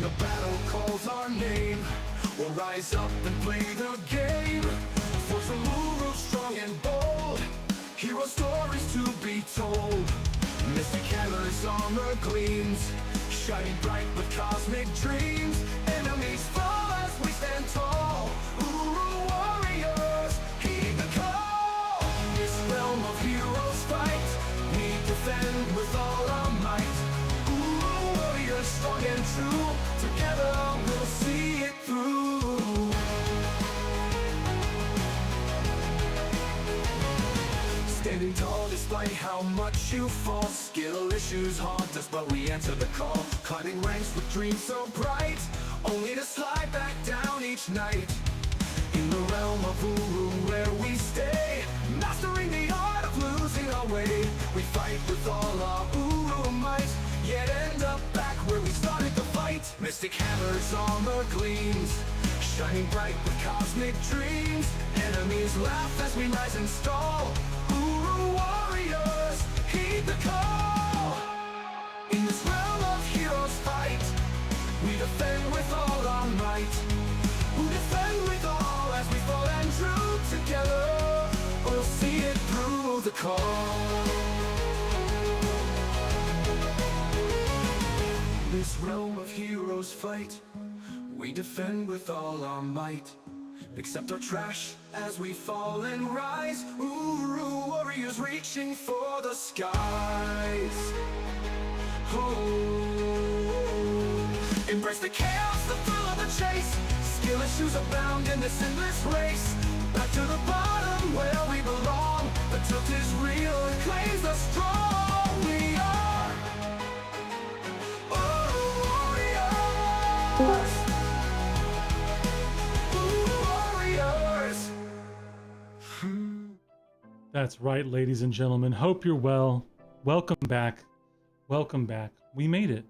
the battle calls our name, we'll rise up and play the game. For tomorrow strong and bold, hero stories to be told. Mystic hammers, armor gleams, shining bright with cosmic dreams. Enemies fall as we stand tall. Uru warriors, heed the call. This realm of heroes fight, we defend with all our might. Uru warriors, strong and true, together we'll see it through. Standing tall despite how much you fall. Skill issues haunt us, but we answer the call. Climbing ranks with dreams so bright, only to slide back down each night. In the realm of Uru where we stay, mastering the art of losing our way. We fight with all our Uru might, yet end up back where we started the fight. Mystic hammers, armor gleams, shining bright with cosmic dreams. Enemies laugh as we rise and stall. Uru warriors, heed the call. In this realm of heroes fight, we defend with all our might. We defend with all as we fall and true. Together we'll see it through the call. This realm of heroes fight, we defend with all our might. Accept our trash as we fall and rise. Uru warriors reaching for the skies. Oh, embrace the chaos, the thrill of the chase. Skill issues abound in this endless race. Back to the bottom where we belong. The tilt is real and claims the strong. We are Uru warriors. That's right, ladies and gentlemen. Hope you're well. Welcome back. Welcome back. We made it.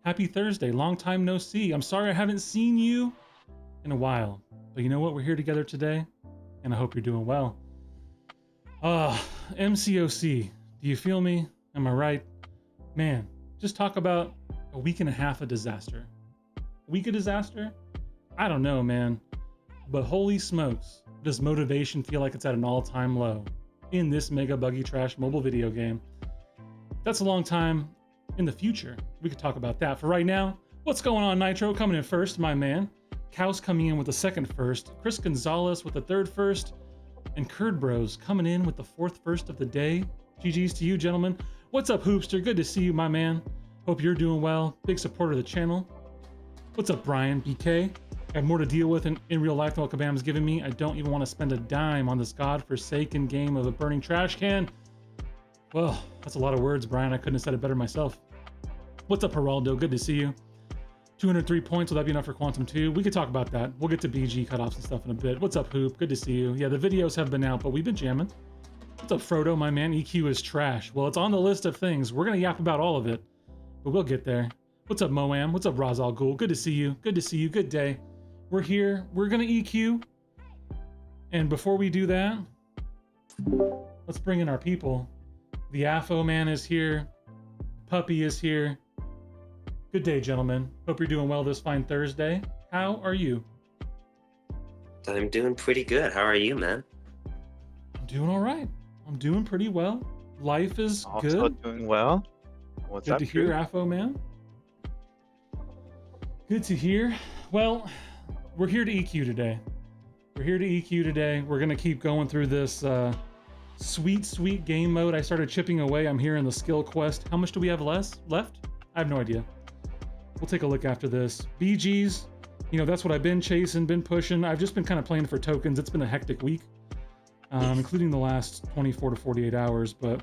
Happy Thursday. Long time no see. I'm sorry I haven't seen you in a while. But you know what? We're here together today, and I hope you're doing well. MCOC. Do you feel me? Am I right? Man, just talk about a week and a half of disaster. A week of disaster? I don't know, man. But holy smokes, does motivation feel like it's at an all-time low in this mega buggy trash mobile video game. That's a long time in the future. We could talk about that. For right now, what's going on, Nitro? Coming in first, my man. Kaus coming in with the second first. Chris Gonzalez with the third first. And Curd Bros coming in with the fourth first of the day. GG's to you, gentlemen. What's up, Hoopster? Good to see you, my man. Hope you're doing well. Big supporter of the channel. What's up, Brian? BK? I have more to deal with in real life than what Kabam's giving me. I don't even want to spend a dime on this godforsaken game of a burning trash can. Well, that's a lot of words, Brian. I couldn't have said it better myself. What's up, Geraldo? Good to see you. 203 points. Will that be enough for Quantum 2? We could talk about that. We'll get to BG cutoffs and stuff in a bit. What's up, Hoop? Good to see you. Yeah, the videos have been out, but we've been jamming. What's up, Frodo? My man, EQ is trash. Well, it's on the list of things. We're going to yap about all of it, but we'll get there. What's up, Moam? What's up, Razal Ghul? Good to see you. Good to see you. Good day. We're here. We're going to EQ. And before we do that, let's bring in our people. The Afo man is here. Puppy is here. Good day, gentlemen. Hope you're doing well this fine Thursday. How are you? I'm doing pretty good. How are you, man? I'm doing all right. I'm doing pretty well. Life is Also good. doing well. What's Good up, to hear, Drew? Afo man. Good to hear. Well, we're here to EQ today. We're here to EQ today. We're going to keep going through this sweet game mode. I started chipping away. I'm here in the skill quest. How much do we have left? I have no idea. We'll take a look after this. BGs, you know, that's what I've been chasing, been pushing. I've just been kind of playing for tokens. It's been a hectic week, including the last 24 to 48 hours. But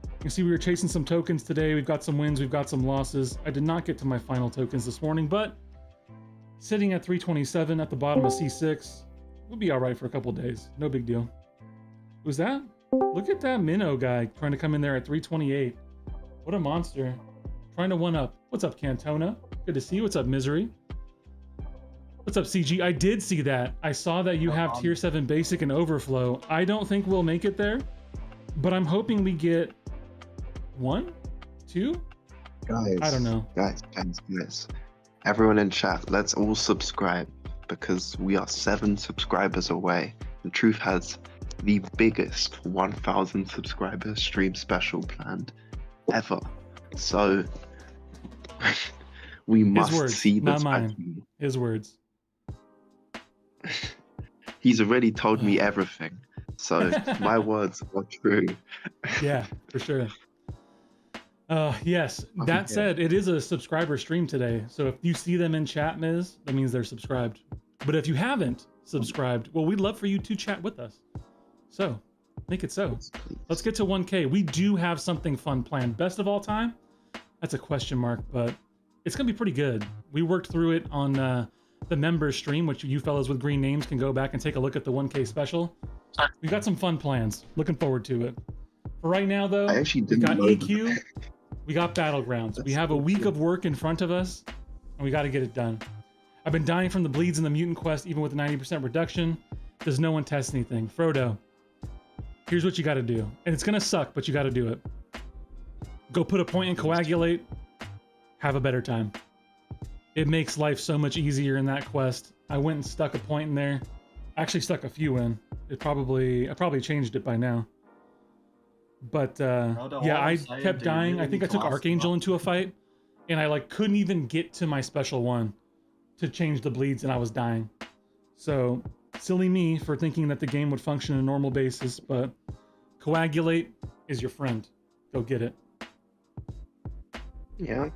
you can see we were chasing some tokens today. We've got some wins. We've got some losses. I did not get to my final tokens this morning, but sitting at 327 at the bottom of C6, we'll be all right for a couple days. No big deal. Who's that? Look at that Minnow guy trying to come in there at 328. What a monster. Trying to one up. What's up, Cantona? Good to see you. What's up, Misery? What's up, CG? I did see that. I saw that you have tier 7 basic and overflow. I don't think we'll make it there, but I'm hoping we get 1, 2. Guys, I don't know. Guys. Everyone in chat, let's all subscribe because we are 7 subscribers away. The Truth has the biggest 1,000 subscriber stream special planned ever. So we His must words, see not this. mine. His words. He's already told me everything, so my words are true. Yeah, for sure. Yes, that said, it is a subscriber stream today. So if you see them in chat, Miz, that means they're subscribed. But if you haven't subscribed, well, we'd love for you to chat with us. So make it so. Let's get to 1K. We do have something fun planned. Best of all time? That's a question mark, but it's going to be pretty good. We worked through it on the members stream, which you fellas with green names can go back and take a look at the 1K special. We got some fun plans. Looking forward to it. For right now, though, I actually we didn't got know EQ. We got Battlegrounds. We That's have a so week good. of work in front of us, and we got to get it done. I've been dying from the bleeds in the mutant quest, even with a 90% reduction. Does no one test anything? Frodo, here's what you got to do. And it's going to suck, but you got to do it. Go put a point in Coagulate. Have a better time. It makes life so much easier in that quest. I went and stuck a point in there. Actually stuck a few in. I probably changed it by now. But yeah, I kept dying. I think I took Archangel into a fight, and I couldn't even get to my special one to change the bleeds, and I was dying. So silly me for thinking that the game would function on a normal basis, but Coagulate is your friend. Go get it. Yeah.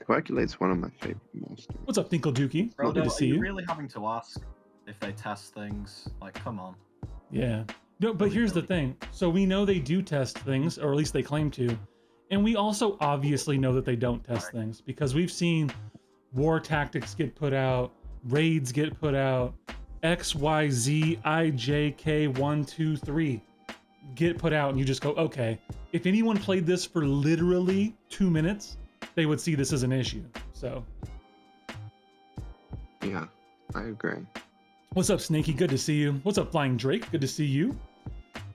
Coagulate's one of my favorite monsters. What's up, Tinkle Dookie? Frodo, Good to see are you you. really having to ask if they test things? Like, come on. Yeah. No, but here's the thing. So we know they do test things, or at least they claim to. And we also obviously know that they don't test things because we've seen war tactics get put out, raids get put out, XYZIJK123 get put out, and you just go, okay. If anyone played this for literally 2 minutes, they would see this as an issue. So. Yeah, I agree. What's up, Snaky? Good to see you. What's up, Flying Drake? Good to see you.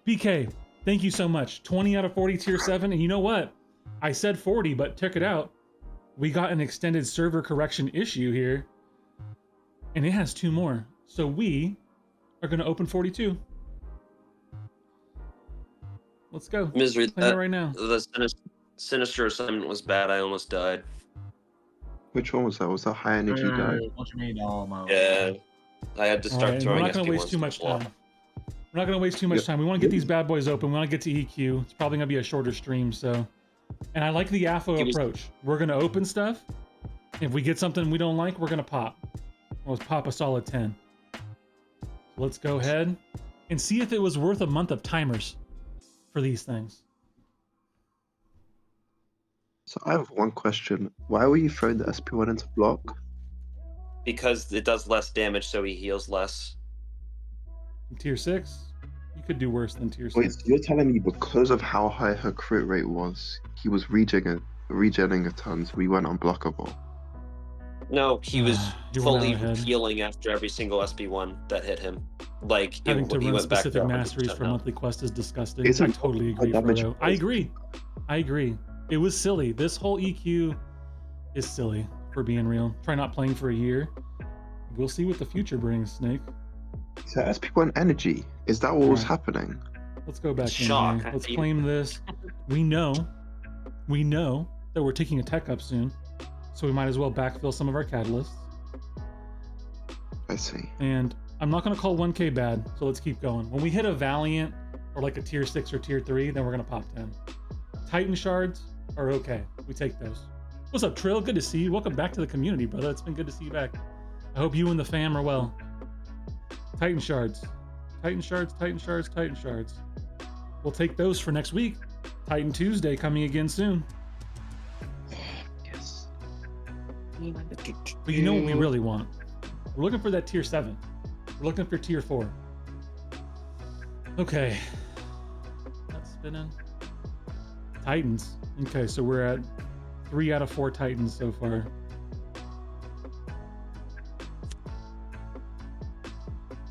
BK, thank you so much. 20 out of 40 tier 7. And you know what? I said 40, but check it out. We got an extended server correction issue here. And it has 2 more. So we are going to open 42. Let's go. Misery. Playing it right now. The sinister assignment was bad. I almost died. Which one was that? Was that high energy guy? What do you mean, almost? Yeah. I had to All start right, throwing we're not going to SP1s waste too to much the wall. time. We're not going to waste too much time. We want to get these bad boys open. We want to get to EQ. It's probably going to be a shorter stream, so. And I like the AFO approach. We're going to open stuff. If we get something we don't like, we're going to pop. Let's pop a solid 10. Let's go ahead and see if it was worth a month of timers for these things. So I have one question. Why were you throwing the SP1 into block? Because it does less damage, so he heals less. Tier 6? You could do worse than tier 6. Wait, so you're telling me because of how high her crit rate was, he was regenning a ton, so we went unblockable. No, he was You fully went out ahead. healing after every single SP1 that hit him. Like, Having to he run went back specific to 100% masteries for now. monthly quest is disgusting. I Isn't totally agree, damage Frodo. I agree. I agree. It was silly. This whole EQ is silly, for being real. Try not playing for a year. We'll see what the future brings, Snake. So SP1 energy, is that what was Right. happening? Let's go back in Shock. here. Let's claim this. We know that we're taking a tech up soon, so we might as well backfill some of our catalysts. I see. And I'm not going to call 1K bad, so let's keep going. When we hit a Valiant or like a tier 6 or tier 3, then we're going to pop 10. Titan shards are okay. We take those. What's up, Trill? Good to see you. Welcome back to the community, brother. It's been good to see you back. I hope you and the fam are well. Titan shards. Titan shards, Titan shards, Titan shards. We'll take those for next week. Titan Tuesday coming again soon. Yes. But you know what we really want? We're looking for that tier 7. We're looking for tier 4. Okay. That's spinning. Titans. Okay, so we're at 3 out of 4 Titans so far.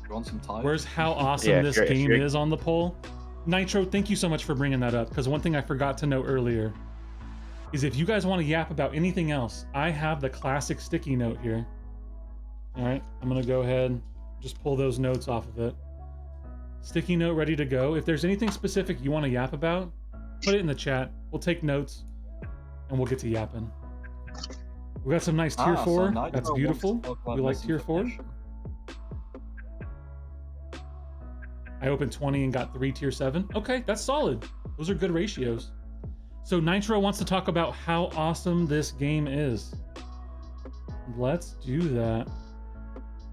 You want some time? Where's how awesome Yeah, this sure, game sure. is on the poll? Nitro, thank you so much for bringing that up, because one thing I forgot to note earlier. is if you guys want to yap about anything else, I have the classic sticky note here. All right, I'm gonna go ahead and just pull those notes off of it. Sticky note ready to go. If there's anything specific you want to yap about, put it in the chat. We'll take notes and we'll get to yapping. We got some nice tier 4. That's beautiful. We like tier 4. I opened 20 and got 3 tier 7. Okay, that's solid. Those are good ratios. So Nitro wants to talk about how awesome this game is. Let's do that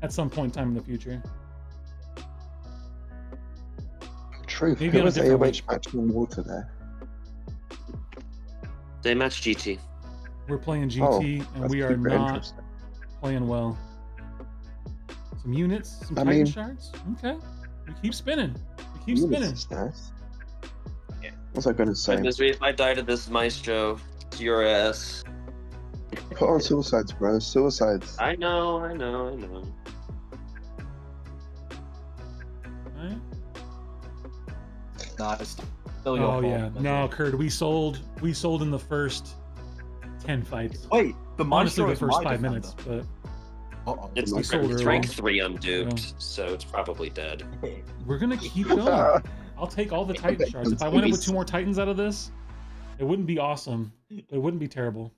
at some point in time in the future. Truth. Maybe Who on a was different AOH matching water there? They match GT. We're playing GT and that's we are super not interesting. playing well. Some units, some I Titan mean- shards. Okay. We keep spinning. We keep Units spinning. is nice. Yeah. What was I going to say? Misery, if I die to this Maestro, it's your ass. Put on suicides, bro. Suicides. I know. Right? Nah, it's still your Oh fault. yeah. Misery. No, Kurt, we sold in the first 10 fights. Wait, the Honestly, Maestro the is first my 5 defender. minutes, but Uh-oh. It's, We sold it's early. rank 3 unduped, so it's probably dead. we're gonna keep going. I'll take all the Titan shards. If I went in with 2 more Titans out of this, it wouldn't be awesome. It wouldn't be terrible.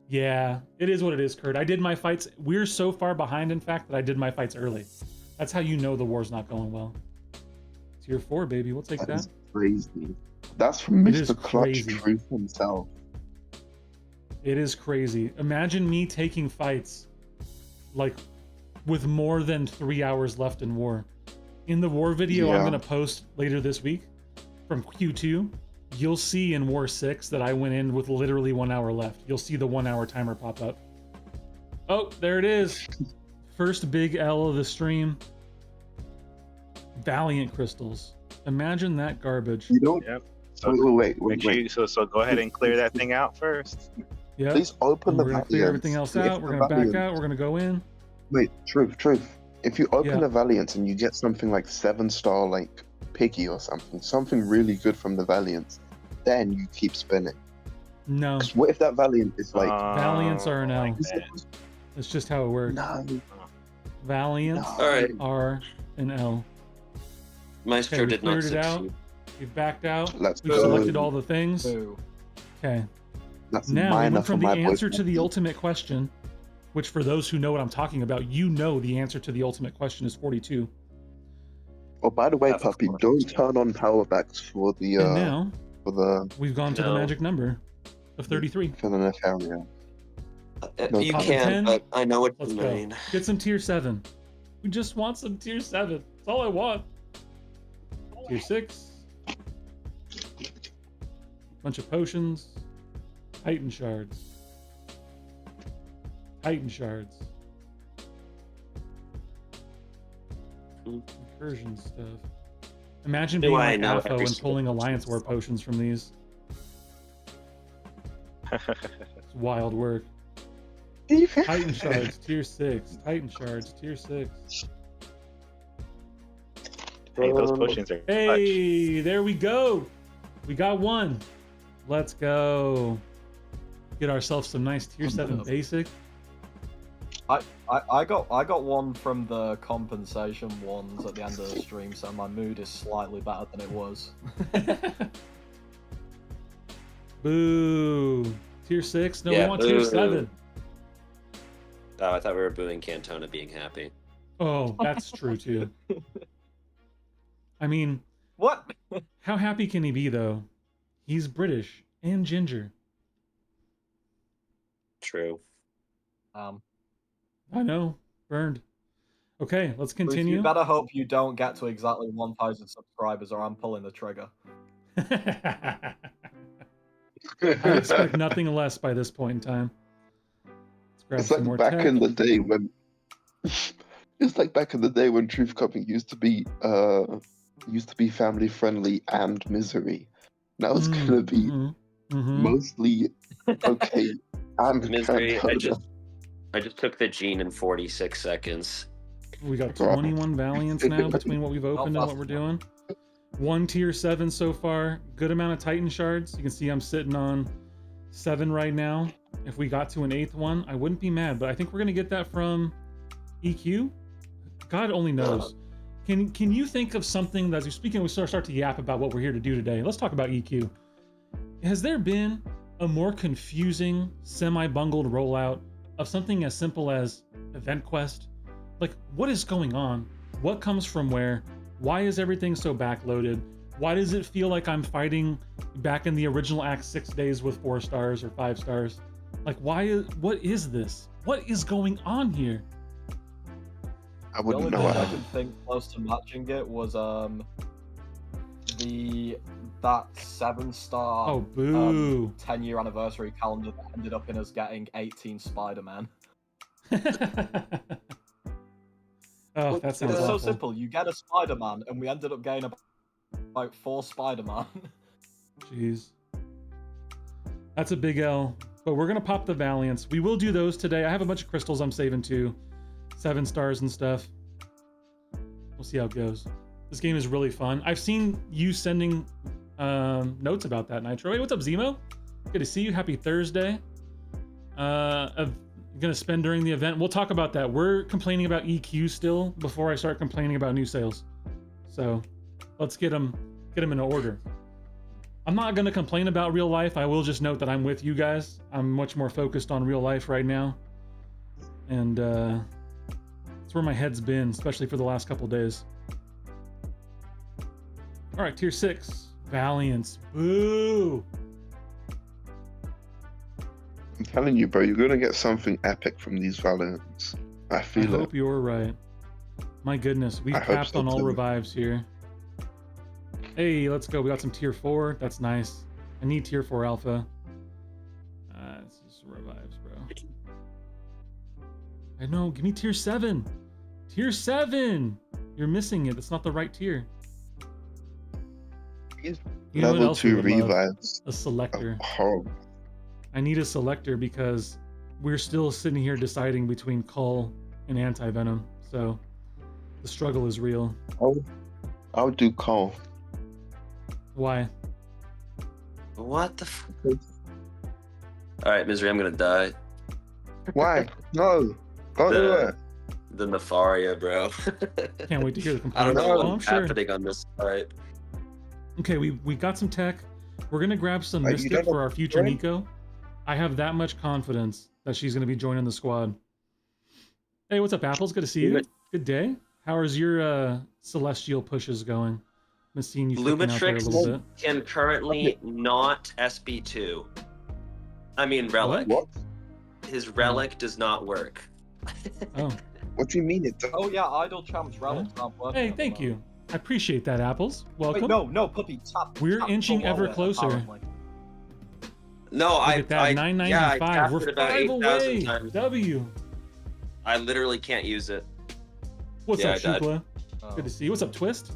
Yeah, it is what it is, Kurt. I did my fights. We're so far behind, in fact, that I did my fights early. That's how you know the war's not going well. Tier 4, baby. We'll take That that. is crazy. That's from It is Mr. Clutch crazy. Truth himself. It is crazy. Imagine me taking fights like with more than 3 hours left in war. In the war video I'm Yeah. going to post later this week from Q2, you'll see in War 6 that I went in with literally 1 hour left. You'll see the 1 hour timer pop up. Oh, there it is. First big L of the stream. Valiant crystals. Imagine that garbage. You don't. Yep. So Wait. make sure you, so go ahead and clear that thing out first. Yeah. Please open the We're going to clear everything else Valiants. out. If We're the going to back Valiants- out. We're going to go in. Wait, truth. If you open Yeah. a Valiant and you get something like 7-star, like Piggy or something really good from the Valiants, then you keep spinning. No. 'Cause what if that Valiant is like? Valiants are an L. like that. That's just how it works. No. Valiants No. Alright, are an L. Maestro Okay, we did not cleared it out. succeed. We've backed out. Let's We've go. selected all the things. Boo. Okay. That's Now we minor went from for the my answer boy. to the ultimate question, which for those who know what I'm talking about, you know the answer to the ultimate question is 42. Oh, by the way, Of puppy, course. don't turn on power backs for the And now we've gone to the No. magic number of 33. for the Nefaria. No, You top can, 10? but I know what Let's you go. mean. Get some tier 7. We just want some tier 7. That's all I want. Tier 6. Bunch of potions. Titan shards. Titan shards. Incursion stuff. Imagine being Do I like know Alpha every and single pulling person? Alliance War potions from these. It's wild work. Titan shards, tier 6. Titan shards, tier 6. Hey, those potions are clutch. Hey, there we go. We got one. Let's go. Get ourselves some nice tier 7 basic. I got one from the compensation ones at the end of the stream, so my mood is slightly better than it was. Boo. Tier 6? No, we Yeah, want tier boo. 7. Oh, I thought we were booing Cantona being happy. Oh, that's true too. I mean, What? how happy can he be though? He's British and ginger. True. I know. Burned. Okay, let's Bruce, continue. you better hope you don't get to exactly 1,000 subscribers, or I'm pulling the trigger. I expect nothing less by this point in time. Let's grab It's some more like back tech. in the day when. It's like back in the day when TruthComic used to be family friendly and misery. Now it's gonna be Mhm, mhm. mostly okay and Misery, Cantona. I just took the gene in 46 seconds. We got Right. 21 Valiants now between what we've opened and what we're doing. 1 tier 7 so far. Good amount of Titan shards. You can see I'm sitting on 7 right now. If we got to an 8th one, I wouldn't be mad, but I think we're gonna get that from EQ. God only knows. Can you think of something that, as you're speaking, we start to yap about what we're here to do today? Let's talk about EQ. Has there been a more confusing, semi-bungled rollout of something as simple as event quest? Like, what is going on? What comes from where? Why is everything so backloaded? Why does it feel like I'm fighting back in the original Act 6 days with 4 stars or 5 stars? Like, what is this? What is going on here? I The wouldn't only know thing what I happened. could think close to matching it was that 7-star Oh, boo. 10-year anniversary calendar that ended up in us getting 18 Spider-Man. Oh, that sounds It's so awful. simple. You get a Spider-Man, and we ended up getting about 4 Spider-Man. Jeez. That's a big L. But we're gonna pop the Valiants. We will do those today. I have a bunch of crystals I'm saving too. 7 stars and stuff. We'll see how it goes. This game is really fun. I've seen you sending notes about that, Nitro. Hey, what's up, Zemo? Good to see you. Happy Thursday. Gonna spend during the event. We'll talk about that. We're complaining about EQ still before I start complaining about new sales. So let's get them in order. I'm not gonna complain about real life. I will just note that I'm with you guys. I'm much more focused on real life right now. And that's where my head's been, especially for the last couple days. All right, tier 6, Valiants. Boo! I'm telling you, bro, you're gonna get something epic from these Valiants. I I feel it. hope you're right. My goodness, we've I hope capped so on all too. revives here. Hey, let's go. We got some tier 4. That's nice. I need tier 4 alpha. This is revives, bro. I know. Give me tier 7. Tier 7. You're missing it. That's not the right tier. These You know what level else we 2 would love? revives A are selector. horrible. I need a selector because we're still sitting here deciding between Cull and Anti-Venom. So the struggle is real. I'll do Cole. Why? What the Alright, Misery, I'm gonna die. Why? No, don't do The- it. The Nefaria, bro. Can't wait to hear the I don't complaints. know Oh, I'm what's sure. happening on this side. Okay, we got some tech. We're gonna grab some Are you Mystic done for our with future Joy? Nico. I have that much confidence that she's gonna be joining the squad. Hey, what's up, Apples? Good to see you. Lumet- Good day. How is your celestial pushes going? Been seeing you flicking out there a little bit. Can currently not SB2. I mean Relic. What? His Relic does not work. Oh, What do you mean it does? Oh yeah, Idle Champ's relics aren't working. hey, at the thank moment. you. I appreciate that, Apples. Welcome. Wait, no, puppy, tap. We're tap inching below ever it, closer. apparently. No, Look at that, I 995. tapped We're it about 5 8,000 away. times. W. I literally can't use it. What's Yeah, up, I died. Shukla? Oh. Good to see you. What's up, Twist?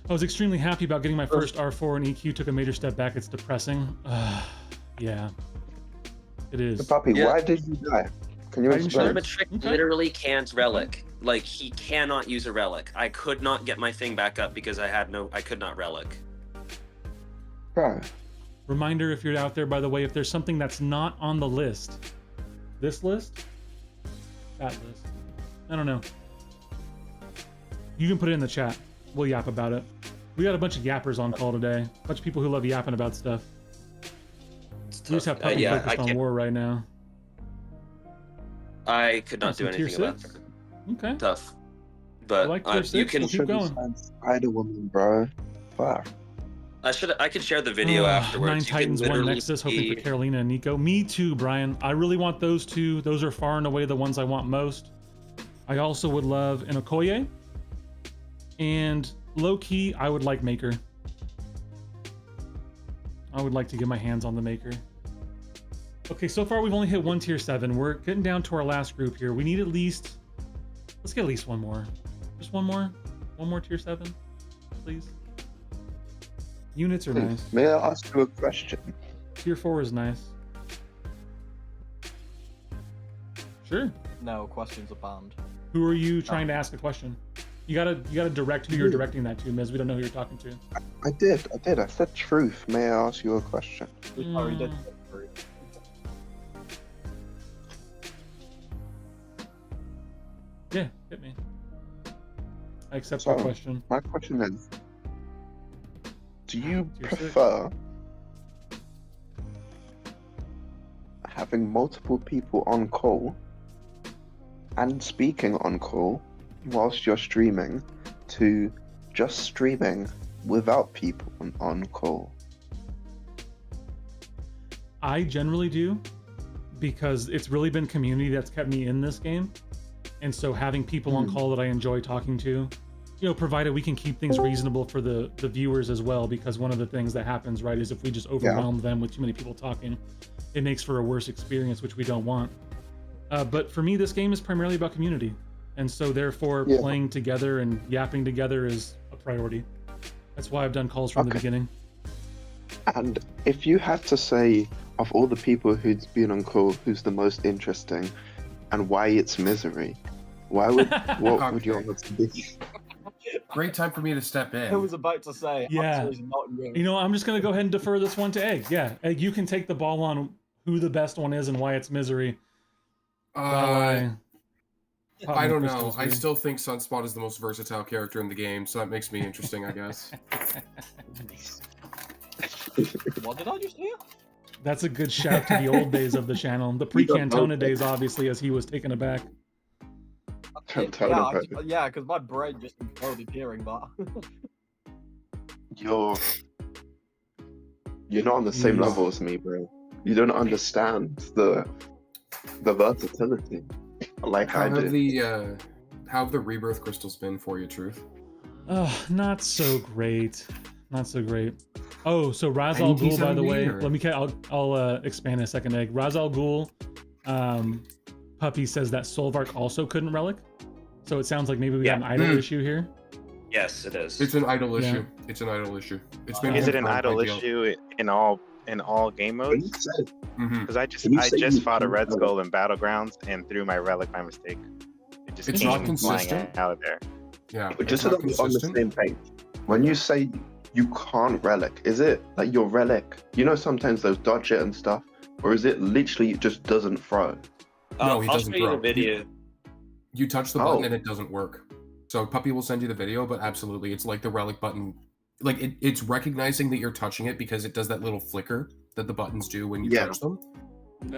I was extremely happy about getting my first R4 and EQ took a major step back. It's depressing. Yeah, it is. Puppy, Yeah. why did you die? Can you Titan explain? shards? Lumetric Okay. literally can't Relic. Like, he cannot use a Relic. I could not get my thing back up because I could not Relic. Bro, Reminder, if you're out there, by the way, if there's something that's not on the list, this list, that list, I don't know. You can put it in the chat. We'll yap about it. We got a bunch of yappers on call today. A bunch of people who love yapping about stuff. It's We just have puppy yeah, I focused on can't. war right now. I could not Some do tier anything about 6? that. Okay. Tough. I But like tier you 6. can. We'll keep going. Spider Woman, bro. Fuck. I could share the video afterwards. 9 You can Titans, 1 literally Nexus, hoping see- for Carolina and Nico. Me too, Brian. I really want those two. Those are far and away the ones I want most. I also would love an Okoye. And low-key, I would like Maker. I would like to get my hands on the Maker. Okay, so far we've only hit 1 tier 7. We're getting down to our last group here. We need at least... Let's get at least one more. Just one more? One more tier 7, please? Units are nice. May I ask you a question? Tier 4 is nice. Sure. No, questions are banned. Who are you trying to ask a question? You gotta direct who you're directing that to, Miz. We don't know who you're talking to. I did. I said truth. May I ask you a question? Oh, you did. Yeah, hit me. I accept So, your question. My question is, do you Tier prefer having multiple people on call and speaking on call whilst you're streaming to just streaming without people on call? I generally do, because it's really been community that's kept me in this game. And so having people on call that I enjoy talking to, you know, provided we can keep things reasonable for the viewers as well, because one of the things that happens, right, is if we just overwhelm them with too many people talking, it makes for a worse experience, which we don't want. But for me, this game is primarily about community. And so therefore playing together and yapping together is a priority. That's why I've done calls from the beginning. And if you had to say, of all the people who's been on call, who's the most interesting and why it's Misery, what would your answer be? Great time for me to step in. I was about to say, Yeah. answer is not you. You know, I'm just going to go ahead and defer this one to Egg. Yeah, Egg, you can take the ball on who the best one is and why it's Misery. I don't know. Crystals I here. still think Sunspot is the most versatile character in the game, so that makes me interesting, I guess. What did I just hear? That's a good shout to the old days of the channel. The pre-Cantona days, obviously, as he was taken aback. Yeah, because my brain just imploded hearing that. You're not on the same level as me, bro. You don't understand the versatility like How I have do. how have the rebirth crystals been for you, Truth? Oh, not so great. Not so great. Oh, so Raz Al Ghul, by the way, I'll expand in a second, Egg. Raz Al Ghul, Puppy says that Solvark also couldn't relic. So it sounds like maybe we got an idle issue here. Yes, it is. It's an idle issue. It's an idle issue. It's been Is it an confirmed idle by Gil. issue in all game When you modes? said, Mhm. Because I Can you say just you fought a can't Red relic? Skull in Battlegrounds and threw my relic by mistake. It just It's came not flying consistent. out of there. Yeah, but it's just so not that we're on the consistent. same page, when you say you can't relic, is it like your relic? You know, sometimes those dodge it and stuff, or is it literally it just doesn't throw? No, he I'll doesn't show you the throw. video. You touch the button Oh. and it doesn't work. So Puppy will send you the video, but absolutely, it's like the relic button. Like it's recognizing that you're touching it because it does that little flicker that the buttons do when you Yeah. touch them,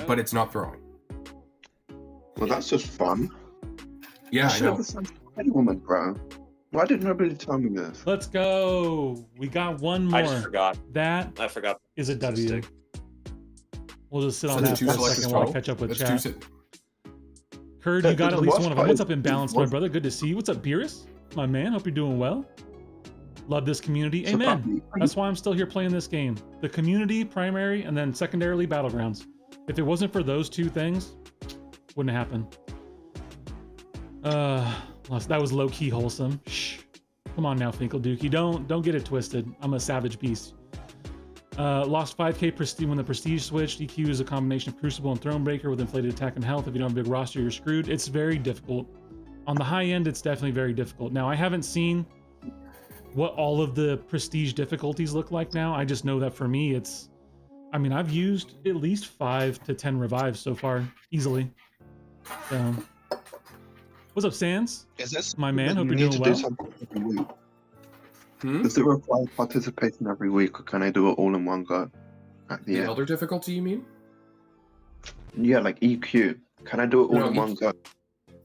but it's not throwing. Well, that's just fun. Yeah, I should know. have listened to any woman, bro. Why did nobody tell me this? Let's go. We got one more. I just forgot. That I forgot. is a W. Statistic. We'll just sit on That's that two for a selected second while I total. catch up with That's chat. two Kurd, you got The at least worst one of them. part What's is- up in balance, my brother? Good to see you. What's up, Beerus? My man, hope you're doing well. Love this community. So, Amen. Puppy, That's why I'm still here playing this game. The community, primary, and then secondarily, Battlegrounds. If it wasn't for those two things, wouldn't happen. That was low-key wholesome. Shh. Come on now, Finkel Dookie. Don't get it twisted. I'm a savage beast. Lost 5k prestige when the prestige switched. EQ is a combination of Crucible and Thronebreaker with inflated attack and health. If you don't have a big roster, you're screwed. It's very difficult. On the high end, it's definitely very difficult. Now, I haven't seen what all of the prestige difficulties look like now. I just know that for me, I mean, I've used at least 5 to 10 revives so far, easily. So, what's up, Sans? is this My man, hope you you're need doing to well. do something every week? Hmm? Does it require participation every week, or can I do it all in one go at the The end? elder difficulty, you mean? Yeah, like EQ. Can I do it all No, in one go?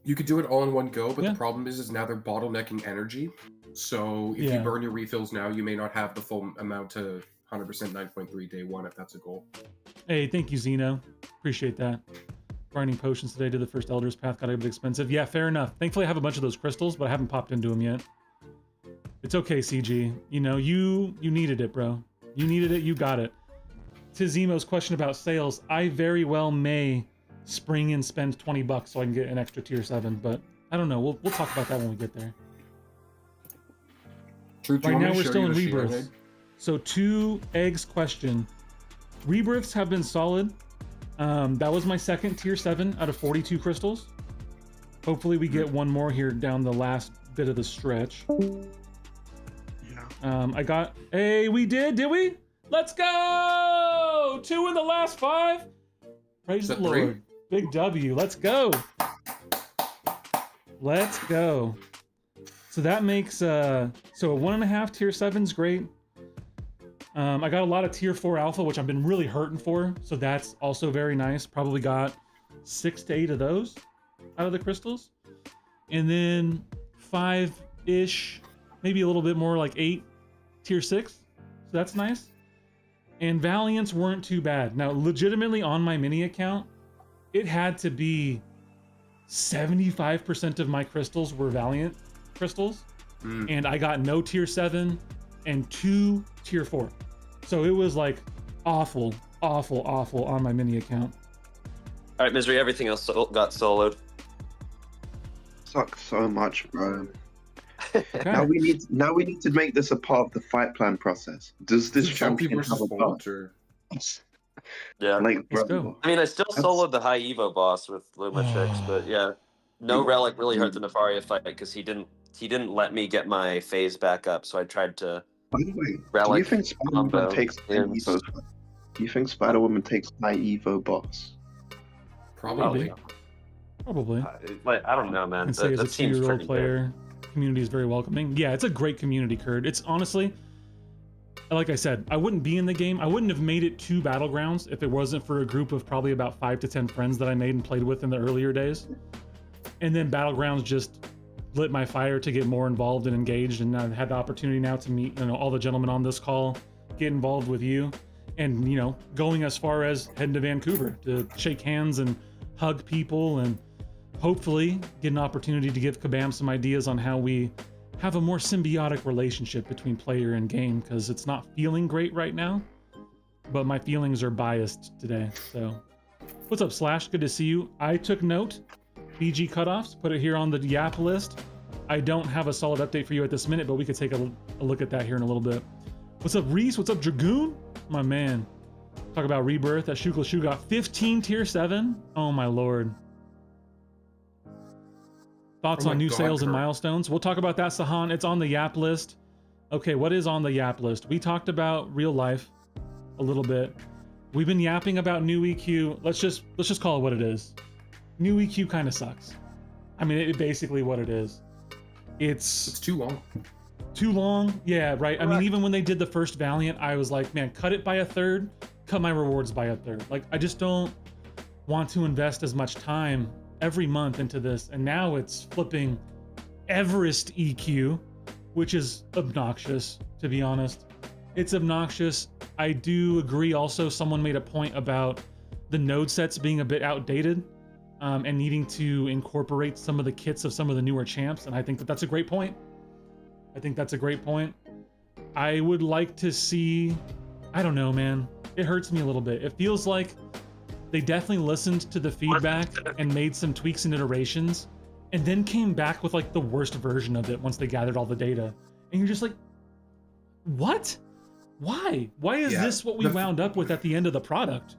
You could do it all in one go, but Yeah. the problem is now they're bottlenecking energy. So if Yeah. you burn your refills now, you may not have the full amount to 100% 9.3 day one if that's a goal. Hey, thank you, Zeno. Appreciate that. Grinding potions today to the first Elder's Path got a bit expensive. Yeah, fair enough. Thankfully, I have a bunch of those crystals, but I haven't popped into them yet. It's okay, CG. You know, you needed it, bro. You needed it, you got it. To Zemo's question about sales, I very well may spring and spend $20 so I can get an extra tier 7, but I don't know. We'll talk about that when we get there. Truth, do you Right want me now to we're show still you in the Shield Rebirths. Head? So to Egg's question, Rebirths have been solid. That was my second tier 7 out of 42 crystals. Hopefully we get one more here down the last bit of the stretch. Yeah. I got, hey, we did we? Let's go! 2 in the last 5. Praise Is the that Lord. Big W. Let's go. Let's go. So that makes so a 1.5 tier 7's great. I got a lot of tier 4 alpha, which I've been really hurting for, so that's also very nice. Probably got 6 to 8 of those out of the crystals, and then 5-ish, maybe a little bit more, like 8 tier 6. So that's nice. And Valiants weren't too bad. Now, legitimately on my mini account, it had to be 75% of my crystals were Valiant crystals, and I got no tier 7 and 2 tier 4. So it was like awful on my mini account. All right, Misery. Everything else got soloed. Sucks so much, bro. Okay. Now we need to make this a part of the fight plan process. Does this Funky champion versus have a buff? Bolt, or Yeah. Like, Let's bro, go. I mean, I still That's- soloed the high Evo boss with Luma Chicks, but yeah, no relic really hurt the Nefaria fight because he didn't let me get my phase back up, so I tried to. by the way, do you Relic think Spider-Woman combo takes high is- Evo? Do you think Spider-Woman takes high Evo boss? probably. Probably. Like, I don't know, man. And say as a That seems 2-year-old pretty player, community is very welcoming. Yeah, it's a great community, Kurt. It's honestly, like I said, I wouldn't be in the game. I wouldn't have made it to Battlegrounds if it wasn't for a group of probably about 5 to 10 friends that I made and played with in the earlier days. And then Battlegrounds just lit my fire to get more involved and engaged, and I've had the opportunity now to meet, you know, all the gentlemen on this call, get involved with you, and, you know, going as far as heading to Vancouver to shake hands and hug people, and hopefully get an opportunity to give Kabam some ideas on how we have a more symbiotic relationship between player and game, because it's not feeling great right now, but my feelings are biased today. So what's up, Slash? Good to see you. I took note. BG cutoffs, put it here on the YAP list. I don't have a solid update for you at this minute, but we could take a look at that here in a little bit. What's up, Reese? What's up, Dragoon? My man. Talk about Rebirth. That Shukla Shu got 15 tier 7. Oh my lord. Thoughts Oh my on new God, sales and Kurt. milestones? We'll talk about that, Sahan. It's on the YAP list. Okay, what is on the YAP list? We talked about real life a little bit. We've been yapping about new EQ. Let's just call it what it is. New EQ kind of sucks. I mean, it's basically what it is. It's It's too long. too long. Yeah, right. I mean, Correct. even when they did the first Valiant, I was like, man, cut it by a third, cut my rewards by a third. Like, I just don't want to invest as much time every month into this. And now it's flipping Everest EQ, which is obnoxious, to be honest. It's obnoxious. I do agree also, someone made a point about the node sets being a bit outdated, and needing to incorporate some of the kits of some of the newer champs. And I think that that's a great point. I would like to see, I don't know, man. It hurts me a little bit. It feels like they definitely listened to the feedback and made some tweaks and iterations, and then came back with like the worst version of it once they gathered all the data. And you're just like, what? Why? Why is Yeah, this what we wound up with at the end of the product?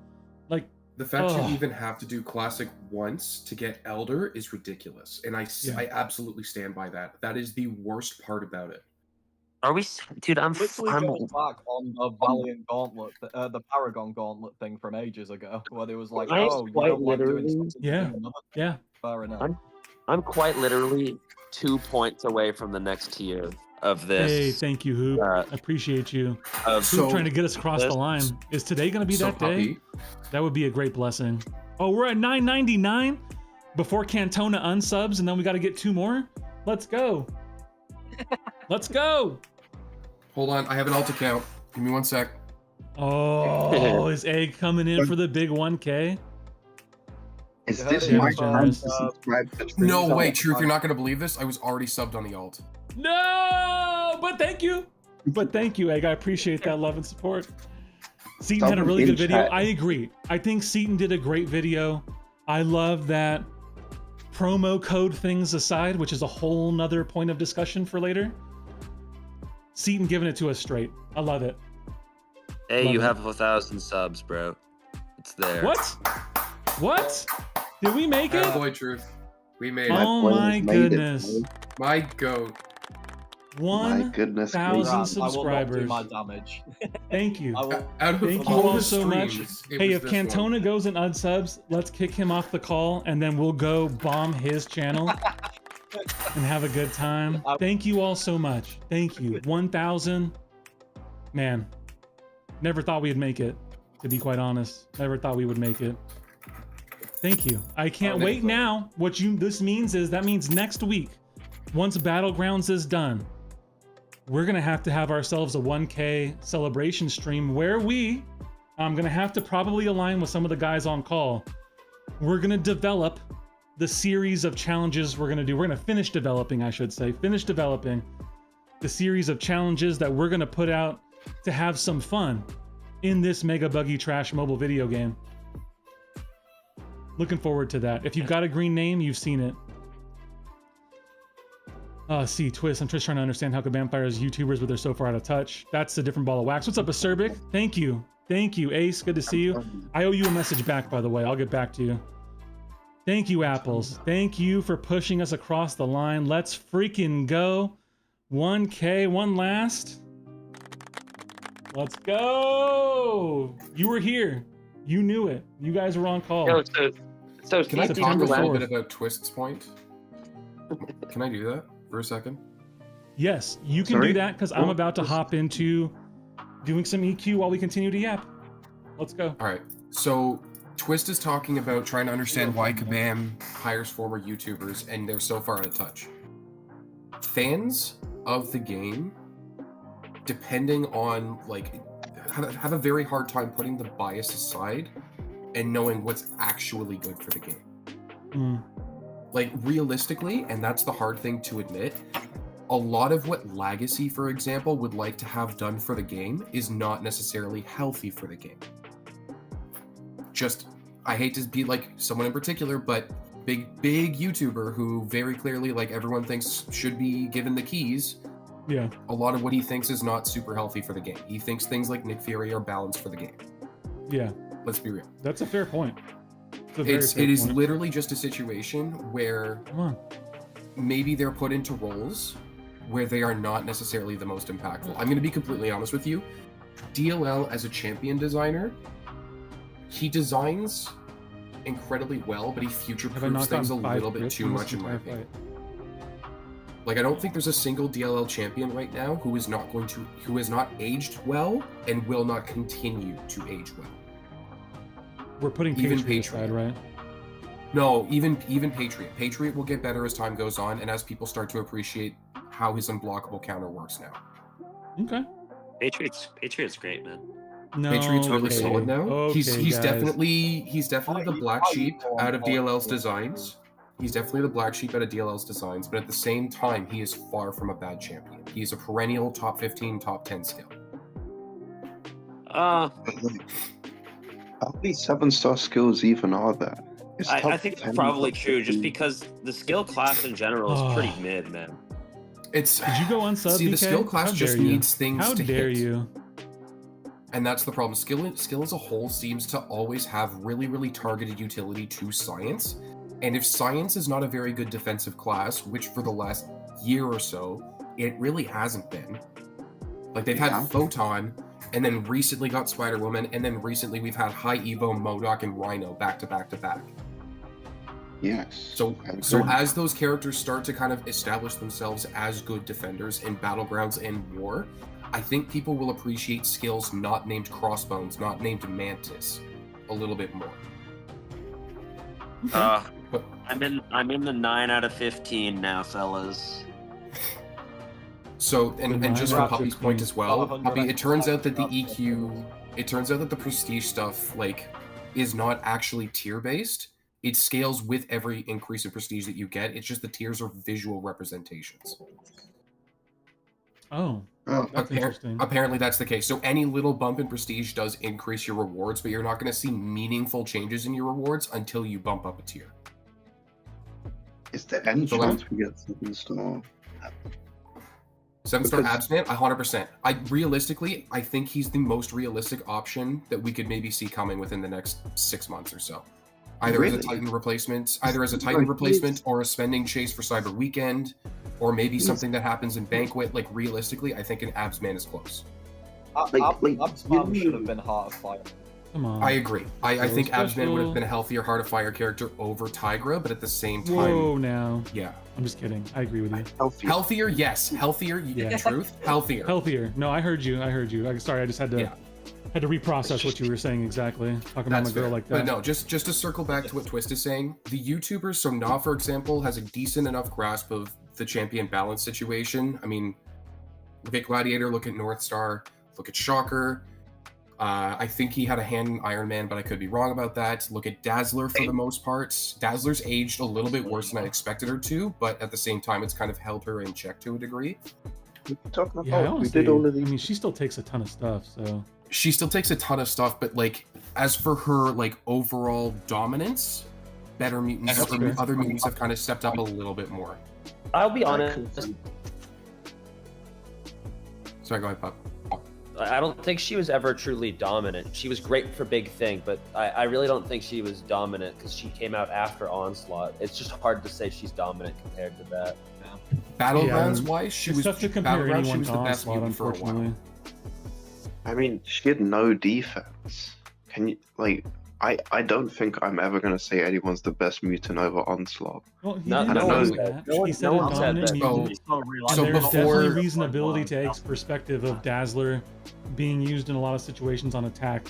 Like, The fact Ugh. you even have to do classic once to get Elder is ridiculous, and I absolutely stand by that. That is the worst part about it. Are we, dude? Literally goes back on the Valiant Gauntlet, the Paragon Gauntlet thing from ages ago, where it was like, I oh, you quite don't like doing literally- something, Yeah. do another thing. yeah. Fair enough. I'm quite literally 2 points away from the next tier of this. Hey, thank you, Hoop. uh, Appreciate you. of So- Trying to get us across the this- line. Is today going to be So, that day? Puppy, That would be a great blessing. Oh, we're at 999 before Cantona unsubs, and then we got to get 2 more. Let's go. Let's go. hold on, I have an alt account. Give me 1 sec. Oh, is Egg coming in for the big 1K? Is Yeah, this yeah, my yeah. time to subscribe to Truth? No, wait, Truth, you're not going to believe this. I was already subbed on the alt. No, but thank you. But thank you, Egg. I appreciate that love and support. Seaton had a Someone really in good video. chat- I agree. I think Seaton did a great video. I love that promo code things aside, which is a whole nother point of discussion for later. Seaton giving it to us straight. I love it. Hey, Love you it. have 1,000 subs, bro. It's there. What? What? Did we make Bad it? boy, Truth. We made Oh it. boy my has made it, goodness. boy. My goat. My goodness 1,000 gracious. I will not do subscribers. my damage. Thank you. I will. Out of Thank you all all the so much. streams, it Hey, was if this one. Cantona goes and unsubs, let's kick him off the call and then we'll go bomb his channel and have a good time. Thank you all so much. Thank you. 1,000. Man, never thought we'd make it, to be quite honest. Never thought we would make it. Thank you. I can't wait now. This means is that means next week, once Battlegrounds is done, we're gonna have to have ourselves a 1K celebration stream where I'm gonna have to probably align with some of the guys on call. We're gonna develop the series of challenges we're gonna do. We're gonna finish developing, I should say, finish developing the series of challenges that we're gonna put out to have some fun in this Mega Buggy Trash mobile video game. Looking forward to that. If you've got a green name, you've seen it. See, Twist. I'm just trying to understand how Kabam fires YouTubers, but they're so far out of touch. That's a different ball of wax. What's up, Acerbic? Thank you. Thank you, Ace. Good to see you. I owe you a message back, by the way. I'll get back to you. Thank you, Apples. Thank you for pushing us across the line. Let's freaking go. 1K, one last. Let's go. You were here. You knew it. You guys were on call. Yo, so Can I Steve, talk a September little 4th. bit about Twist's point? Can I do that for a second? Yes, you can Sorry? do that because I'm about to hop into doing some EQ while we continue to yap. Let's go. All right. So Twist is talking about trying to understand why Kabam hires former YouTubers and they're so far out of touch. Fans of the game, depending on like, have a very hard time putting the bias aside and knowing what's actually good for the game. Mm. Like realistically, and that's the hard thing to admit, a lot of what Legacy, for example, would like to have done for the game is not necessarily healthy for the game. Just, I hate to be like someone in particular, but big YouTuber who very clearly, like everyone thinks should be given the keys. Yeah. A lot of what he thinks is not super healthy for the game. He thinks things like Nick Fury are balanced for the game. Yeah. Let's be real. That's a fair point. It's a very fair It is point. literally just a situation where Come on. maybe they're put into roles where they are not necessarily the most impactful. I'm going to be completely honest with you. DLL as a champion designer, he designs incredibly well, but he Have I future-proofs knocked things a on 5 little bit crits too in this much in my entire opinion. fight? Like, I don't think there's a single DLL champion right now who is not aged well and will not continue to age well. We're putting Even Patriot Patriot. aside, right? No, even Patriot. Patriot will get better as time goes on and as people start to appreciate how his unblockable counter works now. Okay. Patriot's great, man. No. Patriot's really okay. solid now. Okay, he's guys. definitely the black sheep out of DLL's designs. He's definitely the black sheep out of DLL's designs, but at the same time, he is far from a bad champion. He is a perennial top 15, top 10 skill. Uh, But, like, how many 7-star skills even are there? It's I top think 10, that's probably top true, just 15. because the skill class in general is pretty mid, man. It's Did you go unsub? see the DK? skill class How just dare you? needs things How to dare hit. you? And that's the problem. Skill as a whole seems to always have really, really targeted utility to science. And if science is not a very good defensive class, which for the last year or so, it really hasn't been. Like they've Yeah. had Photon, and then recently got Spider-Woman, and then recently we've had High Evo, MODOK, and Rhino back to back to back. Yes. So agree. as those characters start to kind of establish themselves as good defenders in Battlegrounds and War, I think people will appreciate skills not named Crossbones, not named Mantis, a little bit more. But I'm in the 9 out of 15 now, fellas. so The and just nine on out of Puppy's 15. point as well, 500 Puppy, it turns out that the extra. EQ, it turns out that the prestige stuff like is not actually tier based. It scales with every increase in prestige that you get. It's just the tiers are visual representations. Oh, Oh, that's interesting. Apparently that's the case. So any little bump in prestige does increase your rewards, but you're not going to see meaningful changes in your rewards until you bump up a tier. is there any So, chance we get 7-star? 7-star Because- Abstinent, 100%. Realistically, I think he's the most realistic option that we could maybe see coming within the next 6 months or so. Either as Really? a Titan replacement, or a spending chase for Cyber Weekend. or maybe something that happens in Banquet. Like realistically, I think an Absman is close. Absman should have been Heart of Fire. Come on. I agree. I think Absman would special. have been a healthier Heart of Fire character over Tigra, but at the same time, Whoa, now. yeah. I'm just kidding. I agree with you. Healthier, yes. Healthier, Yeah. truth. Healthier. Healthier. No, I heard you. Sorry, I just had to Yeah. reprocess what you were saying exactly. Talking about That's a girl fair. like that. But no, just to circle back to what Twist is saying, the YouTubers, so Na, for example, has a decent enough grasp of the champion balance situation. I mean, look at Gladiator, look at North Star, look at Shocker. I think he had a hand in Iron Man, but I could be wrong about that. Look at Dazzler for the most part. Dazzler's aged a little bit worse than I expected her to, but at the same time, it's kind of held her in check to a degree. Talking about, Yeah, we honestly, did all of I these. mean, she still takes a ton of stuff, so. She still takes a ton of stuff, but like, as for her like overall dominance, better mutants That's or fair. other mutants have kind of stepped up a little bit more. I'll be honest. Sorry, go ahead, Pup. I don't think she was ever truly dominant. She was great for Big Thing, but I really don't think she was dominant because she came out after Onslaught. It's just hard to say she's dominant compared to that. Battlegrounds wise, she It's was tough to compare Battlegrounds, anyone she was to the best Onslaught, mutant for a while. unfortunately. I mean, she had no defense. Can you like? I don't think I'm ever gonna say anyone's the best mutant over Onslaught. Well, he No- didn't no say one that. said- He said no a one said dominant that. mutant. So And there's before- definitely reasonability to Egg's perspective of Dazzler being used in a lot of situations on attack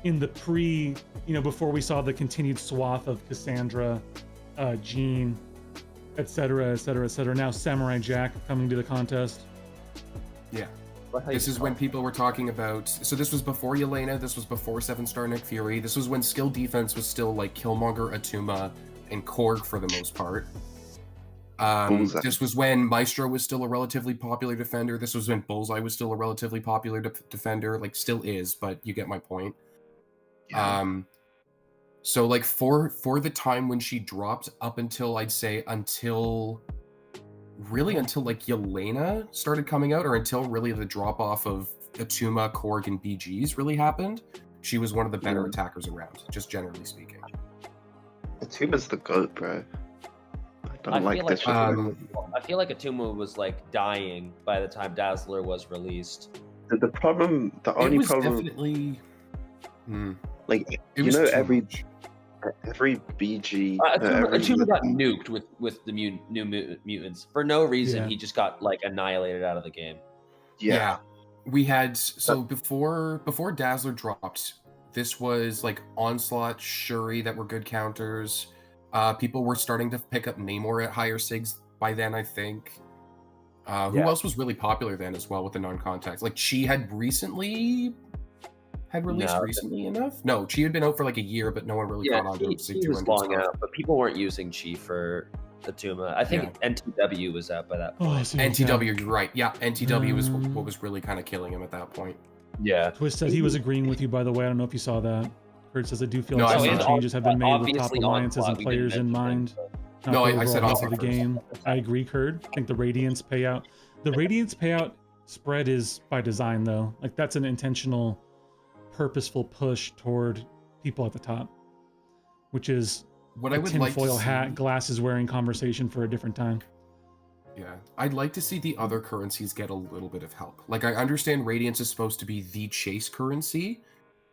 in the before we saw the continued swath of Cassandra, Jean, etc., etc., etc. Now Samurai Jack coming to the contest. Yeah. This is when people were talking about. So this was before Yelena. This was before 7-star Nick Fury. This was when skill defense was still like Killmonger, Atuma, and Korg for the most part. Bullseye. This was when Maestro was still a relatively popular defender. This was when Bullseye was still a relatively popular defender. Like still is, but you get my point. Yeah. So like for the time when she dropped up until like Yelena started coming out, or until really the drop off of Atuma, Korg, and BGs really happened, she was one of the better attackers around, just generally speaking. Atuma's the GOAT, bro. I don't I like feel this. like shit. I feel like Atuma was like dying by the time Dazzler was released. The problem, the It only was problem, definitely. like It you was know, too every much. BG, Atuma got nuked with the new mutants for no reason. Yeah. He just got like annihilated out of the game. yeah. We had before Dazzler dropped, this was like Onslaught, Shuri that were good counters. People were starting to pick up Namor at higher SIGs by then, I think. Who else was really popular then as well with the non-contact? Like Chi had released recently enough? No, Chi had been out for like a year, but no one really Yeah, caught on to he SIG was 200 long stuff. out, but people weren't using Chi for Atuma. I think NTW was out by that point. Oh, so NTW, you're right. Yeah, NTW was Um, what was really kind of killing him at that point. Yeah. Twist said he was agreeing with you, by the way. I don't know if you saw that. Kurt says, I do feel No, like I some saw- changes have been made with top obviously alliances Onslaught, and we didn't players in mention mind. it, but- Not No, the I said overall health of Onslaught the first. game. I agree, Kurt. I think the Radiance payout spread is by design, though. Like that's an intentional, purposeful push toward people at the top, which is What a I would like to tinfoil see, hat, glasses wearing conversation for a different time. yeah, I'd like to see the other currencies get a little bit of help. Like I understand Radiance is supposed to be the chase currency.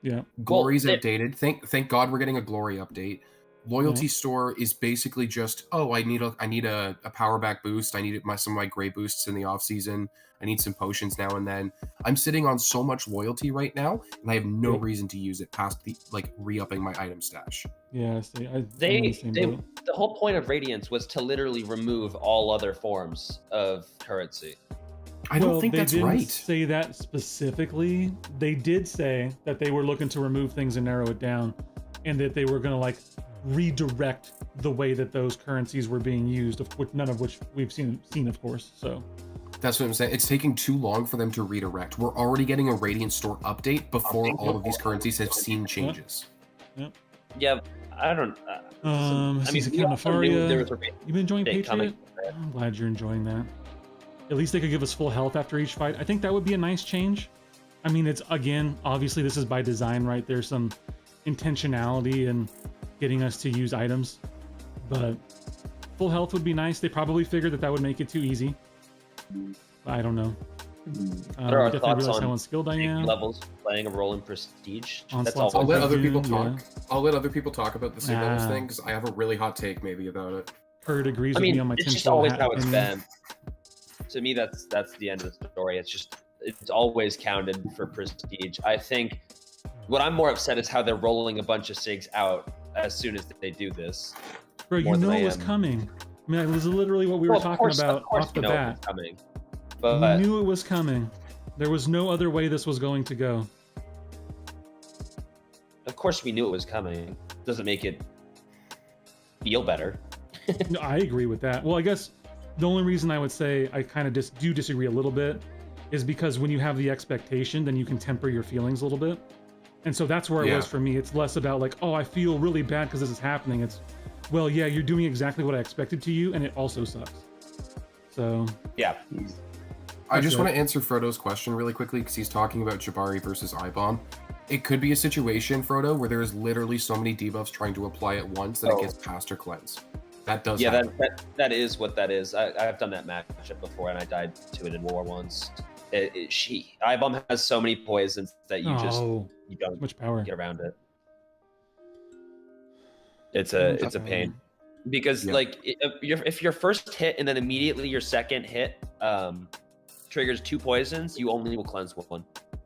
Yeah. Glory's they- outdated. Thank God we're getting a Glory update. Loyalty store is basically just, oh, I need a power back boost. I need some of my gray boosts in the off season. I need some potions now and then. I'm sitting on so much loyalty right now, and I have no Yep. reason to use it past the like re-upping my item stash. Yeah. See, I'm in They, the same they boat. the whole point of Radiance was to literally remove all other forms of currency. I don't think they that's didn't right. say that specifically. They did say that they were looking to remove things and narrow it down, and that they were going to like redirect the way that those currencies were being used, none of which we've seen, of course. So That's what I'm saying. It's taking too long for them to redirect. We're already getting a Radiant store update before all of these currencies have seen changes. Yeah, I don't. Season we Count also knew Nefaria. there was a You've been enjoying update coming. Patriot? I'm glad you're enjoying that. At least they could give us full health after each fight. I think that would be a nice change. I mean, it's, again, obviously this is by design, right? There's some intentionality in getting us to use items, but Full health would be nice. They probably figured that that would make it too easy. I don't know. What are our I definitely thoughts realize on how unskilled I am. levels playing a role in Prestige? Onslaught's I'll let other Review, people talk. yeah. I'll let other people talk about the sig levels Ah. thing because I have a really hot take maybe about it. Kurt agrees I with mean, me on my it's just tinfoil always hat how it's opinion. been. To me, that's the end of the story. It's always counted for Prestige. I think what I'm more upset is how they're rolling a bunch of SIGs out as soon as they do this. Bro, you more than know I it was am. coming. I mean, it was literally what we were Well, of talking course- about of course off we the know bat. it's coming. We But knew it was coming. There was no other way this was going to go. of course we knew it was coming. Doesn't make it feel better. No, I agree with that. Well, I guess the only reason I would say I kind of do disagree a little bit is because when you have the expectation, then you can temper your feelings a little bit. And so that's where it Yeah. was for me. It's less about like, oh, I feel really bad because this is happening. It's, well, yeah, you're doing exactly what I expected to you, and it also sucks. So, Yeah. I just That's want it. to answer Frodo's question really quickly because he's talking about Jabari versus iBomb. It could be a situation, Frodo, where there is literally so many debuffs trying to apply at once that it Oh. gets past or cleanse. That does Yeah, happen. that is what that is. I've done that matchup before, and I died to it in War once. iBomb has so many poisons that you oh, you too don't much power. get around it. It's Too a much power. pain because Yeah. like if your first hit and then immediately your second hit triggers 2 poisons, you only will cleanse 1.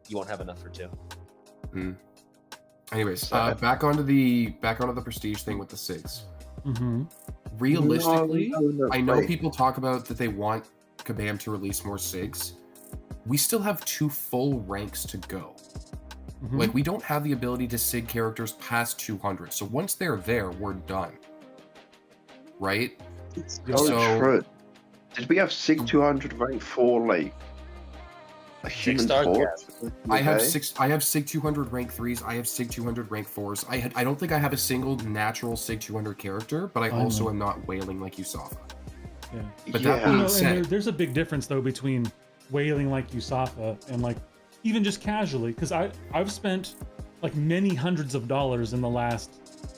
You won't have enough for 2. Anyways, back onto the prestige thing with the SIGs. Mm-hmm. Realistically, No, I know wait. people talk about that they want Kabam to release more SIGs. We still have 2 full ranks to go. Mm-hmm. Like, we don't have the ability to SIG characters past 200. So once they're there, we're done. Right? It's Yeah. So- true. Did we have SIG 200 rank for like a human stars? torch? I have SIG 200 rank 3s. I have SIG 200 rank 4s. I don't think I have a single natural SIG 200 character, but I I also know. am not wailing like Yusafa. Yeah. But Yeah. that being You know, and said, there's a big difference though between wailing like Yusafa and like even just casually, because I've spent like many hundreds of dollars in the last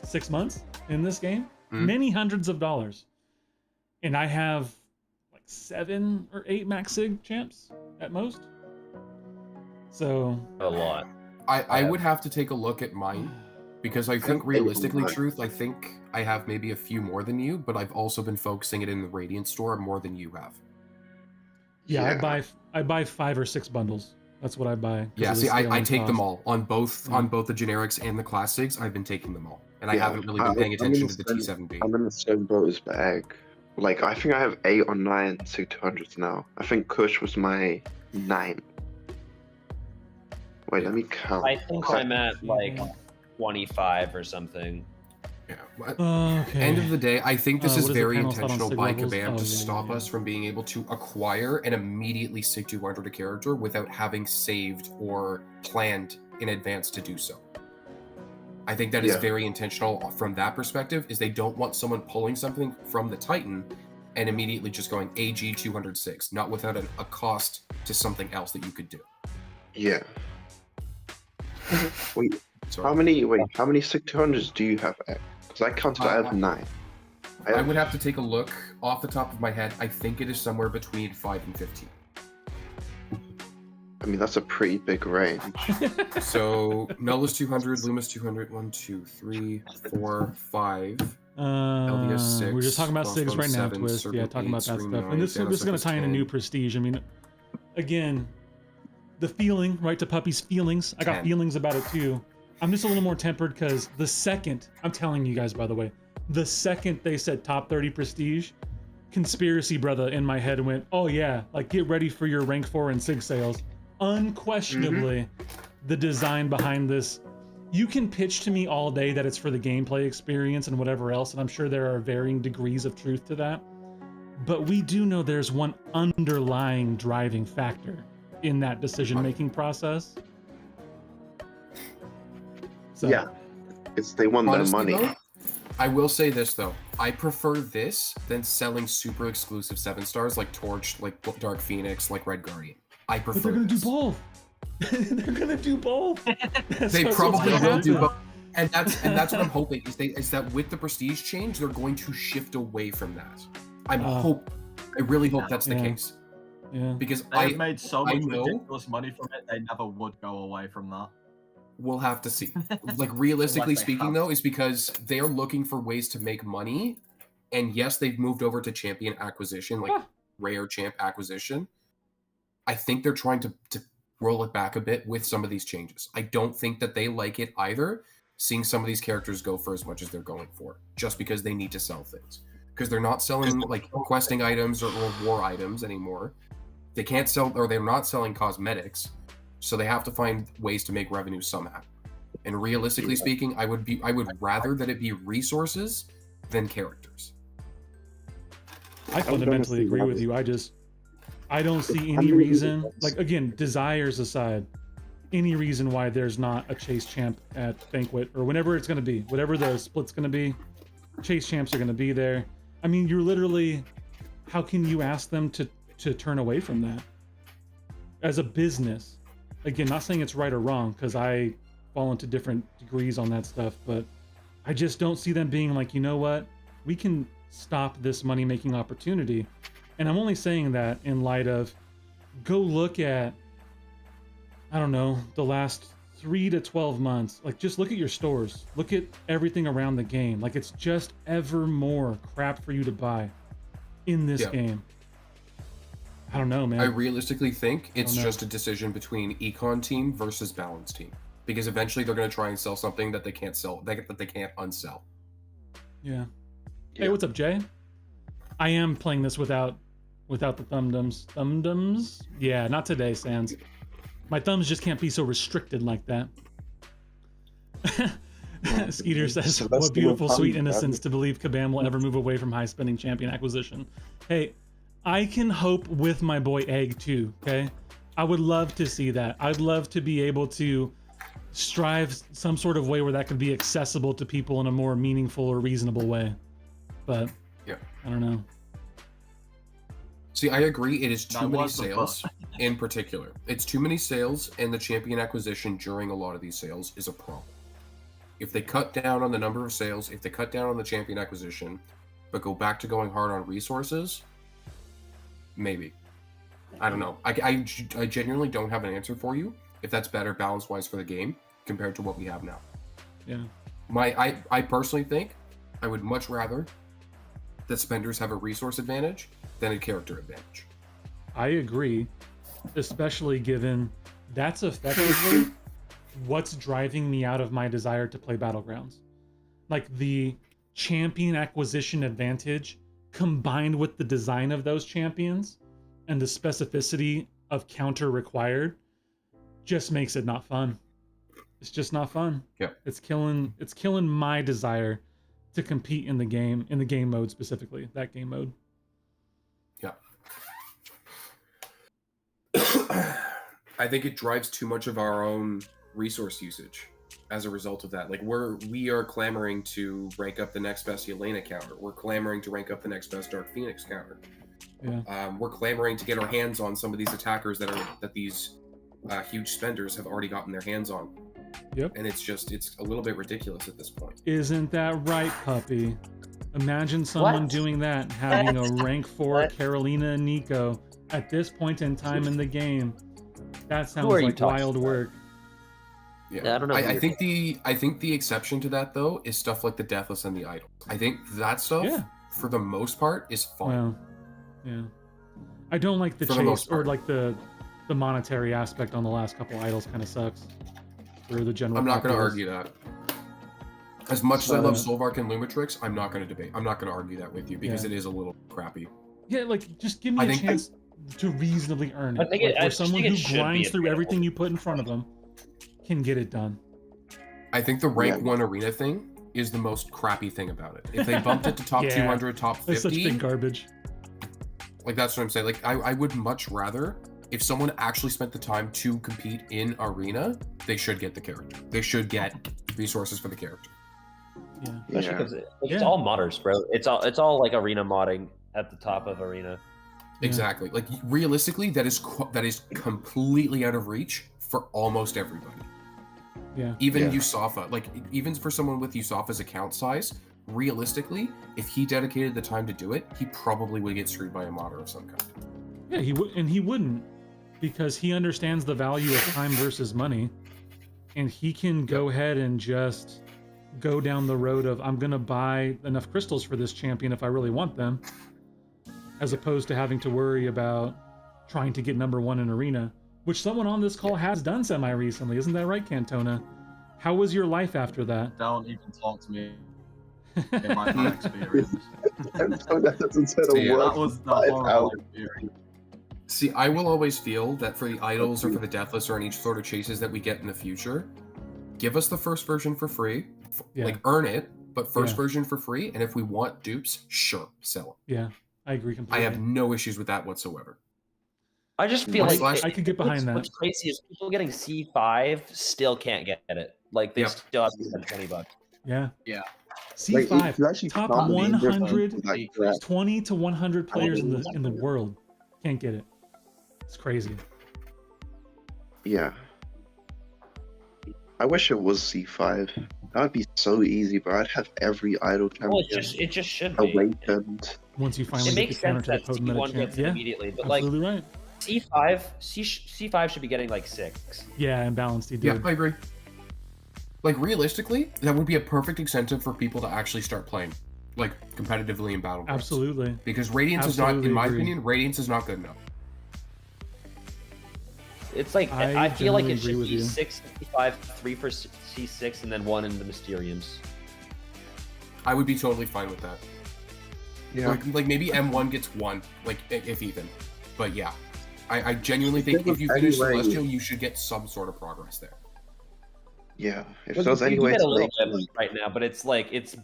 6 months in this game, Mhm. many hundreds of dollars, and I have like 7 or 8 max sig champs at most. So A lot. I would have to take a look at mine because I think realistically, Right. Truth, I think I have maybe a few more than you, but I've also been focusing it in the Radiant store more than you have. yeah, Yeah. I buy 5 or 6 bundles. That's what I buy. 'cause Yeah, of the see, I scaling take them cost. all on both Yeah. on both the generics and the classics. I've been taking them all, and I Yeah, haven't really been paying I'm in attention the to the same- T7B. I'm in the same boat as Bag. Like, I think I have 8 or 9 SIG 200s now. I think Kush was my 9. Wait, let me count. I think I'm at like 25 or something. Yeah. But Okay. end of the day, I think this What is is the very panel thought on intentional sig by levels? Kabam Oh, to yeah, stop yeah, us from being able to acquire and immediately SIG 200 a character without having saved or planned in advance to do so. I think that is Yeah. very intentional from that perspective, is they don't want someone pulling something from the Titan and immediately just going AG 206, not without a cost to something else that you could do. Yeah. Wait, So how many SIG 200s do you have? Because I counted I have 9. I would have to take a look off the top of my head. I think it is somewhere between 5 and 15. I mean, that's a pretty big range. So Null is 200, Luma's 200, 1, 2, 3, 4, 5. LDS 6, we're just talking about SIGs Crossbones right now, 7, Twist. Yeah, Serpent talking 8, about that Scream stuff. 9, And this is going to Nanosecond tie into new 10. prestige. I mean, again, the feeling, right, to Puppy's feelings. I got 10. feelings about it too. I'm just a little more tempered because the second, I'm telling you guys, by the way, the second they said top 30 prestige, conspiracy brother in my head went, oh yeah, like get ready for your rank 4 and SIG sales. Unquestionably, the design behind this, you can pitch to me all day that it's for the gameplay experience and whatever else, and I'm sure there are varying degrees of truth to that. But we do know there's one underlying driving factor in that decision-making process. So, Yeah. It's they want Honestly, their money. though, I will say this though. I prefer this than selling super exclusive 7 stars like Torch, like Dark Phoenix, like Red Guardian. I prefer but they're gonna this. do both. They're gonna do both. They probably will do both. and that's what I'm hoping is that with the prestige change, they're going to shift away from that. I really hope that's the Yeah. case. Yeah. Because They've made so much know- ridiculous money from it, they never would go away from that. we'll have to see. Like realistically Unless they speaking, have though, is because they're looking for ways to make money. And yes, they've moved over to champion acquisition, like rare champ acquisition. I think they're trying to roll it back a bit with some of these changes. I don't think that they like it either, seeing some of these characters go for as much as they're going for, just because they need to sell things. Because they're not selling like questing items or war items anymore. They can't sell, or they're not selling cosmetics, so they have to find ways to make revenue somehow. And realistically speaking, I would rather that it be resources than characters. I fundamentally agree with you. I don't see any reason, like again, desires aside, any reason why there's not a chase champ at Banquet or whenever it's going to be, whatever the split's going to be, chase champs are going to be there. I mean, you're literally, how can you ask them to turn away from that as a business? Again, not saying it's right or wrong, because I fall into different degrees on that stuff, but I just don't see them being like, you know what, we can stop this money-making opportunity. And I'm only saying that in light of, go look at, I don't know, the last 3 to 12 months. Like, just look at your stores. Look at everything around the game. Like, it's just ever more crap for you to buy in this game. I don't know, man. I realistically think it's just a decision between econ team versus balance team, because eventually they're going to try and sell something that they can't sell, that they can't unsell. Yeah. Hey, what's up, Jay? I am playing this without the thumb-dums. Thumb-dums? Yeah, not today, Sans. My thumbs just can't be so restricted like that. Skeeter says, what beautiful, sweet innocence to believe Kabam will ever move away from high-spending champion acquisition. Hey, I can hope with my boy Egg too, okay? I would love to see that. I'd love to be able to strive some sort of way where that could be accessible to people in a more meaningful or reasonable way. But I don't know. See, I agree. It is too many sales in particular. It's too many sales, and the champion acquisition during a lot of these sales is a problem. If they cut down on the number of sales, if they cut down on the champion acquisition, but go back to going hard on resources, maybe. I don't know. I genuinely don't have an answer for you if that's better balance-wise for the game compared to what we have now. Yeah. I personally think I would much rather that spenders have a resource advantage than a character advantage. I agree, especially given that's effectively what's driving me out of my desire to play Battlegrounds. Like, the champion acquisition advantage combined with the design of those champions and the specificity of counter required just makes it not fun. It's just not fun. Yeah. It's killing my desire to compete in the game mode, specifically that game mode. Yeah. I think it drives too much of our own resource usage as a result of that. Like, we are clamoring to rank up the next best Yelena counter. We're clamoring to rank up the next best Dark Phoenix counter. Yeah. We're clamoring to get our hands on some of these attackers that these huge spenders have already gotten their hands on. Yep. And it's a little bit ridiculous at this point. Isn't that right, puppy? Imagine someone doing that, having a rank 4 Carolina and Nico at this point in time in the game. That sounds like wild work. Yeah, I don't know. I think the exception to that, though, is stuff like the Deathless and the Idol. I think that stuff, for the most part, is fun. Well, yeah. I don't like the chase or like the monetary aspect on the last couple idols kind of sucks. For the general. I'm not going to argue that. As much as I love Solvark and Lumitrix, I'm not going to debate. I'm not going to argue that with you because it is a little crappy. Yeah, like, just give me a chance to reasonably earn it. Where someone who grinds through everything you put in front of them can get it done. I think the rank 1 arena thing is the most crappy thing about it. If they bumped it to top 200, top 50, that's such big garbage. Like, that's what I'm saying. Like, I would much rather, if someone actually spent the time to compete in arena, they should get the character. They should get resources for the character. Yeah. Because it's all modders, bro. It's all like arena modding at the top of arena. Exactly. Like, realistically, that is completely out of reach for almost everybody. Yeah. Even Yeah. Yusafa, like even for someone with Yusafa's account size, realistically, if he dedicated the time to do it, he probably would get screwed by a modder of some kind. Yeah, he wouldn't, because he understands the value of time versus money, and he can go ahead and just go down the road of, I'm gonna buy enough crystals for this champion if I really want them, as opposed to having to worry about trying to get number 1 in arena, which someone on this call has done semi recently. Isn't that right, Cantona? How was your life after that? Don't even talk to me about my experience. See, That was the horrible experience. See, I will always feel that for the idols or for the deathless or any sort of chases that we get in the future, give us the first version for free. Yeah. Like, earn it, but first Yeah. version for free. And if we want dupes, sure, sell them. Yeah, I agree I completely. have no issues with that whatsoever. I just feel like Slash- I could get behind that. What's crazy is people getting C5 still can't get it. Like they Yep. still have to spend $20. Yeah. Yeah. C5, Like, if you actually top start naming 100, things like that, 20 to 100 players in the world can't get it. It's crazy. yeah. I wish it was C5. That would be so easy, bro. I'd have every idol Well, champion it just should be. awakened. Once you finally It get makes the counter sense to the that code meta C1 champ. gets it Yeah, immediately, but like absolutely right. C5 should be getting like 6. Yeah, and balanced, he Yeah, did. I agree. Like, realistically, that would be a perfect incentive for people to actually start playing, like, competitively in Battlegrounds. Absolutely. Because Radiance is not, Absolutely in my agree. opinion, Radiance is not good enough. It's like I I feel like generally it should agree with be you. 6 C5, 3 for C6, and then 1 in the Mysteriums. I would be totally fine with that. Yeah. Like maybe M1 gets 1, like, if even. But yeah. I genuinely think if you finish Anyway. Celestial, you should get some sort of progress there. Yeah. If Well, there's you any do way get a to little make bit right now, but it's like it's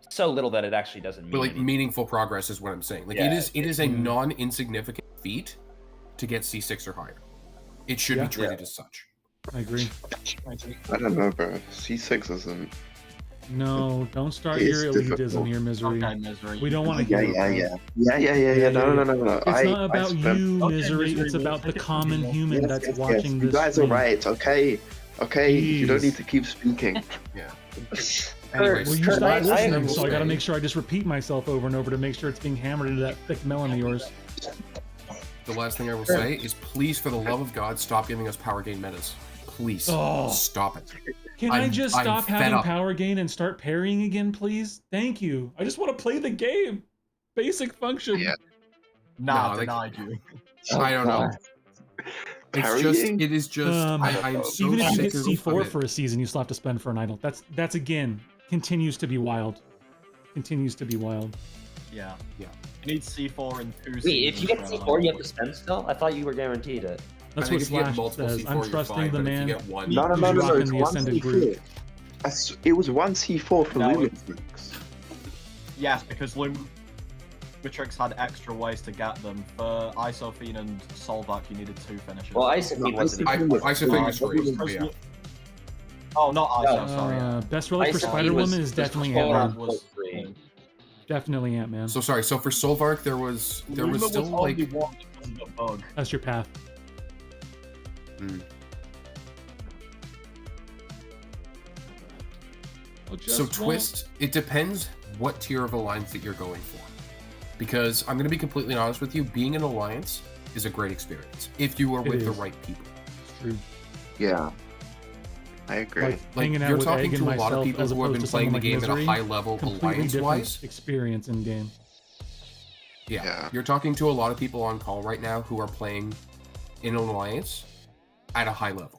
so little that it actually doesn't mean But, like, anything. meaningful progress is what I'm saying. Like, Yeah, it is a yeah. non-insignificant feat to get C6 or higher. It should Yeah. be treated as such. I agree. I don't know, bro. C6 isn't. No, don't start It's your elitism difficult. here, Misery. Okay, Misery. We don't want to Yeah, hear yeah, it. yeah. No. It's not about spent- you, Okay, Misery. Misery, It's we'll about the take it from common you. human that's Yes, watching you this. guys are stream. right. Okay. You don't Jeez. need to keep speaking. Yeah. Kurt, Anyways, Well, you Kurt, stopped I listening, agree. so I gotta make sure I just repeat myself over and over to make sure it's being hammered into that thick melon of yours. the last thing I will say is please, for the love of God, stop giving us power gain metas. Please. Oh. Stop it. Can I I'm- just I'm stop fed having up. power gain and start parrying again, please? Thank you. I just want to play the game. Basic function. Yeah. Nah, No, like- denied you. I don't know. It's just, Parrying? it is just, I'm so Even if you sick get of C4 it. for a season, you still have to spend for an idol. That's again continues to be wild. Continues to be wild. Yeah. Yeah. You need C4 in 2 Wait, if seasons you get for an C4, you idol. have to spend still? I thought you were guaranteed it. That's I think what if you get Slash multiple says. C4, I'm you're trusting fine, the but if man. you get one, No. Who's It's rocking the one ascended C4. group. It was one C4 for No, Lunatrix. Yes, because Lumatrix had extra ways to get them. For Isophene and Solvac, you needed 2 finishes. Well, Isophene wasn't. Isophene was free. Because- but yeah. Oh, not Iso, sorry. Best relic for Isophene Spider was- Woman is was definitely before Ant-Man. was free. Definitely Ant-Man. So sorry. So for Solvark, there was Luma still like only one because of the bug. That's your path. so Twist. It depends what tier of alliance that you're going for, because I'm going to be completely honest with you. Being an alliance is a great experience if you are It with the is. right people. It's true. Yeah. I agree. Like, Like, hanging out you're with talking Egg and to a lot of myself people as who have opposed been to playing someone the like game at a Misery, high level, completely alliance different wise. experience in game. Yeah. You're talking to a lot of people on call right now who are playing in an alliance at a high level.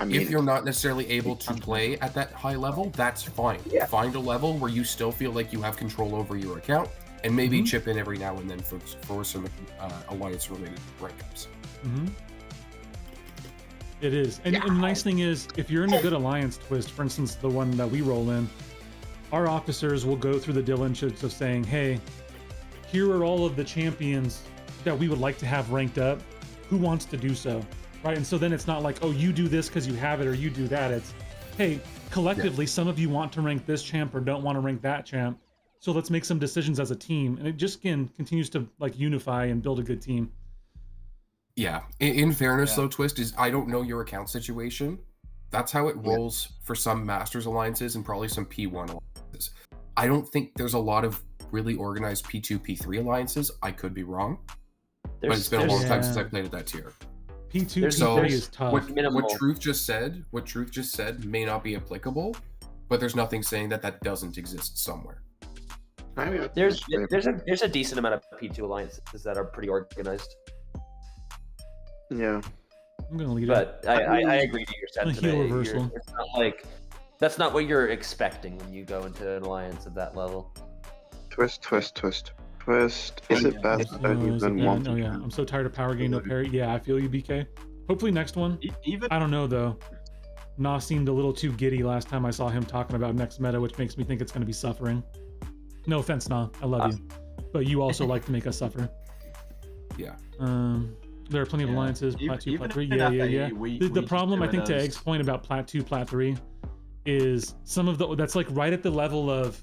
I mean, If you're not necessarily able to play at that high level, that's fine. Yeah. Find a level where you still feel like you have control over your account, and maybe chip in every now and then for some alliance-related rank-ups. Mm-hmm. It is. And the nice thing is, if you're in a good alliance, Twist, for instance, the one that we roll in, our officers will go through the diligence of saying, hey, here are all of the champions that we would like to have ranked up. Who wants to do so? Right? And so then it's not like, oh, you do this because you have it, or you do that. It's, hey, collectively, some of you want to rank this champ or don't want to rank that champ. So let's make some decisions as a team. And it just, again, continues to like unify and build a good team. Yeah. In fairness, though, Twist, is I don't know your account situation, That's how it rolls for some Masters alliances and probably some P1 alliances. I don't think there's a lot of really organized P2, P3 alliances. I could be wrong, but it's been a long time since I played at that tier. P2, There's- P3 there's- is tough. What Truth just said may not be applicable, but there's nothing saying that that doesn't exist somewhere. There's a decent amount of P2 alliances that are pretty organized. Yeah. I'm gonna lead it. But I agree to your A sentiment. heel reversal. It's not like that's not what you're expecting when you go into an alliance at that level. Twist. Is it bad that you've been Oh wanting? yeah, I'm so tired of power gain no parry. Yeah, I feel you, BK. Hopefully next one. Even I don't know though. Nah seemed a little too giddy last time I saw him talking about next meta, which makes me think it's going to be suffering. No offense, Nah. I love you, but you also like to make us suffer. Yeah. There are plenty of alliances. Plat 2, Plat 3. in Yeah. FAE, The we problem, I just do think, it to as- Egg's point about Plat 2, Plat 3, is some of that's like right at the level of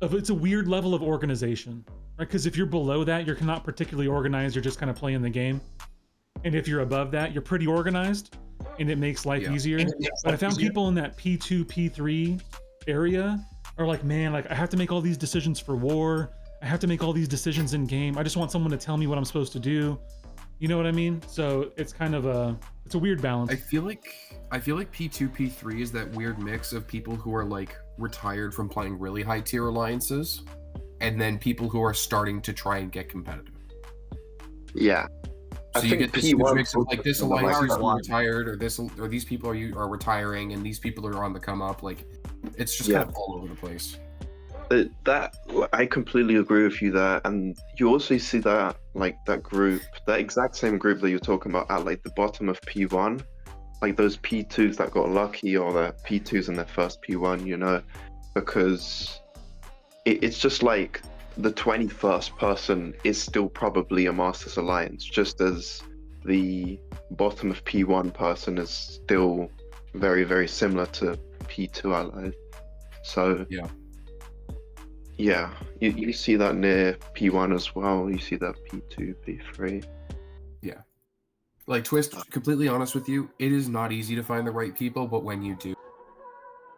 it's a weird level of organization, right? Because if you're below that, you're not particularly organized. You're just kind of playing the game. And if you're above that, you're pretty organized, and it makes life easier. But I found people in that P2, P3 area are like, man, like I have to make all these decisions for war. I have to make all these decisions in game. I just want someone to tell me what I'm supposed to do. You know what I mean? So it's kind of it's a weird balance. I feel like P2, P3 is that weird mix of people who are like retired from playing really high tier alliances, and then people who are starting to try and get competitive. Yeah. So you get this huge P1 mix of like this alliance is P1. retired, or these people are retiring, and these people are on the come up. Like it's just Yeah. kind of all over the place. That I completely agree with you there, and you also see that like that group, that exact same group that you're talking about at like the bottom of P1, like those P2s that got lucky, or the P2s in their first P1, you know, because it's just like the 21st person is still probably a Masters Alliance, just as the bottom of P1 person is still very, very similar to P2 allies. So yeah, you see that near P1 as well. You see that P2, P3. Yeah. Like Twist, completely honest with you, it is not easy to find the right people, but when you do,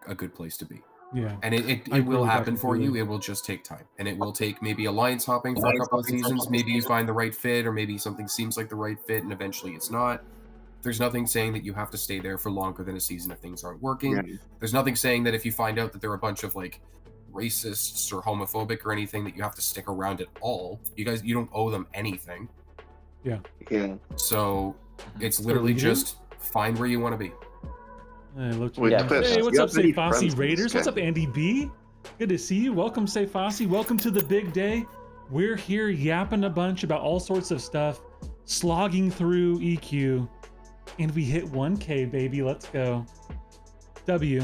a good place to be. Yeah. And I it agree will with that happen for you. completely. It will just take time. And it will take maybe alliance hopping for a couple of seasons. Maybe you find the right fit, or maybe something seems like the right fit and eventually it's not. There's nothing saying that you have to stay there for longer than a season if things aren't working. Right. There's nothing saying that if you find out that there are a bunch of like racists or homophobic or anything that you have to stick around at all. You don't owe them anything. Yeah. So it's literally Leader? just find where you want to be. Hey, look, Wait, Yeah. Twist, hey, what's you up, have any Say Fossey friends in Raiders? this What's up, game? Andy B? Good to see you. Welcome, Say Fossey. Welcome to the big day. We're here yapping a bunch about all sorts of stuff, slogging through EQ, and we hit 1K, baby. Let's go. W.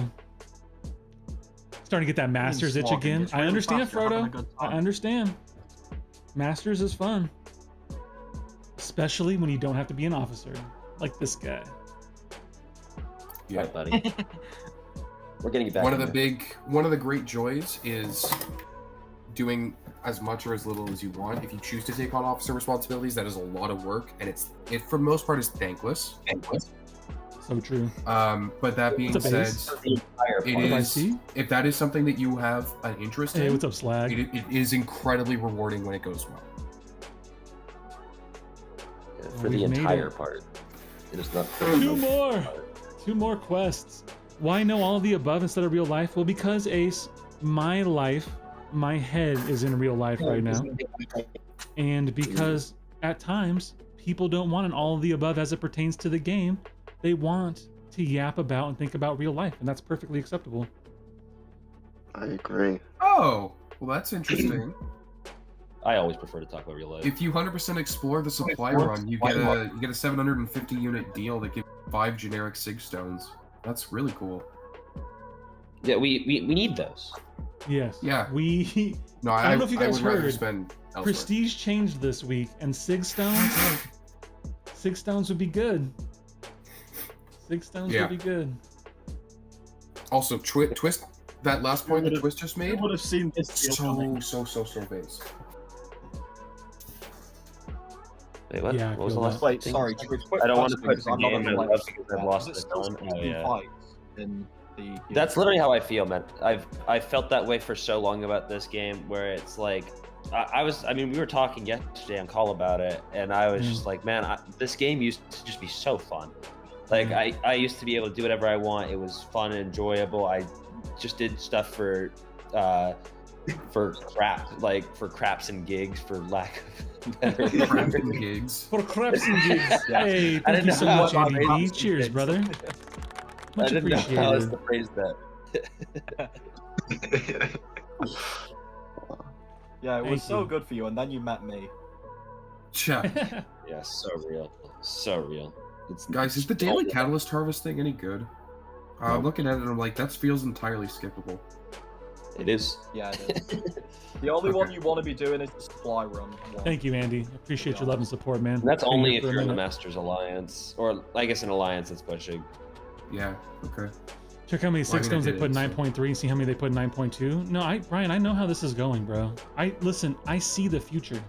Starting to get that Masters itch slogging. again. It's I really understand, fast. You're having a Frodo. good I time. understand. Masters is fun, especially when you don't have to be an officer like this guy. Yeah. Right, buddy. We're getting you back. One of in the great joys is doing as much or as little as you want. If you choose to take on officer responsibilities, that is a lot of work, and it for the most part is thankless. So true. But that being What's up, said, Ace? the entire it part. Did I is see? if that is something that you have an interest Hey, in, what's up, Slag? it is incredibly rewarding when it goes well. For We've the made entire it. part. It is not. Two more quests. Why know all of the above instead of real life? Well, because Ace, my life, my head is in real life right now. And because at times people don't want an all of the above as it pertains to the game. They want to yap about and think about real life, and that's perfectly acceptable. I agree. Oh, well, that's interesting. I always prefer to talk about real life. If you 100% explore the supply run, you get a 750 unit deal that gives 5 generic Sig Stones. That's really cool. Yeah, we need those. Yes. Yeah. We No, I don't know if you guys would rather heard. spend elsewhere. Prestige changed this week, and Sig Stones would be good. Sig Stones Yeah. would be good. Also, Twist, that last point that Twist just made, You would have seen this deal coming. so base. Wait, what? Yeah, I what was the feel last that. Wait, thing? sorry, quick I don't want to question, put the because I'm not game on I the love live because stream. I've lost Is it the still ton. Oh 16 yeah. fights in the That's literally how I feel, man. I've felt that way for so long about this game, where it's like, I mean, we were talking yesterday on call about it, and I was just like, man, this game used to just be so fun. Like, I used to be able to do whatever I want. It was fun and enjoyable. I just did stuff for crap, like for craps and gigs, for lack of better Crap word. and gigs. For craps and gigs. Yeah. Hey, I thank didn't you so know much, how Andy to B. phrase Cheers, gigs. brother. I Much didn't know how else appreciated. to phrase that. Yeah, it Thank was so you. good for you, and then you met me. Cha. Yeah, so real, so real. Guys, is the daily catalyst harvest thing any good? I'm looking at it and I'm like, that feels entirely skippable. It is. Yeah, it is. The only one you want to be doing is the supply run one. Thank you, Andy. Appreciate your love and support, man. And that's Been only here if for a you're in the minute. Masters Alliance, or I guess an Alliance that's pushing. Yeah, okay. Check how many Well, I six mean, I stones they did put it, so- 9.3. See how many they put 9.2. No, Brian, I know how this is going, bro. Listen. I see the future.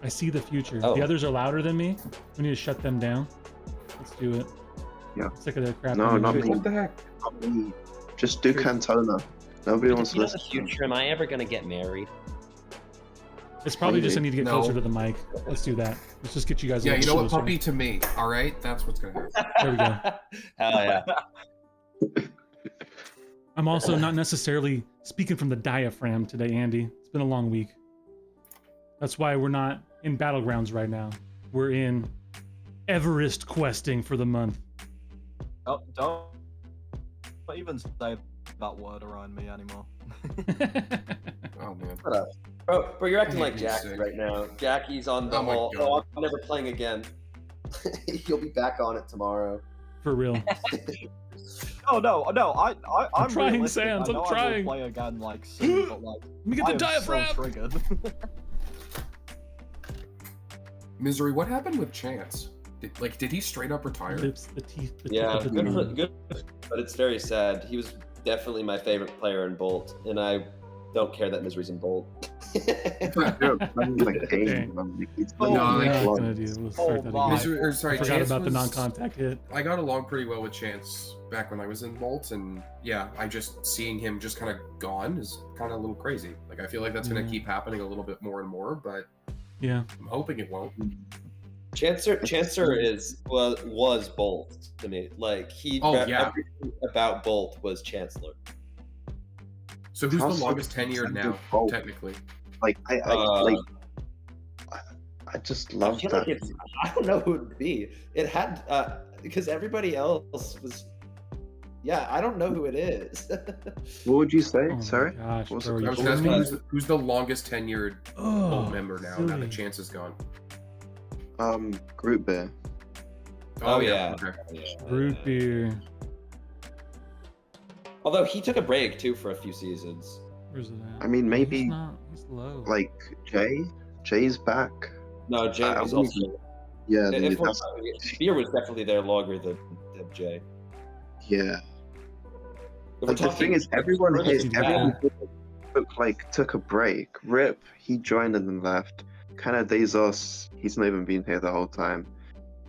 I see the future. Oh. The others are louder than me. We need to shut them down. Let's do it. Yeah. I'm sick of their crap. No, anyway. not me. What the heck? Not me. Just do Cantona. Nobody wants to You know the listen. future? Am I ever gonna get married? It's probably just I need to get No. closer to the mic. Let's do that. Let's just get you guys. a Yeah, you little know what, closer. puppy to me, alright? That's what's gonna happen. There we go. Hell yeah. I'm also not necessarily speaking from the diaphragm today, Andy. It's been a long week. That's why we're not in battlegrounds right now. We're in Everest questing for the month. Oh, don't even say that word around me anymore. Oh man. Shut up. Bro, you're acting like He's Jackie sick. right now. Jackie's on the Oh my whole, God. oh, I'm never playing again. He'll be back on it tomorrow. For real. No, I'm trying, realistic. Sans, I know I'm I will trying. play again like soon, but like Let me get I the am so diaphragm. triggered. Misery, what happened with Chance? Did he straight up retire? Lips, the teeth, the Yeah, tip of the tongue. good, but it's very sad. He was definitely my favorite player in Bolt, and I don't care that Misery's in Bolt. Yeah, playing the game, man. It's Oh, been no, We're I not can't- gonna do. We'll Oh, start that my. again. Misery, or sorry, I forgot Chance about the was- non-contact hit. I got along pretty well with Chance back when I was in Bolt, and yeah, I just seeing him just kind of gone is kind of a little crazy. Like I feel like that's Yeah. gonna keep happening a little bit more and more, but Yeah. I'm hoping it won't. Chancer was Bolt to me. Like Oh, yeah. everything about Bolt was Chancellor. So who's How's the longest the tenured percent now, of Bolt? technically? Like I just I love feel that. like I don't know who it would be. It had because everybody else was. Yeah, I don't know who it is. What would you say? Oh my Sorry. gosh, What's bro, the you I was question? asking kidding me? who's the longest tenured Bolt Oh, member now silly. that Chance is gone? Group beer. Oh, yeah. Okay. Root beer. Although he took a break too for a few seasons. Where's it at? I mean, maybe He's not. He's low. like Jay's back. No, Jay I was wouldn't- also. Yeah, then If you'd we're have, talking- Beer was definitely there longer than Jay. yeah. If we're Like the talking- thing is, everyone further here, back- everyone took a break. Rip, he joined and then left. Kinda Dezos, he's not even been here the whole time.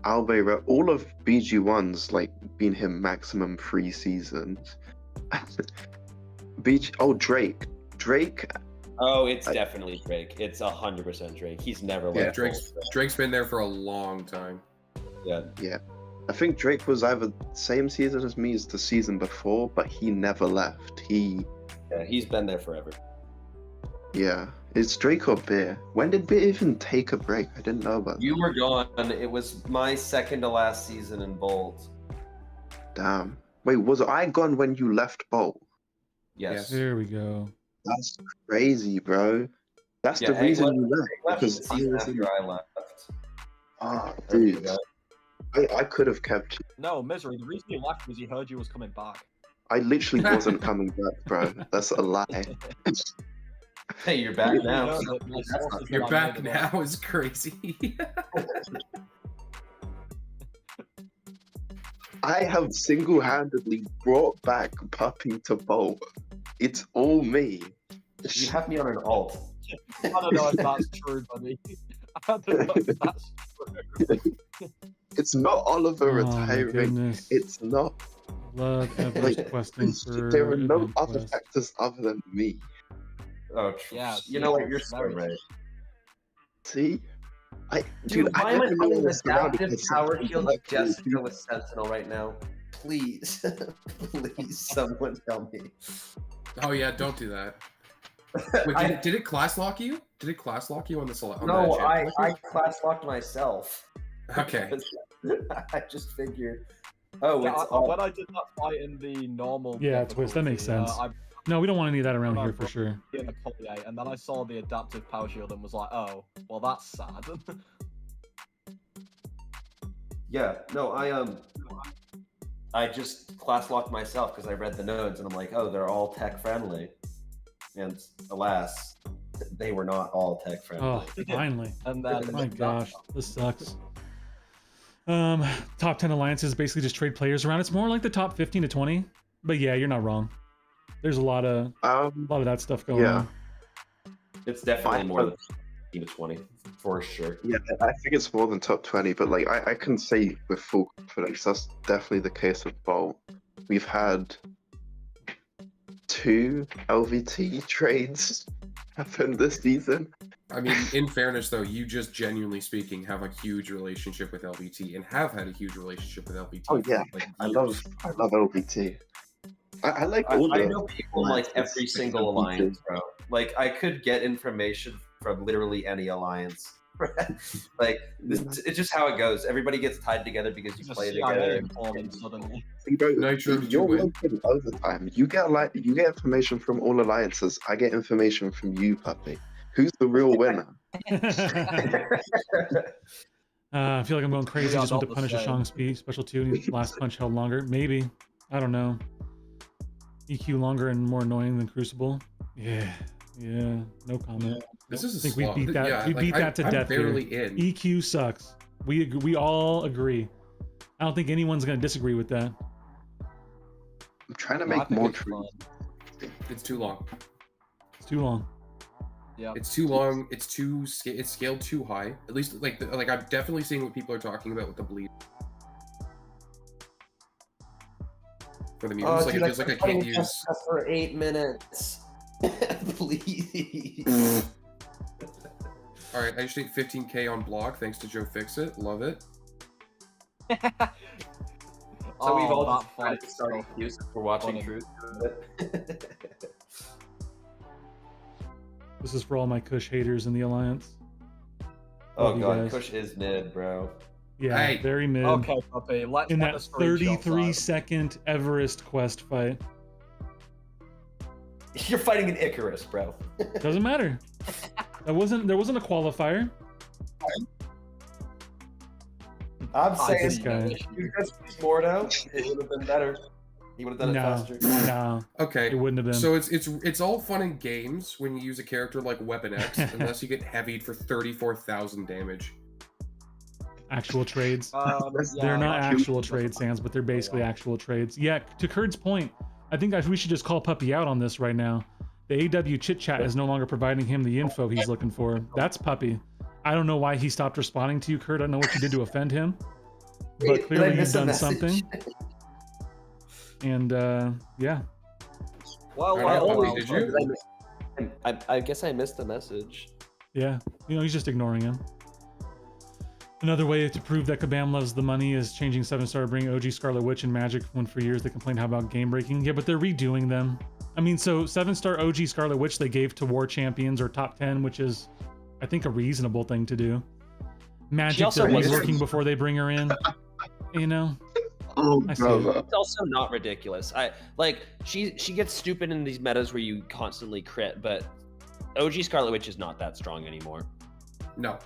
Albeira, all of BG1's like been here maximum 3 seasons. Drake. Oh, it's definitely Drake. It's 100% Drake. He's never Yeah, left. Drake's been there for a long time. Yeah. I think Drake was either same season as me as the season before, but he never left. Yeah, he's been there forever. Yeah. It's Drake or Beer. When did Beer even take a break? I didn't know about You were gone. It was my second to last season in Bolt. that. Damn. Wait, was I gone when you left Bolt? Yes. There we go. That's crazy, bro. That's Yeah, the reason you left. Left Because the I season was in... after I left. Oh, There you dude. go. I could have kept you. No, Misery, the reason he left was he heard you was coming back. I literally wasn't coming back, bro. That's a lie. Hey, you're back You now. know so that my that's sources not- that You're I back made it up. now is crazy. I have single-handedly brought back Puppy to Bolt. It's all me. You have me on an alt. I don't know if that's true, buddy. That's true. It's not Oliver Oh my retiring. goodness. It's not. Love Everest Like, questing for there are no event other quest. factors other than me. Oh, true. Yeah, You know what? You're it's so very right. See? Dude, why am I never know feeling when it's surrounded adaptive by power such shield like intellectual Jessica people. with Sentinel right now? Please. Please, someone tell me. Oh yeah, don't do that. Wait, did it class lock you? Did it class lock you on the select? No, I class locked myself. Okay. I just figured. Oh, Yeah, it's all. when I did that fight in the normal. Yeah, Twist, that makes difficulty, sense. I No, we don't want any of that around here for brought sure. in a Collier, and then I saw the adaptive power shield and was like, oh, well, that's sad. Yeah, no, I just class locked myself because I read the nodes and I'm like, oh, they're all tech friendly, and alas, they were not all tech friendly. Oh, finally. And then My gosh, this sucks. Top 10 alliances basically just trade players around. It's more like the top 15 to 20. But yeah, you're not wrong. There's a lot of that stuff going on. It's definitely Fine, more but- than 15 to 20 for sure. Yeah, I think it's more than top 20, but like I can say with full confidence that's definitely the case with Bolt. We've had 2 LVT trades happen this season. I mean, in fairness though, you just genuinely speaking have a huge relationship with LVT and have had a huge relationship with LVT. Oh yeah, for, like, I years. love LVT. I like I all the know people in like every single alliance, bro. Like I could get information from literally any alliance. Like it's just how it goes. Everybody gets tied together because you just play CIA together. informed suddenly. You don't, Nitro, did you you're win? working overtime. You get information from all alliances. I get information from you, puppy. Who's the real winner? I feel like I'm going crazy. We are Just want to not the punish a same. Shang speed special 2 and last punch held longer. Maybe. I don't know. EQ longer and more annoying than Crucible. Yeah. No comment. This is a I think we slog. beat that. Yeah, we like, beat that to I'm death barely here. in. EQ sucks. We all agree. I don't think anyone's gonna disagree with that. I'm trying to No, I make think more it's trees. fun. It's too long. It's too long. Yeah. It's too long. It's scaled too high. At least like I'm definitely seeing what people are talking about with the bleed. For the mutants, like it feels like I can't use. For 8 minutes. Please. All right, I just need 15k on block thanks to Joe Fixit. Love it. So we've all that just tried to fight's start so excuse for watching funny. Truth. This is for all my Kush haters in the alliance. Oh Love you god, guys. Kush is mid, bro. Yeah, Hey. very mid. Okay, puppy. Let's In get that the screenshots 33-second Everest quest fight. You're fighting an Icarus, bro. Doesn't matter. There wasn't a qualifier. I'm I saying, this guy. if you guys used Mordo, it would have been better. He would have done it faster. No, Okay. it wouldn't have been. So it's all fun and games when you use a character like Weapon X, unless you get heavied for 34,000 damage. Actual trades. out. They're not yeah, actual trade Sans, but they're basically actual trades. Yeah, to Kurt's point, I think we should just call Puppy out on this right now. The AW chit chat is no longer providing him the info he's looking for. That's Puppy. I don't know why he stopped responding to you, Kurt. I don't know what you did to offend him, but clearly you've done something. And yeah, Well, I don't know, well, did you? I guess I missed the message. yeah, he's just ignoring him. Another way to prove that Kabam loves the money is changing 7-star, bring OG Scarlet Witch and Magic, when for years they complained about game breaking. Yeah, but they're redoing them. I mean, so 7-star OG Scarlet Witch they gave to War Champions or top 10, which is, I think, a reasonable thing to do. Magic also they're was- reworking before they bring her in. You know, Oh, I see. brother. It's also not ridiculous. She gets stupid in these metas where you constantly crit, but OG Scarlet Witch is not that strong anymore. No.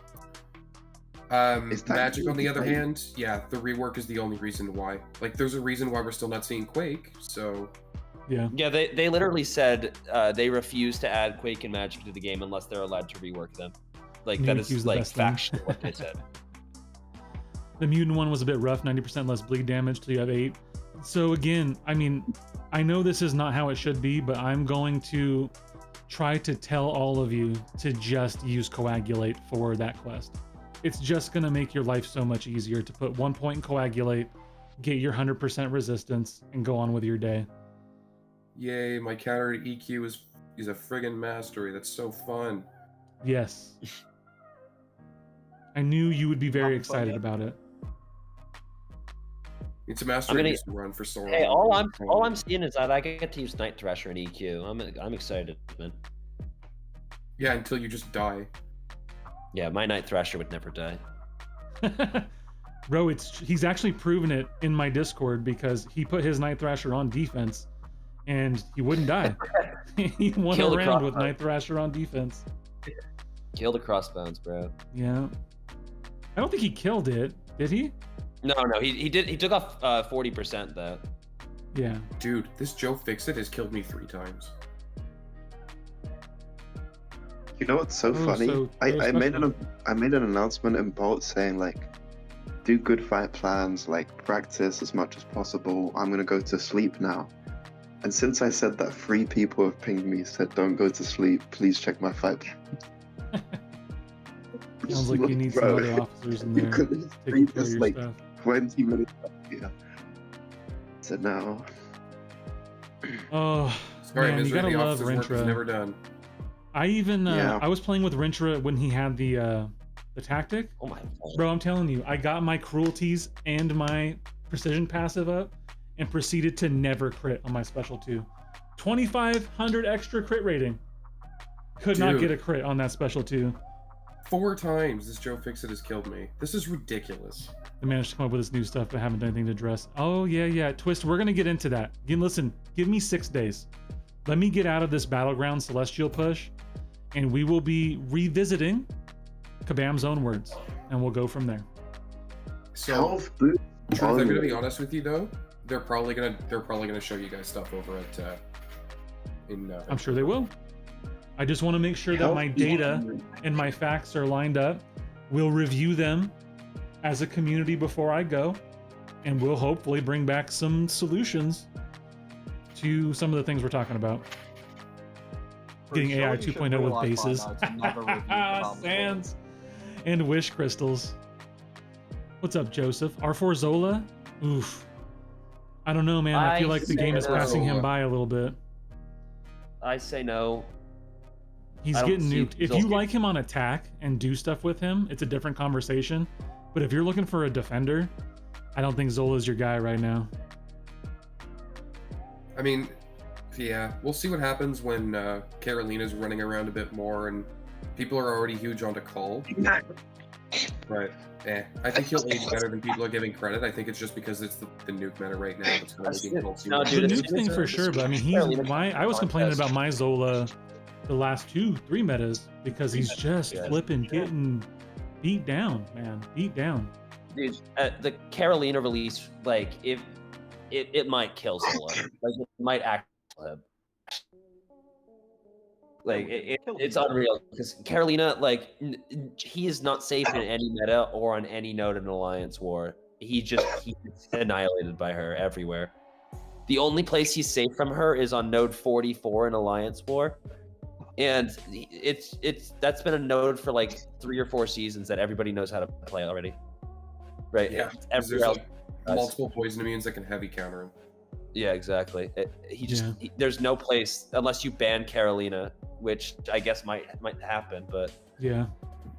Is that Magic, on the really other right? hand, yeah, the rework is the only reason why. Like, there's a reason why we're still not seeing Quake, so... yeah. Yeah, they literally said they refuse to add Quake and Magic to the game unless they're allowed to rework them. Like, that Mimikyu is the like best thing. factually what they said. The mutant one was a bit rough, 90% less bleed damage till you have 8. So again, I mean, I know this is not how it should be, but I'm going to try to tell all of you to just use Coagulate for that quest. it's just gonna make your life so much easier to put 1 point in coagulate, get your 100% resistance, and go on with your day. Yay, my counter to EQ is a friggin' mastery. That's so fun. Yes. I knew you would be very Having fun excited yet? about it. It's a mastery gonna- I used to run for so long. Hey, all I'm seeing is that I get to use Night Thrasher and EQ. I'm excited, man. Yeah, until you just die. Yeah, my Night Thrasher would never die. Bro, he's actually proven it in my Discord because he put his Night Thrasher on defense and he wouldn't die. He won Kill a the round with crossbow. Night Thrasher on defense. Kill the crossbones, bro. Yeah. I don't think he killed it, did he? No, he did. He took off 40% though. Yeah. Dude, this Joe Fixit has killed me 3 times. You know what's so Oh, funny? so I those made questions- I made an announcement in Bolt saying like, do good fight plans, like practice as much as possible. I'm gonna go to sleep now. And since I said that, 3 people have pinged me, said don't go to sleep. Please check my fight plan. Sounds like you need some Bro, other officers in you there could taking read care of this your like stuff. 20 minutes earlier. So now, Oh, Sorry, man, you misery, gotta the love officer's work is Rintra. never done. I even Yeah. I was playing with Rintra when he had the tactic. Oh my god. Bro, I'm telling you, I got my cruelties and my precision passive up and proceeded to never crit on my special 2. 2,500 extra crit rating. Could not Dude. get a crit on that special 2. 4 times this Joe Fixit has killed me. This is ridiculous. I managed to come up with this new stuff, but haven't done anything to address. Oh, yeah. Twist, we're going to get into that. Listen, give me 6 days. Let me get out of this Battleground Celestial push, and we will be revisiting Kabam's own words, and we'll go from there. So, health boost. Truth, I'm gonna Oh. be honest with you though. They're probably gonna show you guys stuff over at I'm sure they will. I just want to make sure that Health my boost. data and my facts are lined up. We'll review them as a community before I go, and we'll hopefully bring back some solutions to some of the things we're talking about. Getting AI 2.0 with bases. Sands and wish crystals. What's up, Joseph? R4 Zola? Oof. I don't know, man. I feel like the game is passing him by a little bit. I say no. He's I don't getting see nuked. If Zol's you like him on attack and do stuff with him, it's a different conversation. But if you're looking for a defender, I don't think Zola's your guy right now. I mean, yeah, we'll see what happens when Carolina's running around a bit more and people are already huge onto Cull. But I think he'll age better than people are giving credit. I think it's just because it's the nuke meta right now that's kind of making Cull seem No, like- dude, The it's- nuke thing for sure, but I mean, I was complaining about my Zola the last 2-3 metas because he's just Yeah. flipping, getting beat down, man. Beat down. Dude, the Carolina release, like, if it might kill Zola, like it might actually kill him. Like it's unreal because Carolina, like, he is not safe in any meta or on any node in Alliance War. He's annihilated by her everywhere. The only place he's safe from her is on node 44 in Alliance War, and that's been a node for like 3 or 4 seasons that everybody knows how to play already. Right? Yeah, 'cause Everywhere there's else like does. multiple poison immunes that can heavy counter him. Yeah, exactly. Yeah. There's no place unless you ban Carolina, which I guess might happen, but Yeah.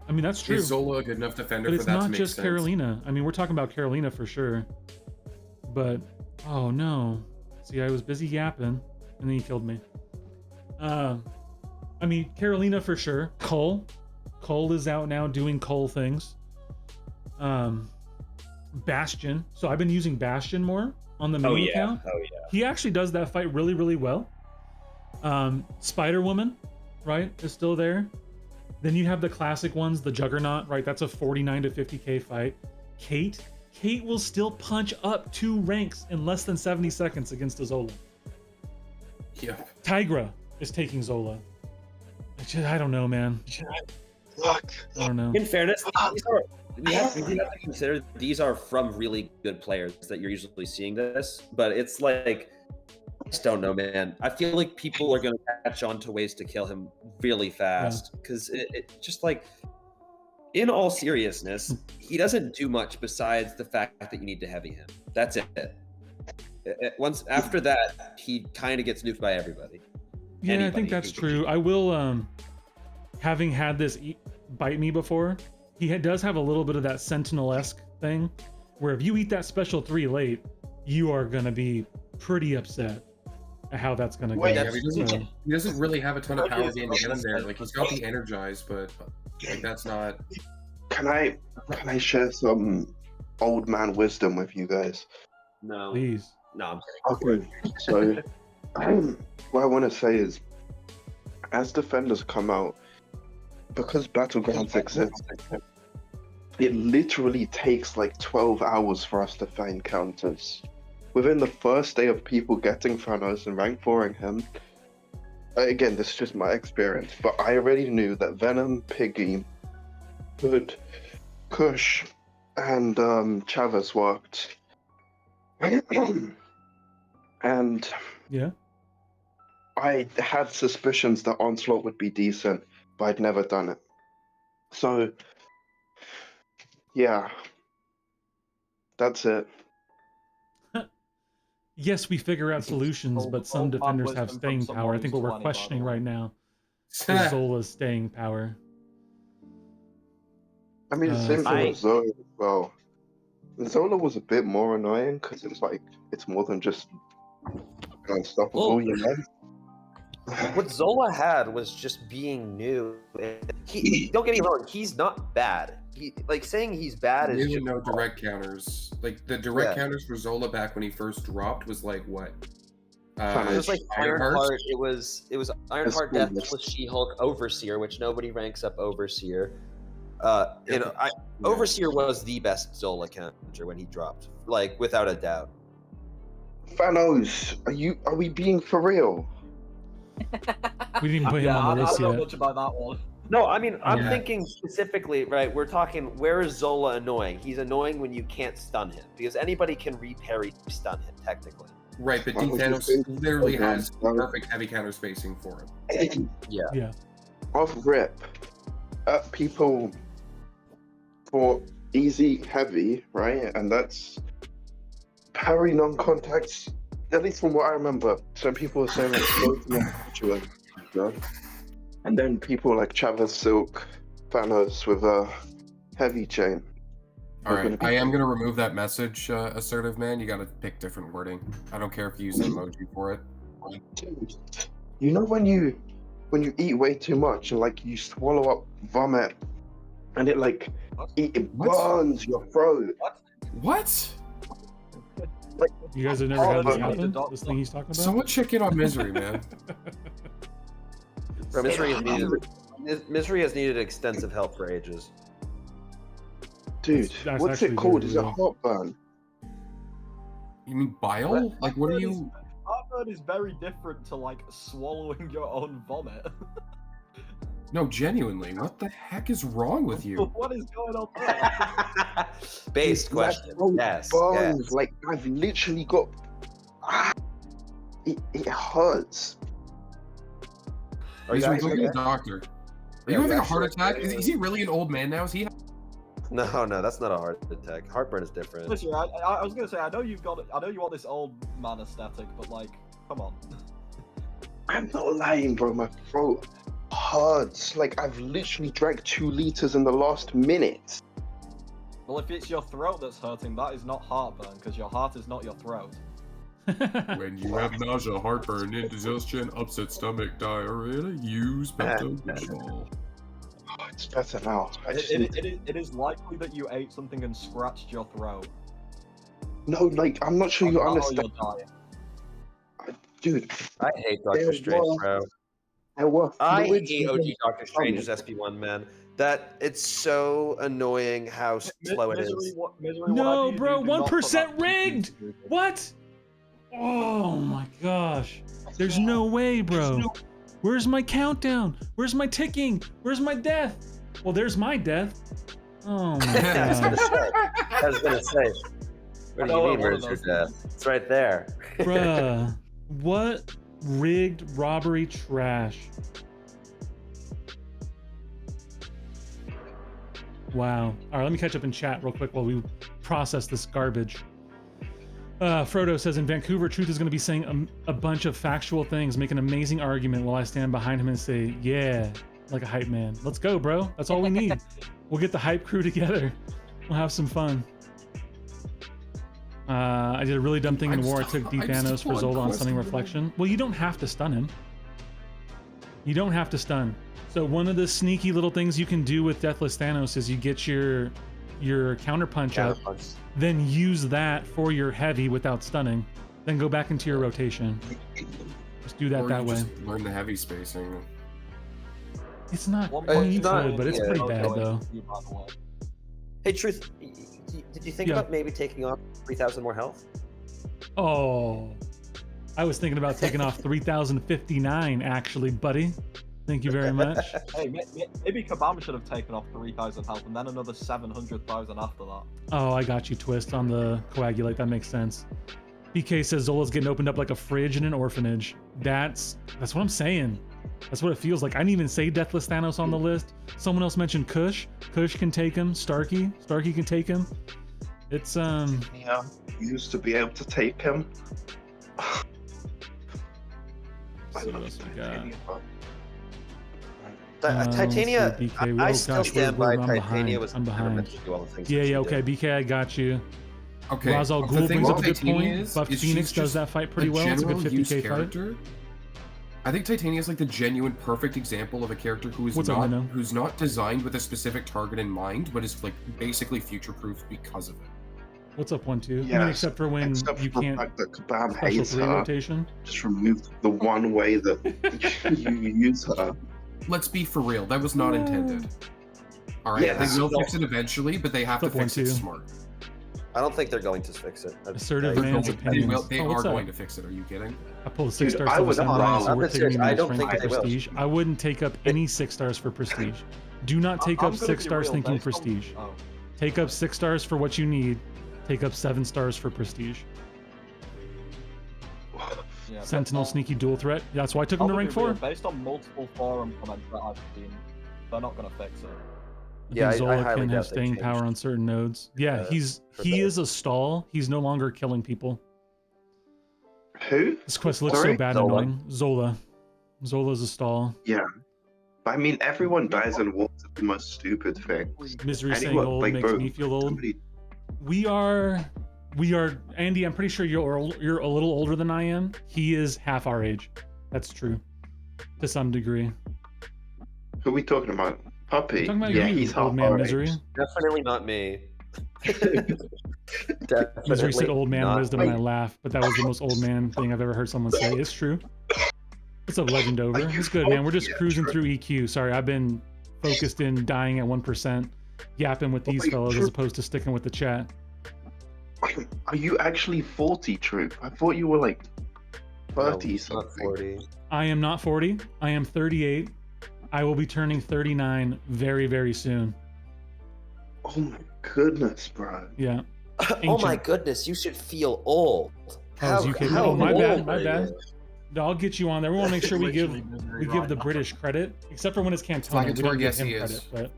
I mean, that's true. Is Zola a good enough defender But for it's that to not make just sense? Carolina. I mean, we're talking about Carolina for sure. But, oh no. See, I was busy yapping, and then he killed me. I mean, Carolina for sure. Cole is out now doing Cole things. Bastion. So I've been using Bastion more on the main account. Oh yeah. He actually does that fight really, really well. Spider Woman, right, is still there. Then you have the classic ones, the Juggernaut, right? That's a 49 to 50k fight. Kate will still punch up 2 ranks in less than 70 seconds against a Zola. Yep. Tigra is taking Zola. I don't know, man. I don't know. In fairness, we have to consider these are from really good players that you're usually seeing this, but it's like, I just don't know, man. I feel like people are going to catch on to ways to kill him really fast because it just like In all seriousness, he doesn't do much besides the fact that you need to heavy him. That's it. Once after that, he kind of gets nuked by everybody. Yeah, I Anybody think that's who- true. I will, having had this bite me before, he does have a little bit of that Sentinel-esque thing, where if you eat that special 3 late, you are gonna be pretty upset at how that's gonna Wait, go. yeah, he doesn't really have a ton of power being in there. Like he's got the energize, but like that's not. Can I share some old man wisdom with you guys? No, Please. no, I'm kidding. Okay, so what I want to say is, as defenders come out, because battlegrounds exist, it literally takes like 12 hours for us to find counters. Within the first day of people getting Thanos and rank 4ing him, again, this is just my experience, but I already knew that Venom, Piggy, Hood, Kush, and Chavez worked. And Yeah. I had suspicions that Onslaught would be decent, but I'd never done it. So, yeah, that's it. Yes, we figure out solutions, but some Old man defenders have wisdom from staying someone power. I who's think what we're 20, by the questioning way. right now is Zola's staying power. I mean, the same thing with Zola as well. Zola was a bit more annoying because it's like, it's more than just unstoppable, Well, you know? What Zola had was just being new. He don't get me wrong, he's not bad. He like saying he's bad is New just and no direct counters. Like the direct Yeah. counters for Zola back when he first dropped was like what? it was like Ironheart? Ironheart. It was Ironheart, cool. Deathless She-Hulk, Overseer, which nobody ranks up Overseer. Yeah. Overseer was the best Zola counter when he dropped, like without a doubt. Thanos, are we being for real? We didn't put him Yeah, on the I list don't know yet. much about that one. No, I mean I'm Yeah. thinking specifically, right? We're talking where is Zola annoying? He's annoying when you can't stun him because anybody can re-parry stun him technically. Right, but Why would you Thanos think- literally Okay, has so- perfect heavy counter spacing for him. Yeah. Off rip, people for easy heavy, right? And that's parry non-contacts. At least from what I remember, some people were saying like floating and Angela, you know? And then people like Chavez Silk, Thanos with a heavy chain. All We're gonna right, be- I am gonna remove that message, assertive man. You gotta pick different wording. I don't care if you use an emoji for it. Dude, you know when you eat way too much and like you swallow up vomit and it like it What? burns your throat. What? You guys have never had this Oh, happen? This thing he's talking about? Someone check in on misery, man. Bro, Misery has needed extensive help for ages. Dude, That's what's actually it called? very Is it real. heartburn? You mean bile? Like, what are you? Heartburn is very different to like swallowing your own vomit. No, genuinely, what the heck is wrong with you? What is going on there? Based Dude, my question. throat Yes. burns. yes. Like I've literally got. It hurts. Are you Misery, guys go okay? get a doctor. Are Yeah, you having a we heart actually- attack? Is he really an old man now? Is he? No, that's not a heart attack. Heartburn is different. Listen, I was gonna say I know you want this old man aesthetic, but like, come on. I'm not lying, bro. My throat hurts. Like I've literally drank 2 liters in the last minute. Well, if it's your throat that's hurting, that is not heartburn, because your heart is not your throat. When you have nausea, heartburn, indigestion, upset stomach, diarrhea, use Pepto-Bismol. Oh, it's better now. I just need to... It is likely that you ate something and scratched your throat. No, like I'm not sure you Or understand, you're dying. dude. I hate Doctor There Strange, was- bro. There were I fluids hate OG within Doctor the Strange's stomach. SP1, man. That it's so annoying how slow it is. No, bro, 1% rigged! What? Oh my gosh. There's no way, bro. Where's my countdown? Where's my ticking? Where's my death? Well, there's my death. Oh my I was gonna gosh. say. I was gonna say. What do you mean? Where's your death? It's right there. Bruh. What rigged robbery trash? Wow. All right, let me catch up in chat real quick while we process this garbage. Frodo says, in Vancouver, Truth is going to be saying a bunch of factual things, make an amazing argument while I stand behind him and say, yeah, like a hype man. Let's go, bro. That's all we need. We'll get the hype crew together. We'll have some fun. I did a really dumb thing in war. I took D Thanos for Zola on Stunning Reflection. Well, you don't have to stun him. You don't have to stun. So one of the sneaky little things you can do with Deathless Thanos is you get your counter punch up, then use that for your heavy without stunning, then go back into your rotation. Just do that that way. Just learn the heavy spacing. It's not. I mean, you could, but it's pretty bad though. Hey, Truth, did you think about maybe taking off 3,000 more health? Oh, I was thinking about taking off 3,059 actually, buddy. Thank you very much. Hey, maybe Kabam should have taken off 3,000 health and then another 700,000 after that. Oh, I got you, Twist, on the coagulate. That makes sense. BK says Zola's getting opened up like a fridge in an orphanage. That's what I'm saying. That's what it feels like. I didn't even say Deathless Thanos on the list. Someone else mentioned Kush. Kush can take him. Starkey can take him. It's Yeah, used to be able to take him. So what else we got? Titania, BK. I still stand by I'm Titania was I'm behind. meant to do all the things. Yeah, that she okay, did. BK, I got you. Okay. Ra's al the Ghul thing brings up a with good Titania point. is Buff she's Phoenix does just that fight pretty well. It's a good general use 50k fight. character. I think Titania is like the genuine perfect example of a character who is who's not designed with a specific target in mind, but is like basically future-proof because of it. What's up, 1-2? Yes, I mean, except for when you for can't the fact that Kabam special hates 3 her. rotation. Just remove the one way that you use her. Let's be for real. That was not intended. All right, Yeah, they will fix it eventually, but they have to What's up, fix it 1-2? smart. I don't think they're going to fix it. Assertive I- man's They opinions. they Oh, are what's up? going to fix it. Are you kidding? I pulled a 6 Dude, stars I for would the not- Sunrise, so I'm we're not taking serious. you I minus don't rank think for they will. prestige. I wouldn't take up any 6 stars for prestige. Do not take I'm up gonna 6 be stars real, thinking based on- prestige. Oh. Take up 6 stars for what you need. Take up 7 stars for prestige. Yeah, Sentinel, but, sneaky dual threat. That's why I took him to rank 4. Based on multiple forum comments that I've seen, they're not going to fix it. Yeah, I Zola highly can have doubt they staying changed, power on certain nodes. Yeah, for he better. is a stall. He's no longer killing people. Who? This quest looks Sorry? so bad and Zola. annoying. Zola's a stall. Yeah. I mean, everyone dies in wars is the most stupid thing. Misery saying Anyone, old like, makes bro, me feel old. somebody- We are Andy, I'm pretty sure you're a little older than I am. He is half our age. That's true. To some degree. Who are we talking about? Puppy? I'm talking about yeah, you, he's old half man our Misery. age. Definitely not me. Misery said Definitely old man not wisdom me. and I laugh, but that was the most old man thing I've ever heard someone say. It's true. What's up, Legend Over? Are you It's good, man. We're just yeah, cruising true. through EQ. Sorry, I've been focused in dying at 1%, yapping with these Wait, fellows true. as opposed to sticking with the chat. Are you actually 40, Truth? I thought you were like 30 No, something. not 40. I am not 40. I am 38. I will be turning 39 very, very soon. Oh my goodness, bro. Yeah. Oh my Ancient. goodness, you should feel old. Oh, it's UK. how Oh, my bad, old my are bad. you? I'll get you on there. We want to make sure we give Literally misery we give right the now. British credit, except for when it's Cantona. We Flagator, don't give yes, him he credit, is. but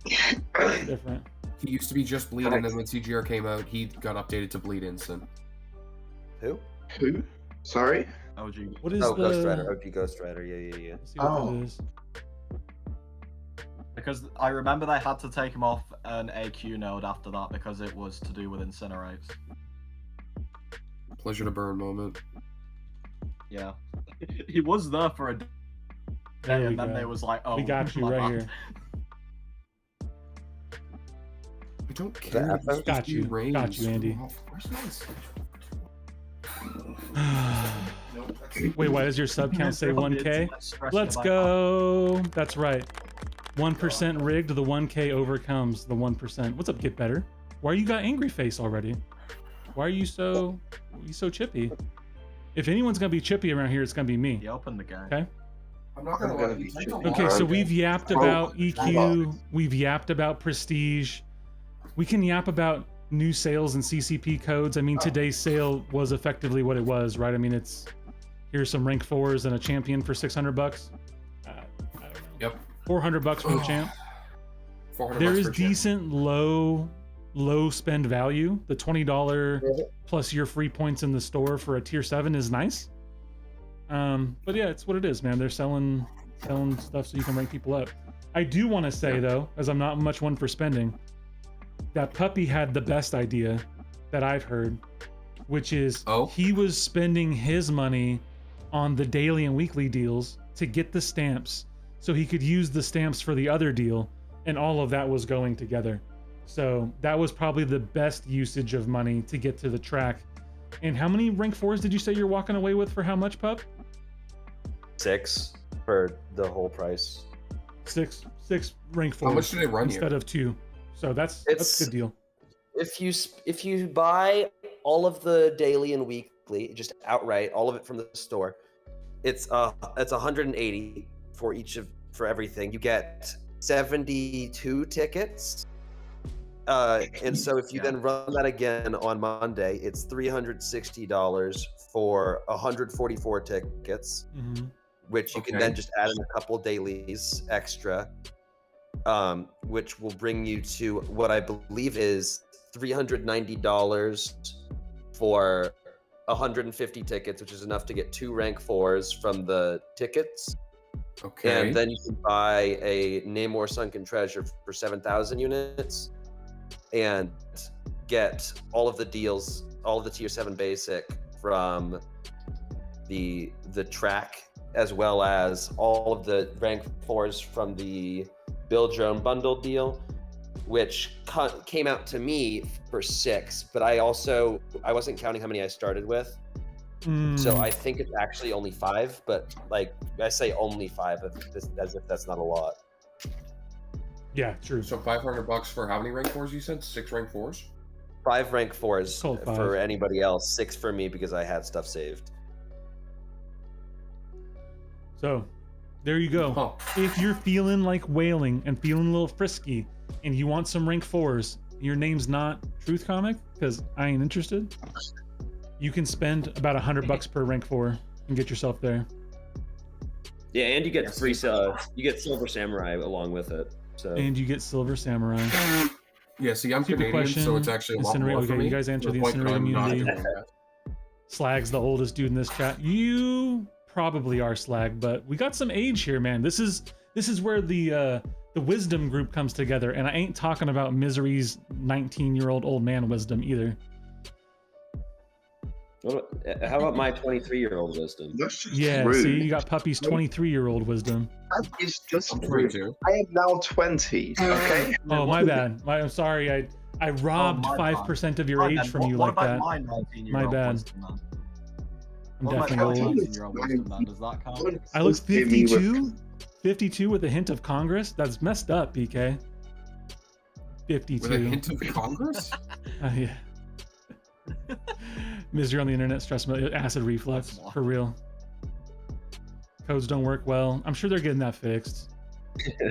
it's different. He used to be just Bleed In, and then when CGR came out, he got updated to Bleed Instant. Who? Who? Sorry? OG. What is Oh, the? Ghost Rider. OG Ghost Rider. Yeah. Let's see what Oh. that is. Because I remember they had to take him off an AQ node after that because it was to do with incinerates. Pleasure to burn moment. Yeah. He was there for a day, There we and then go. they was like, oh, We got you my right bad. here. I don't that care. Echo? It's Got just you. range. Got you, Andy. Where's my schedule? Wait, why does your sub count say 1K? Let's go. That's right. 1% rigged. The 1K overcomes the 1%. What's up, Get Better? Why you got angry face already? Why are you so chippy? If anyone's gonna be chippy around here, it's gonna be me. He opened the game. Okay. I'm not I'm gonna gonna lie. be It's like chippy. a Okay, lot. so we've yapped about Oh, EQ, we've yapped about prestige. We can yap about new sales and CCP codes. I mean, today's sale was effectively what it was, right? I mean, it's here's some rank 4s and a champion for $600. I don't know. Yep. $400 for the champ. $400 there bucks is for a chip. decent low spend value. The $20 plus your free points in the store for a tier 7 is nice. But yeah, it's what it is, man. They're selling stuff so you can rank people up. I do want to say though, as I'm not much one for spending, that Puppy had the best idea that I've heard, which is he was spending his money on the daily and weekly deals to get the stamps so he could use the stamps for the other deal, and all of that was going together. So that was probably the best usage of money to get to the track. And how many rank 4s did you say you're walking away with for how much, Pup? 6 for the whole price. Six rank 4s. How much did it run you? Instead of 2. So that's a good deal. If you buy all of the daily and weekly, just outright, all of it from the store, it's 180 for everything. You get 72 tickets. And so if you then run that again on Monday, it's $360 for 144 tickets, which you can then just add in a couple dailies extra, which will bring you to what I believe is $390 for 150 tickets, which is enough to get 2 rank 4s from the tickets. Okay. And then you can buy a Namor Sunken Treasure for 7,000 units and get all of the deals, all of the tier 7 basic from the track, as well as all of the rank 4s from the Build Your Own Bundle deal, which came out to me for 6, but I wasn't counting how many I started with. So I think it's actually only 5, but like I say only 5 as if that's not a lot. Yeah, true. So $500 for how many rank 4s you said? 6 rank 4s? 5 rank 4s Cold 5. for anybody else, 6 for me because I had stuff saved. So there you go. If you're feeling like wailing and feeling a little frisky and you want some rank 4s, your name's not TruthComic, because I ain't interested, you can spend about $100 per rank 4 and get yourself there. Yeah, and you get free you get Silver Samurai along with it. So And you get Silver Samurai. Yeah, see, I'm Stupid Canadian, question. so it's actually a lot more for Okay, me. you guys answer To the point that incinerator I'm not immunity. doing that. Slag's the oldest dude in this chat. You probably are, Slag, but we got some age here, man. This is where the wisdom group comes together, and I ain't talking about Misery's 19-year-old old man wisdom either. how about my 23-year-old wisdom? That's just Yeah, rude. see, you got Puppy's 23-year-old wisdom. That is just I'm rude. 22. I am now 20, okay? Oh, my bad. I'm sorry. I robbed my bad. 5% of your Right, age then, from what, you what like about that. my 19-year-old My bad. wisdom, then? I'm What about definitely my old. 19-year-old wisdom, then? Does that count? I look Hit me with- 52? 52 with a hint of Congress? That's messed up, PK. 52. With a hint of Congress? Yeah. Misery on the internet, stress, acid reflux, for real. Codes don't work well. I'm sure they're getting that fixed.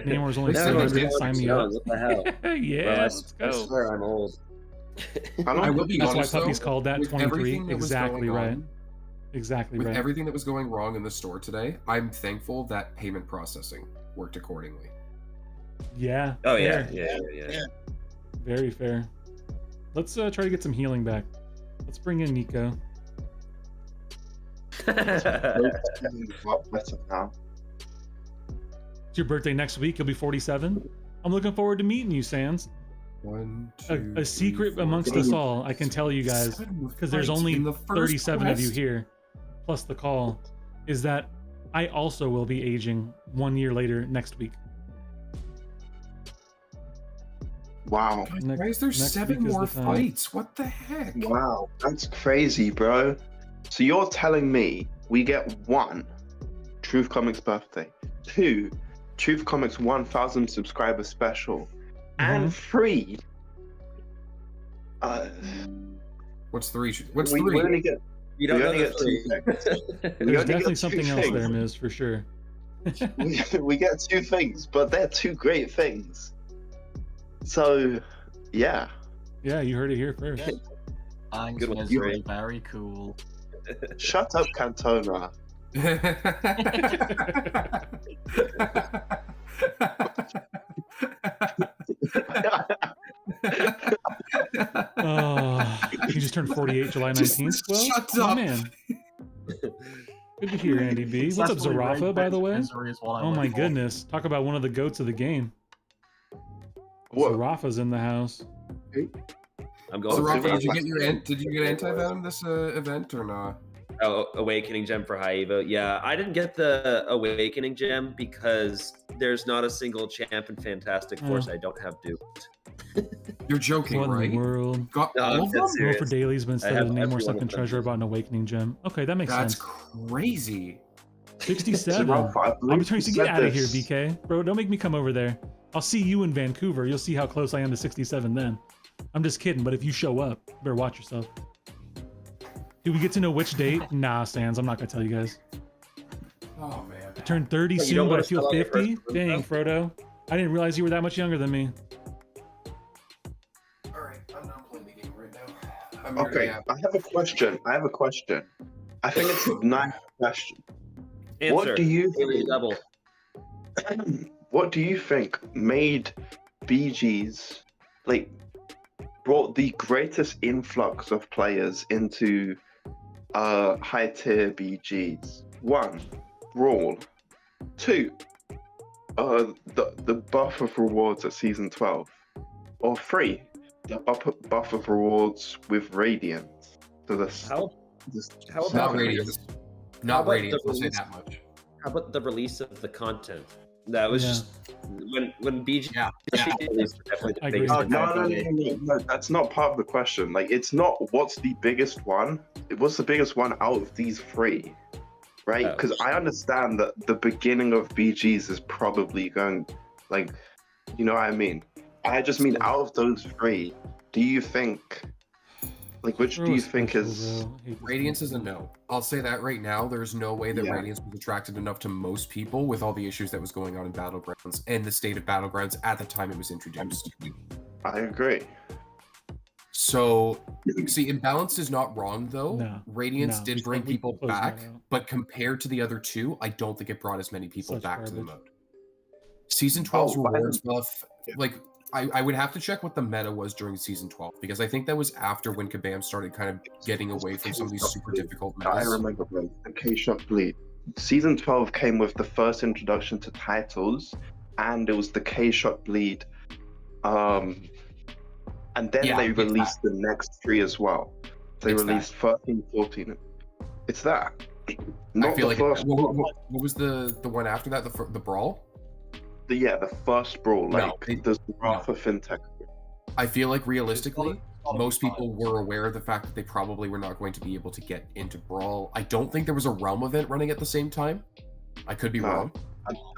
Namor's only No, 700. Sign me up. What the hell? Yeah, let's I go. swear I'm old. I will be That's why honest, Puppy's though, called that with 23. everything that was Exactly going right. on- Exactly With right. everything that was going wrong in the store today, I'm thankful that payment processing worked accordingly. Yeah. Oh yeah, fair. yeah. Very fair. Let's try to get some healing back. Let's bring in Nico. It's a lot better now. It's your birthday next week. You'll be 47. I'm looking forward to meeting you, Sans. One, A, two, a secret three, amongst four, us all, I can tell you guys, 7 because there's fights only in the first 37 of you quest. here, plus the call, is that I also will be aging 1 year later next week. Wow. Why is there next 7 week is more the time. fights? What the heck? Wow. That's crazy, bro. So you're telling me we get 1, Truth Comics birthday, 2, Truth Comics 1,000 subscriber special, and 3. What's 3? What's we 3? only get, You don't we know only the get 2 things. We There's only definitely get 2 something else things. there, Miz, for sure. we get 2 things, but they're 2 great things. So, yeah. Yeah, you heard it here first. Thanks, Good one, Misery. Ray. Very cool. Shut up, Cantona. just turned 48 July 19th. Well, Shut my up. man. Good to hear, Andy B. What's up, Successfully Zarafa, raised by the bits of way? misery is what I Oh live my for. goodness. Talk about one of the goats of the game. What? Zarafa's in the house. I'm So, going Rafa, through did you get your did you get anti-venom this event or not? Awakening Gem for High Evo. Yeah, I didn't get the Awakening Gem because there's not a single champ in Fantastic Force I don't have duped. You're joking, What in right? the world? Got No, all I'm of dead them? serious. Going for dailies, but instead have of the name or every one sunken of them. treasure about an awakening gem. Okay, that makes That's sense. crazy. 67. Rafa, I believe I'm trying you to get said out of here, this. BK. Bro, don't make me come over there. I'll see you in Vancouver. You'll see how close I am to 67 then. I'm just kidding, but if you show up, you better watch yourself. Do we get to know which date? Nah, Sans, I'm not gonna tell you guys. Oh man. I turned 30 Well, you soon, don't but I wanna feel spell out your 50. first Dang, name, Frodo. I didn't realize you were that much younger than me. Alright, I'm not playing the game right now. I'm already Okay, happy. I have a question. I think it's a nice question. Answer. What do you Daily double. What do you think made BGs like brought the greatest influx of players into high tier BGs? 1, Brawl. 2, the buff of rewards at season 12. Or 3, the buff of rewards with Radiance. So How Not about Radiance. How Not about Radiance, the I'll say release- that much. How about the release of the content? That was Yeah. just when BG Yeah. released was definitely the I agree. biggest No, impact no, on no, it. no, that's not part of the question. Like, it's not what's the biggest one. What's the biggest one out of these 3, right? Oh. Because I understand that the beginning of BGs is probably going, like, you know what I mean. I just mean out of those 3, do you think, like, which do you think is? Radiance is a no. I'll say that right now. There's no way that Yeah. Radiance was attracted enough to most people with all the issues that was going on in Battlegrounds and the state of Battlegrounds at the time it was introduced. I agree. So, see, Imbalance is not wrong though. No, Radiance no, did just bring we people close that back, out. but compared to the other 2, I don't think it brought as many people Such back to the garbage. mode. Season 12's Oh, by the- rewards buff, like I would have to check what the meta was during season 12 because I think that was after when Kabam started kind of getting away from some of these super difficult I metas. remember the K-Shot Bleed. Season 12 came with the first introduction to titles, and it was the K-Shot Bleed. And then Yeah, they it's released the next 3 as well. They It's released 13, 14. It's that. Not I feel the like first what brawl. was the one after that? The brawl. The first brawl. No, Like, it- there's the Wrath of Fintech. I feel like realistically, Not a most time. people were aware of the fact that they probably were not going to be able to get into brawl. I don't think there was a realm event running at the same time. I could be No. wrong.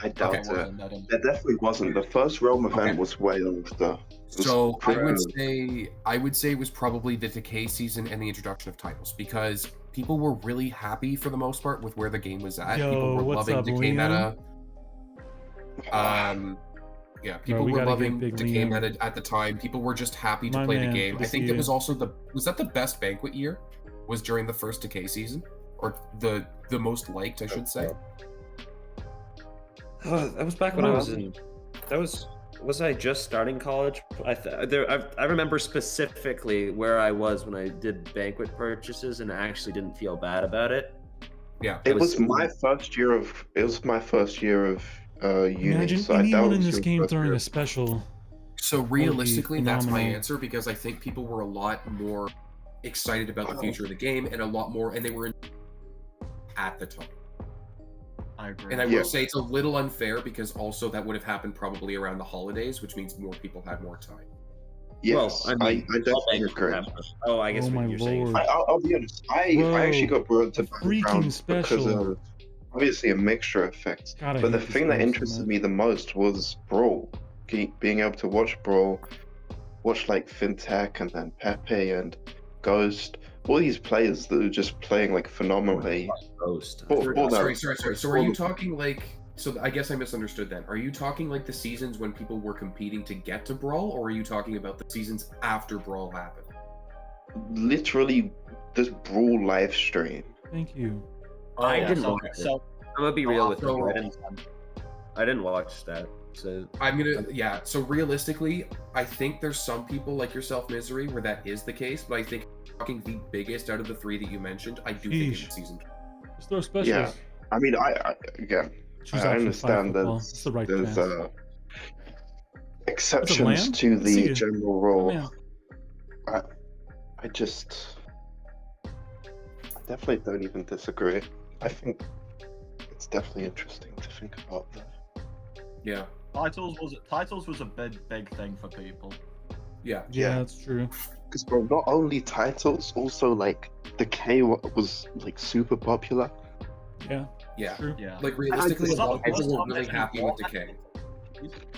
I doubt Okay. it. There definitely wasn't. The first Realm event Okay. was way after. It was So pretty- I would say it was probably the Decay season and the introduction of titles because people were really happy for the most part with where the game was at. Yo, People were what's loving up, Decay Liam? meta. Yeah, people we were gotta get loving Big Decay Liam. meta at the time. People were just happy to My play man, the game. good to I think see that you. was also was that the best banquet year? Was during the first Decay season, or the most liked, I should say. Oh, that was back when I was in. That was I just starting college? I remember specifically where I was when I did banquet purchases, and I actually didn't feel bad about it. Yeah, It was my first year of uni. Imagine so anyone that in was this your game first throwing year. a special. So realistically, that's my phenomenal. answer because I think people were a lot more excited about the future of the game and a lot more, and they were at the time. I agree. And I Yeah. will say it's a little unfair because also that would have happened probably around the holidays, which means more people had more time. Yes, well, I all definitely banquets agree. have- Oh, I guess Oh what my you're saying. lord. I'll be honest. I Bro, actually got brought to freaking Battlegrounds because special. of obviously a mixture of effects. God, I But the hate this thing that game so interested much. me the most was Brawl. Being able to watch Brawl, watch like Fintech and then Pepe and Ghost, all these players that are just playing like phenomenally. Roast. All Sorry. that- So are you talking like? So I guess I misunderstood then. Are you talking like the seasons when people were competing to get to Brawl, or are you talking about the seasons after Brawl happened? Literally, this Brawl live stream. Thank you. Oh, I yeah, didn't so, watch it. so I'm gonna be real with so- you. I didn't watch that. So I'm gonna, yeah. So realistically, I think there's some people like yourself, Misery, where that is the case. But I think talking the biggest out of the three that you mentioned, I do think Sheesh. it's season. Just throw specials. Yeah. I mean, again, She's I option 5 understand football. It's there's the right there's chance. exceptions lamb? to Let's see the it. general Oh, rule. man. I definitely don't even disagree. I think it's definitely interesting to think about that. Yeah, Titles was a big thing for people. yeah. Yeah, that's true. Because bro, not only titles, also like Decay was like super popular. Yeah, Yeah. true. Yeah. Like realistically, a just- lot of people were not really many happy with Decay.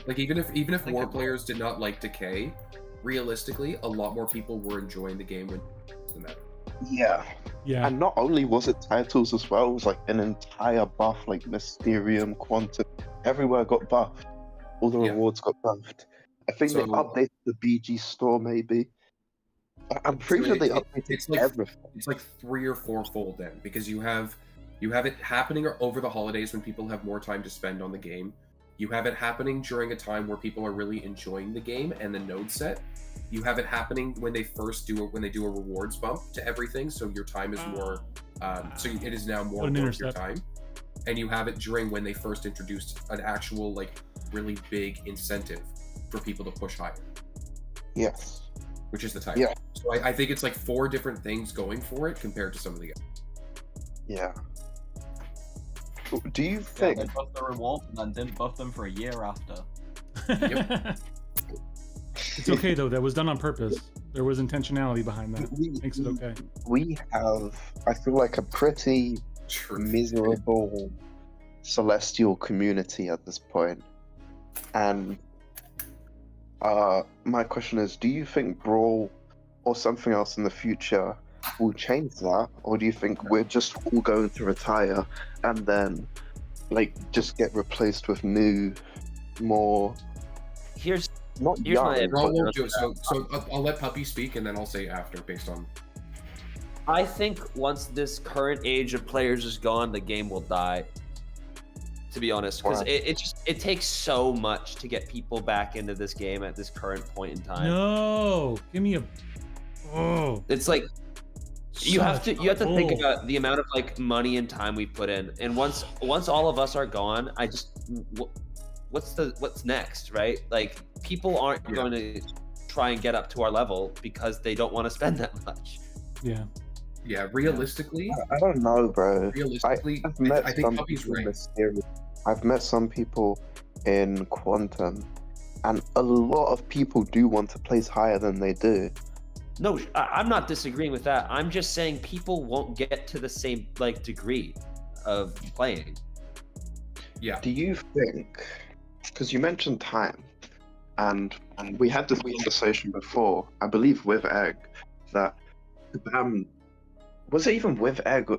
Like even if Think war about players did not like Decay, realistically, a lot more people were enjoying the game when than that. Yeah. Yeah, And not only was it titles as well, it was like an entire buff, like Mysterium, Quantum, everywhere got buffed. All the Yeah. rewards got buffed. I think they So- updated the BG store maybe. I'm pretty So sure they it- updated it's like- everything. It's like 3 or 4 fold then, because you have it happening over the holidays when people have more time to spend on the game. You have it happening during a time where people are really enjoying the game and the node set. You have it happening when they do a rewards bump to everything, so your time is more. So it is now more What an worth your intercept. time. And you have it during when they first introduced an actual like really big incentive for people to push higher, Yes. which is the title. Yeah. So I think it's like 4 different things going for it compared to some of the others. Yeah. Do you Yeah, think they buffed the reward and then didn't buff them for a year after. It's okay though. That was done on purpose. There was intentionality behind that. Makes it okay. we have, I feel like, a pretty miserable celestial community at this point. And my question is, do you think Brawl or something else in the future will change that? Or do you think we're just all going to retire and then like just get replaced with new, more here's not Here's my young, Brawl opinion. won't do it, so I'll let Puppy speak and then I'll say after based on. I think once this current age of players is gone, the game will die. To be honest, because Wow. it takes so much to get people back into this game at this current point in time. No, give me a. Oh, It's like you have to think bull. about the amount of like money and time we put in, and once all of us are gone, what's next, right? Like people aren't going to try and get up to our level because they don't want to spend that much. Yeah. Yeah, realistically, I don't know, bro. realistically, I've met I think some Puppy's people in right. Mysterium. I've met some people in Quantum, and a lot of people do want to place higher than they do. No, I'm not disagreeing with that. I'm just saying people won't get to the same like degree of playing. Yeah, Do you think? Because you mentioned time, and we had this conversation before, I believe, with Egg, that was it even with Egg?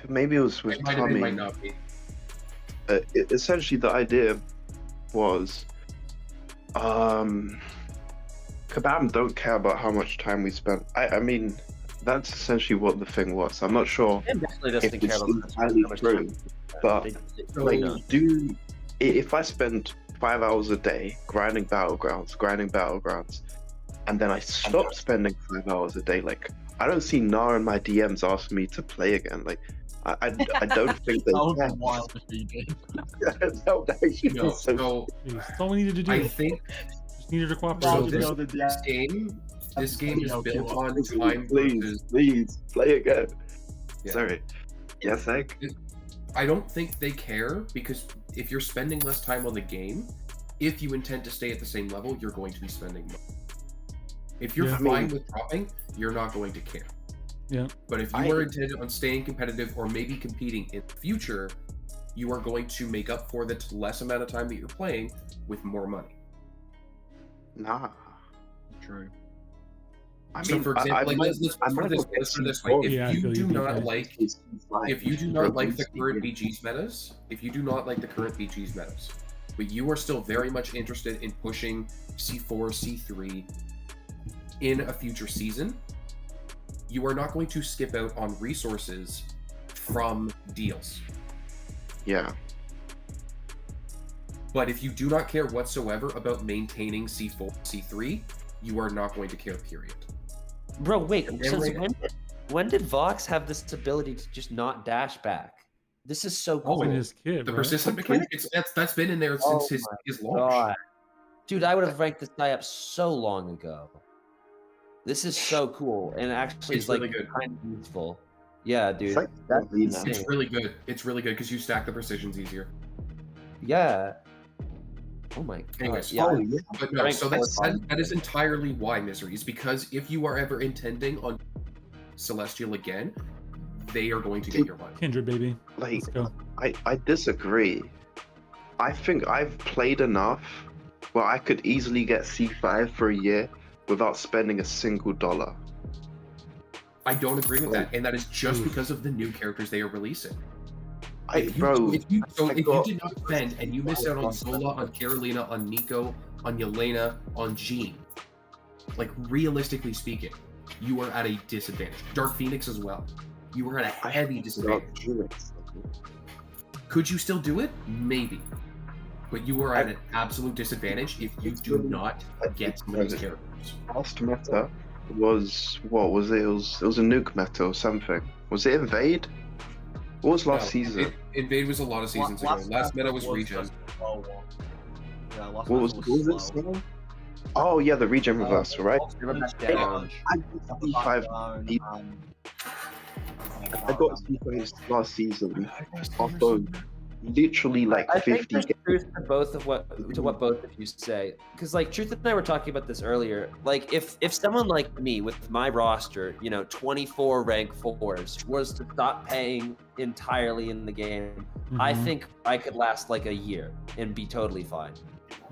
Maybe it was with it might have been, Tommy. might not be. Essentially, the idea was, Kabam don't care about how much time we spent. I mean, that's essentially what the thing was. I'm not sure It definitely if doesn't care it's about entirely how much true, time. but They like, if I spend 5 hours a day grinding battlegrounds, and then I stop spending 5 hours a day, like I don't see Nar in my DMs asking me to play again. Like I don't think they That would can. be wild if he did. That would actually No, be so. so Jeez, that's all we needed to do. I think Just needed to so. cooperate. This game is built on time Please, versus. please play again. Yeah. Sorry. Yes, Egg. I don't think they care because if you're spending less time on the game, if you intend to stay at the same level, you're going to be spending more. If you're Yeah. fine with dropping, you're not going to care. Yeah. But if you are intended on staying competitive or maybe competing in the future, you are going to make up for the less amount of time that you're playing with more money. Nah. True. I So, for example, like, let's put it this way: if Yeah, I you feel do you, not BJ. like if you do not like the current BG's metas, but you are still very much interested in pushing C4, C3 in a future season, you are not going to skip out on resources from deals. Yeah. But if you do not care whatsoever about maintaining C4, C3, you are not going to care, period. Bro, wait. And Since right- when did Vox have this ability to just not dash back? This is so cool. It's in his kit, The bro. persistent mechanic, that's been in there Oh since my his launch. God. Dude, I would have ranked this guy up so long ago. This is so cool, and actually It's is like really good. kind of useful. Yeah, dude. It's like That's Arena. insane. It's really good. It's really good because you stack the precisions easier. Yeah. Oh my god. Anyways, Yeah. Oh, yeah. But no, Rank so that's, 4 that is entirely why, Misery, is because if you are ever intending on Celestial again, they are going to get your money. Kindred, baby. Like, Let's go. I disagree. I think I've played enough where I could easily get C5 for a year without spending a single dollar. I don't agree with that, and that is just because of the new characters they are releasing. If you did not spend and you miss out on Zola, on Carolina, on Nico, on Yelena, on Jean, like realistically speaking, you are at a disadvantage. Dark Phoenix as well. You are at a heavy disadvantage. Could you still do it? Maybe. But you are at an absolute disadvantage if you do not get some of these characters. Last meta was what was it? It was a nuke meta or something. Was it Invade? What was last season? Invade was a lot of seasons ago. Last meta was Regen. just a slow one. Yeah, last What was meta it? slow. Slow? Oh yeah, the Regen reversal, right? Down. I got C5. I got C5 last season off of literally like I think 50. there's truth to both of what both of you say, because like Truth and I were talking about this earlier. Like if someone like me with my roster, 24 rank 4s, was to stop paying entirely in the game, I Mhm. think I could last like a year and be totally fine.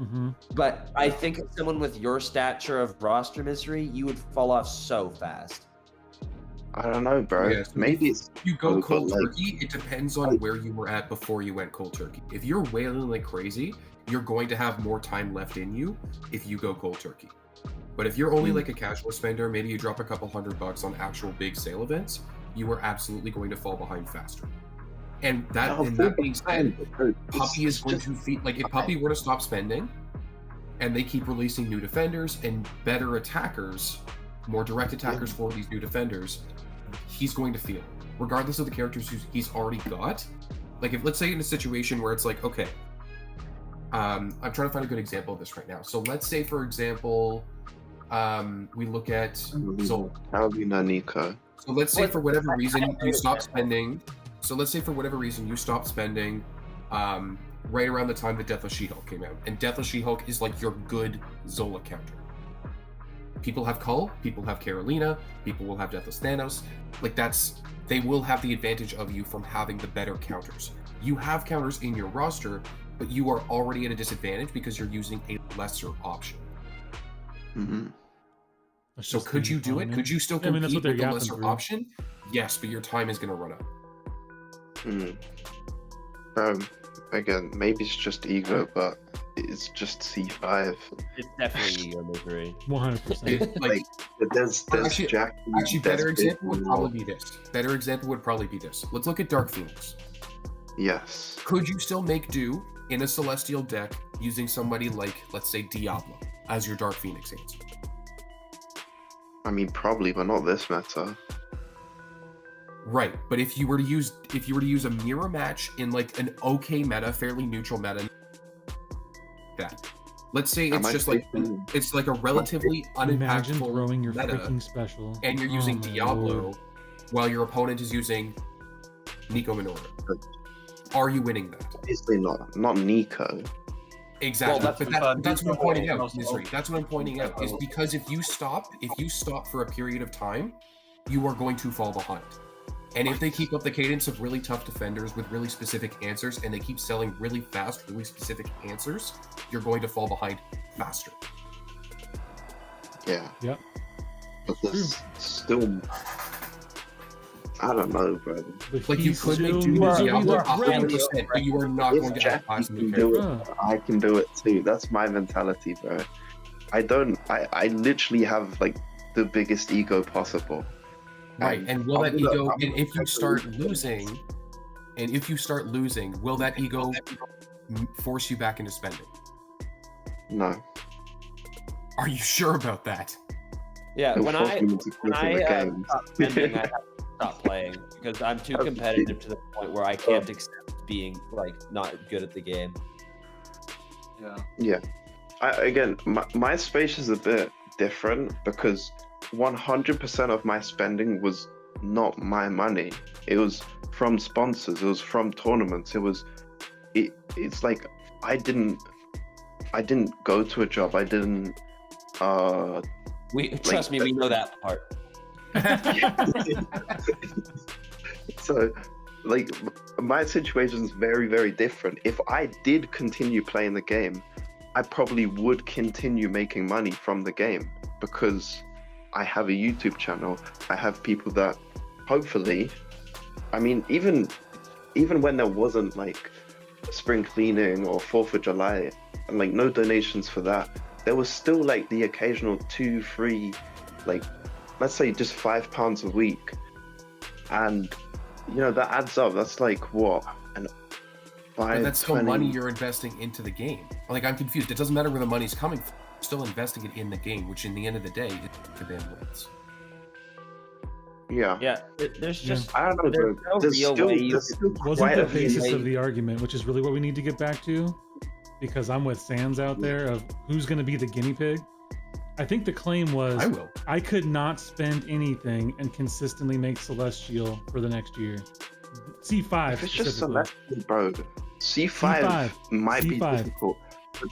Mhm. But I think someone with your stature of roster misery, you would fall off so fast. I don't know, bro. Yeah, so Maybe it's If you go Oh, cold but, like- turkey, it depends on where you were at before you went cold turkey. If you're wailing like crazy, you're going to have more time left in you if you go cold turkey. But if you're only like a casual spender, maybe you drop a couple $100 on actual big sale events, you are absolutely going to fall behind faster. And that being said, Puppy is going to feed, like if Puppy were to stop spending and they keep releasing new defenders and better attackers, more direct attackers for these new defenders, he's going to feel, regardless of the characters he's already got. Like if, let's say in a situation where it's like, okay, I'm trying to find a good example of this right now. So let's say, for example, we look at Zola. Carolina, Nico. So let's say for whatever reason you stop spending. So let's say for whatever reason you stop spending right around the time that Deathless She-Hulk came out. And Deathless She-Hulk is like your good Zola counter. People have Cull, people have Carolina, people will have Deathless Thanos. Like they will have the advantage of you from having the better counters. You have counters in your roster, but you are already at a disadvantage because you're using a lesser option. Mm-hmm. That's So just could the you do it? economy. Could you still Yeah, I mean, compete that's what they're with the yapping lesser through. option? Yes, but your time is going to run out. Again, maybe it's just ego, but it's just C5. It's definitely ego misery. 100%. Like, There's Actually- Jack. actually, there's better example would Big probably be this. Better example would probably be this. Let's look at Dark Phoenix. Yes. Could you still make do in a Celestial deck using somebody like, let's say, Diablo as your Dark Phoenix answer? I mean, probably, but not this meta. Right, but if you were to use a mirror match in like an okay meta, fairly neutral meta, that. Let's say I it's might just like be- it's like a relatively Imagine unimpactful throwing your meta, freaking special. and you're using Oh my Diablo lord. while your opponent is using Nico Minoru. Are you winning that? Obviously not Nico. Exactly, Well, that's what I'm pointing out, Nico- Misery. That's what I'm pointing out, is because if you stop for a period of time, you are going to fall behind. And if they keep up the cadence of really tough defenders with really specific answers, and they keep selling really fast, really specific answers, you're going to fall behind faster. Yeah. Yep. But there's still. I don't know, brother. But Like you he's could make still do with misery Diablo with rank. 100%, but you are not If going to Jack have can new do characters. it, I can do it too. That's my mentality, bro. I literally have like the biggest ego possible. Right, and will that I'm gonna- ego? I'm And if you gonna- start losing, will that ego force you back into spending? No. Are you sure about that? Yeah, It'll when force I me into when quitting the I game. stop spending, I have to stop playing because I'm too competitive to the point where I can't accept being like not good at the game. Yeah. Yeah. Again, my space is a bit different because 100% of my spending was not my money. It was from sponsors. It was from tournaments. It's like I didn't go to a job. I didn't. Trust me, we know that part. So, like, my situation is very, very different. If I did continue playing the game, I probably would continue making money from the game because I have a YouTube channel. I have people that hopefully, I mean, even when there wasn't like spring cleaning or 4th of July, and like no donations for that, there was still like the occasional 2, 3, like let's say just £5 a week, and you know that adds up. That's like what, and But that's still 20 money you're investing into the game. Like, I'm confused. It doesn't matter where the money's coming from. You're still investing it in the game, which in the end of the day is the damn wins. Yeah. Yeah, there's just I don't know. there's no There's real still, way you there's still Wasn't quite the a few basis way- of the argument, which is really what we need to get back to, because I'm with Sans out there, of who's going to be the guinea pig. I think the claim was I will. I could not spend anything and consistently make Celestial for the next year. C5 If it's just specifically. Celestial, bro, C5, C5, might be C5. difficult. But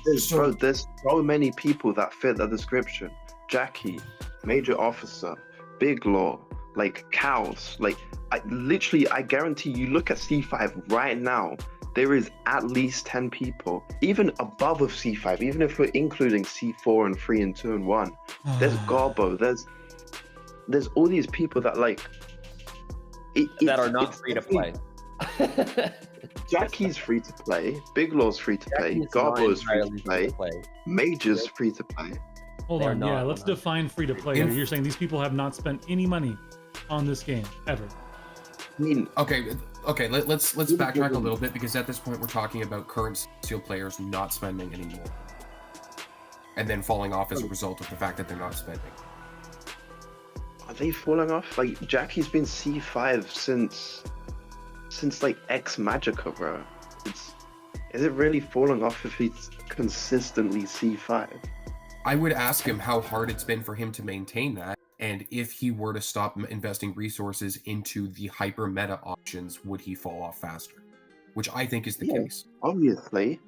there's so many people that fit the description. Jackie, Major Officer, Big Law, like Cows. Like, I guarantee you look at C5 right now, there is at least 10 people, even above of C5, even if we're including C4 and 3 and 2 and 1. There's Garbo, there's all these people that like... that are not it's free to play. Jackie's free to play, Big Law's free to play, Jackie's not Garbo's free to entirely play, Major's free to play. Hold They're on, yeah, not, let's they're not. define free to play. In- You're saying these people have not spent any money on this game ever. I mean, Okay, let's backtrack a little bit, because at this point we're talking about current Steel players not spending anymore. And then falling off as a result of the fact that they're not spending. are they falling off? Like, Jackie's been C5 since like X Magica, bro. Is it really falling off if he's consistently C5? I would ask him how hard it's been for him to maintain that, and if he were to stop investing resources into the hyper meta options, would he fall off faster? Which I think is the Yeah. case. Obviously.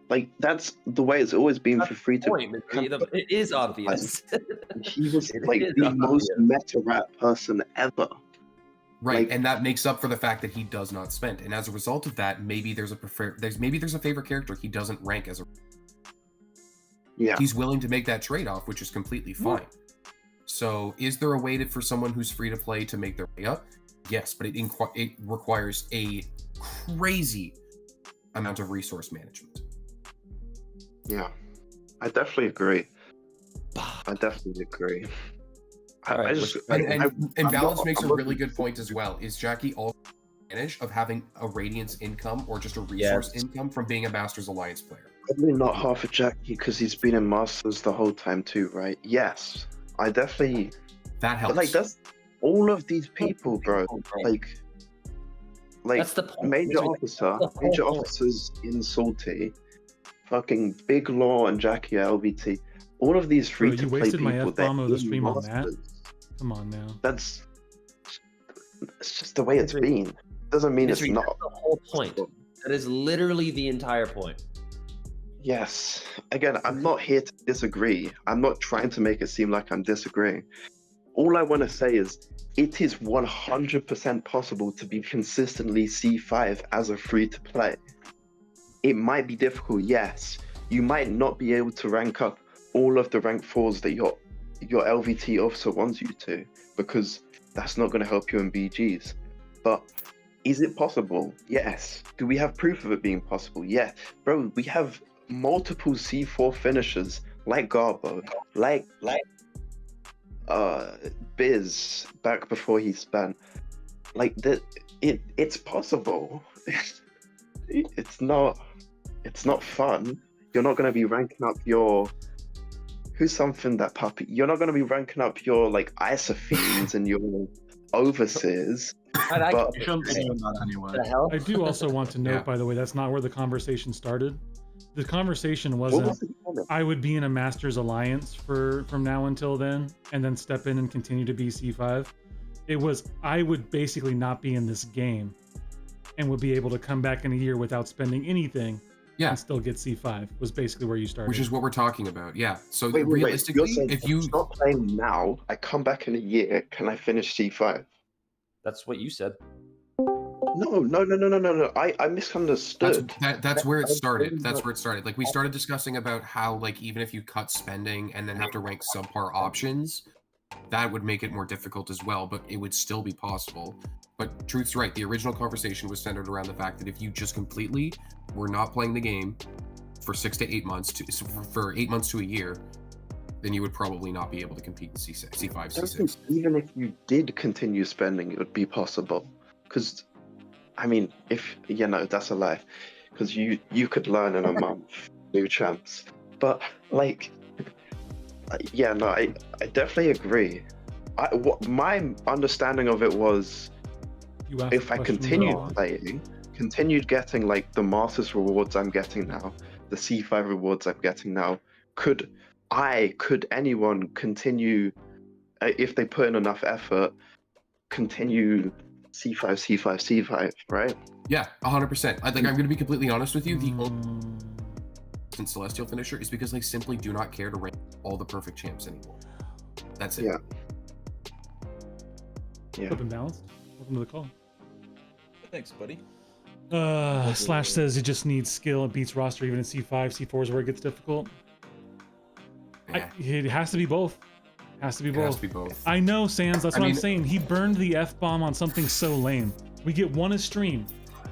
Like, that's the way it's always been for free to Point, it is obvious. He was It like is the obvious. most meta rap person ever. Right, Like- and that makes up for the fact that he does not spend. And as a result of that, maybe there's a favorite character he doesn't rank as a. Yeah. He's willing to make that trade-off, which is completely fine. So, is there a way for someone who's free to play to make their way up? Yes, but it requires a crazy amount of resource management. Yeah. I definitely agree. I definitely agree. I Alright, just And Balance makes a I'm really good point as well. Is Jackie all advantage of having a Radiance income or just a resource Yes. income from being a Masters Alliance player? probably not half a Jackie because he's been in Masters the whole time too, right? Yes. I definitely That helps. but like that's all of these people, bro. Like That's the point. Major That's Officer, the whole Major point. Officers in Salty, fucking Big Law and Jackie at LBT. All of these free to you play wasted people. my they're F-bomb of the in stream on that? Masters. Come on now. That's it's just the way it's been. Doesn't mean it's That's not. the whole point. That is literally the entire point. Yes. Again, I'm not here to disagree. I'm not trying to make it seem like I'm disagreeing. All I want to say is it is 100% possible to be consistently C5 as a free to play. It might be difficult, yes. You might not be able to rank up all of the rank 4s that your LVT officer wants you to, because that's not going to help you in BGs. But is it possible? Yes. Do we have proof of it being possible? Yeah. Bro, we have multiple C4 finishers like Garbo, like Biz back before he spent. Like that, it's possible. It's not. it's not fun. You're not going to be ranking up your who's something that puppy. You're not going to be ranking up your like Isophenes and your overseers. But You shouldn't be doing that anyway. The hell? I do also want to note, Yeah. by the way, that's not where the conversation started. The conversation what wasn't, was the comment? I would be in a Masters Alliance from now until then, and then step in and continue to be C5. It was, I would basically not be in this game and would be able to come back in a year without spending anything Yeah. and still get C5, was basically where you started. Which is what we're talking about. Yeah. So Wait, realistically, you're saying if you stop playing now, I come back in a year, can I finish C5? That's what you said. No. I misunderstood. that's where it I'm started. saying That's that- where it started. Like we started discussing about how like even if you cut spending and then have to rank subpar options, that would make it more difficult as well, but it would still be possible. But Truth's right. The original conversation was centered around the fact that if you just completely were not playing the game for 6 to 8 months for 8 months to a year, then you would probably not be able to compete in C6, C5, I don't C6. think even if you did continue spending, it would be possible. Because, I mean, that's a lie. Because you could learn in a month, new champs. But, like, I definitely agree. My understanding of it was, You asked if the I question continued wrong. playing, continued getting, like, the Masters rewards I'm getting now, the C5 rewards I'm getting now, could anyone continue, if they put in enough effort, continue C5, right? Yeah, 100%. I'm going to be completely honest with you. The only Mm, Celestial finisher is because they simply do not care to rank all the perfect champs anymore. That's it. Yeah. Yeah. Up and balanced. Welcome to the call. Thanks, buddy. Slash says it just needs skill. It beats roster even in C5. C4 is where it gets difficult. Yeah, It has to be both. Has to be it both. has to be both. I know, Sans. That's I what I'm mean- saying. He burned the F-bomb on something so lame. We get one a stream,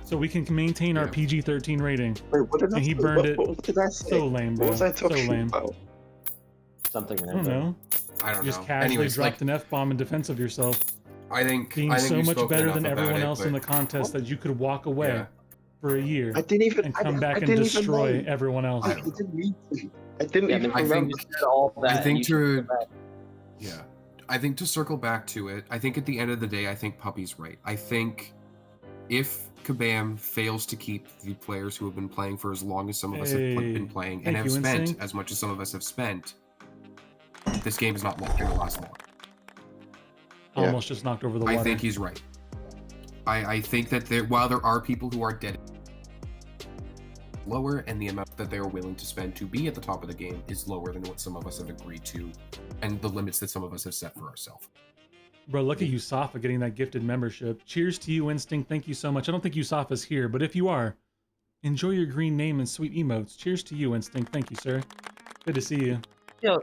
so we can maintain our Yeah. PG-13 rating. Wait, what did I And he say? burned it What did I say? So lame, bro. What was I So talking lame. about? Something I random. don't know. I don't You just know. casually Anyways, dropped an F-bomb in defense of yourself, I think being I think so we've much spoken better enough than about everyone it, else in the but- contest that you could walk away Yeah. for a year I didn't even. and come back I and didn't even destroy know. everyone else. I didn't mean to. I didn't Yeah, even Mr. I Rum, think- you said all that. I think you should to go back. yeah, I think to circle back to it, I think at the end of the day, I think Puppy's right. I think if Kabam fails to keep the players who have been playing for as long as some of us have Hey, been playing thank and have you, spent Instinct. as much as some of us have spent, this game is not going to last long. Yeah. Almost just knocked over the water. I think he's right. I think that while there are people who are dead lower, and the amount that they're willing to spend to be at the top of the game is lower than what some of us have agreed to, and the limits that some of us have set for ourselves. Bro, look at you, Safa, getting that gifted membership. Cheers to you, Instinct. Thank you so much. I don't think Yusafa's here, but if you are, enjoy your green name and sweet emotes. Cheers to you, Instinct. Thank you, sir. Good to see you. Yo,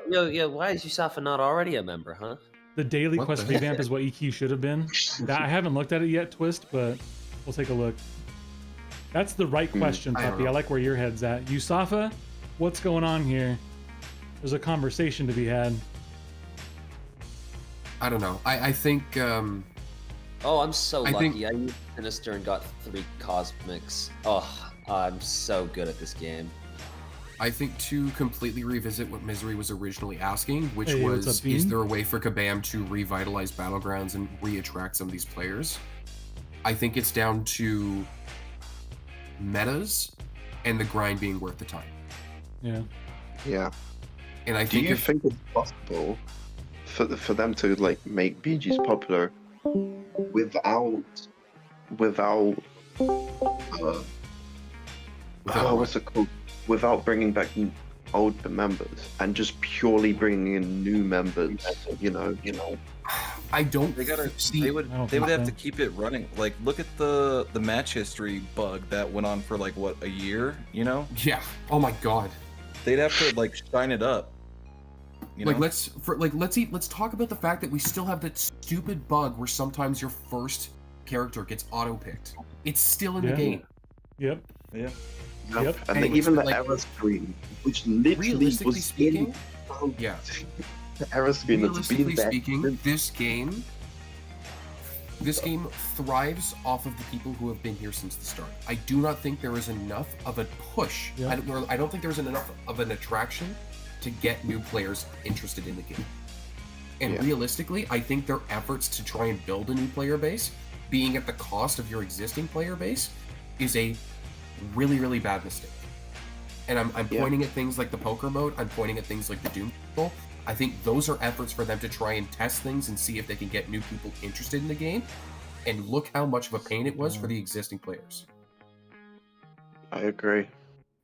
why is Yusafa not already a member, huh? The daily What quest the heck? revamp is what EQ should have been. I haven't looked at it yet, Twist, but we'll take a look. That's the right question, I don't Puppy. I know. like where your head's at. Yusafa, what's going on here? There's a conversation to be had. I don't know. I think Oh, I'm so I lucky. think- I used Sinister and got 3 Cosmics. Oh, I'm so good at this game. to completely revisit what Misery was originally asking, which Hey, what's was, up, is Bean? there a way for Kabam to revitalize Battlegrounds and re-attract some of these players? I think it's down to metas and the grind being worth the time. Yeah. Yeah. And I Do think you if think it's possible for them to like make BGs popular without what's it called? Without bringing back old members and just purely bringing in new members, you know. I don't They gotta. see. They would. I don't They would think have so. to keep it running. Like, look at the match history bug that went on for like what, a year. You know, Yeah. Oh my god. they'd have to like shine it up. You know? Like let's talk about the fact that we still have that stupid bug where sometimes your first character gets auto-picked. It's still in Yeah. the game. Yep. yeah. Yep. And Anyways, even the like- error screen, which literally Realistically was speaking, in yeah. the error screen that's been Realistically there. speaking, this game This game thrives off of the people who have been here since the start. I do not think there is enough of a push. Yeah. I don't think there's enough of an attraction to get new players interested in the game. And realistically, I think their efforts to try and build a new player base, being at the cost of your existing player base, is a really, really bad mistake. And I'm pointing at things like the poker mode, I'm pointing at things like the Doom people. I think those are efforts for them to try and test things and see if they can get new people interested in the game. And look how much of a pain it was for the existing players. I agree.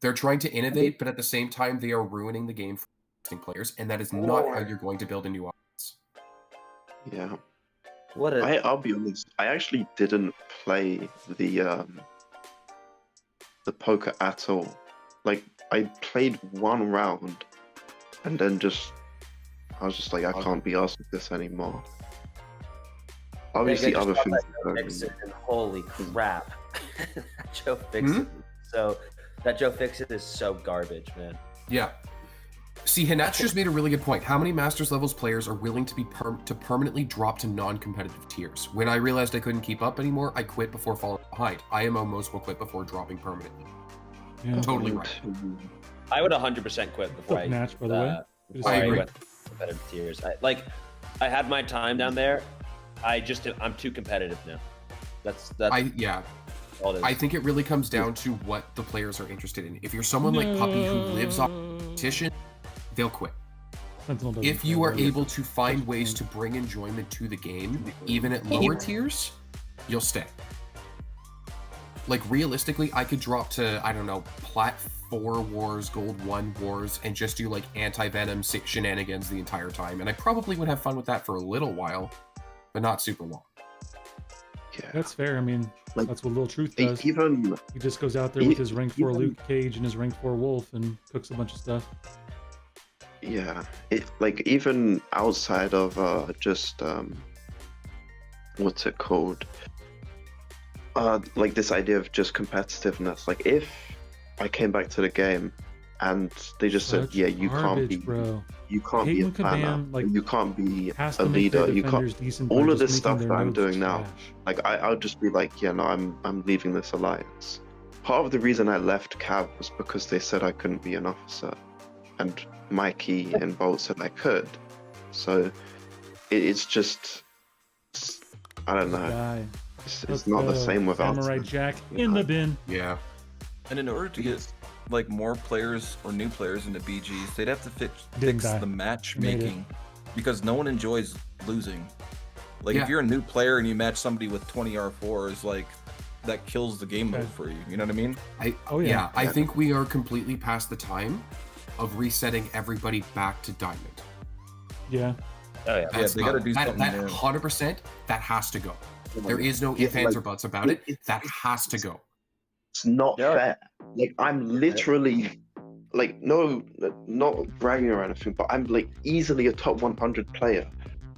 They're trying to innovate, but at the same time, they are ruining the game for existing players, and that is not how you're going to build a new audience. Yeah. What a I'll be honest. I actually didn't play the poker at all. Like, I played one round, and then I was just like, I can't be asked with this anymore. Obviously, other things. Holy crap! Joe Fixit. So that Joe Fixit is so garbage, man. Yeah. See, Hinat's just made a really good point. How many Masters levels players are willing to be permanently drop to non-competitive tiers? When I realized I couldn't keep up anymore, I quit before falling behind. IMO most will quit before dropping permanently. Yeah. Totally right. I would 100% quit before Tough match, by the way. before I agree. went to competitive tiers. I had my time down there. I'm too competitive now. That's all it is. I think it really comes down to what the players are interested in. If you're someone like Puppy who lives off competition, they'll quit. If you are able to find ways to bring enjoyment to the game, even at lower tiers, you'll stay. Like, realistically, I could drop to, I don't know, Plat 4 Wars, Gold 1 Wars, and just do, like, anti-Venom shenanigans the entire time, and I probably would have fun with that for a little while, but not super long. Yeah. That's fair. I mean, Like, that's what Little Truth does. Even He just goes out there with his rank 4 even- Luke Cage and his rank 4 Wolf and cooks a bunch of stuff. Yeah, even outside of just what's it called? Like this idea of just competitiveness. Like, if I came back to the game and they just said, Such yeah, you can't be, bro. you can't hate be a when planner, Kabam, like, you can't be Has a to make their leader, you can't. defenders decent all by of just this making stuff their that I'm nodes doing now. trash. Like, I'll just be like, yeah, no, I'm leaving this alliance. Part of the reason I left Cav was because they said I couldn't be an officer, and Mikey and Bolt said I could. So it's just, I don't know. Guy. It's not the same without Samurai them. Jack in the bin. Yeah. And in order to get like more players or new players into BGs, they'd have to fix Didn't die. the Made matchmaking because no one enjoys losing. Like, Yeah. if you're a new player and you match somebody with 20 R4s, like, that kills the game mode Okay. for you. You know what I mean? I think we are completely past the time of resetting everybody back to Diamond. Yeah. Oh yeah. Yeah, they gotta do something that new. 100%, that has to go. There is no ifs, ands, or buts about it. That has to go. It's not Yeah. fair. Like, I'm literally, like, no, not bragging or anything, but I'm like easily a top 100 player.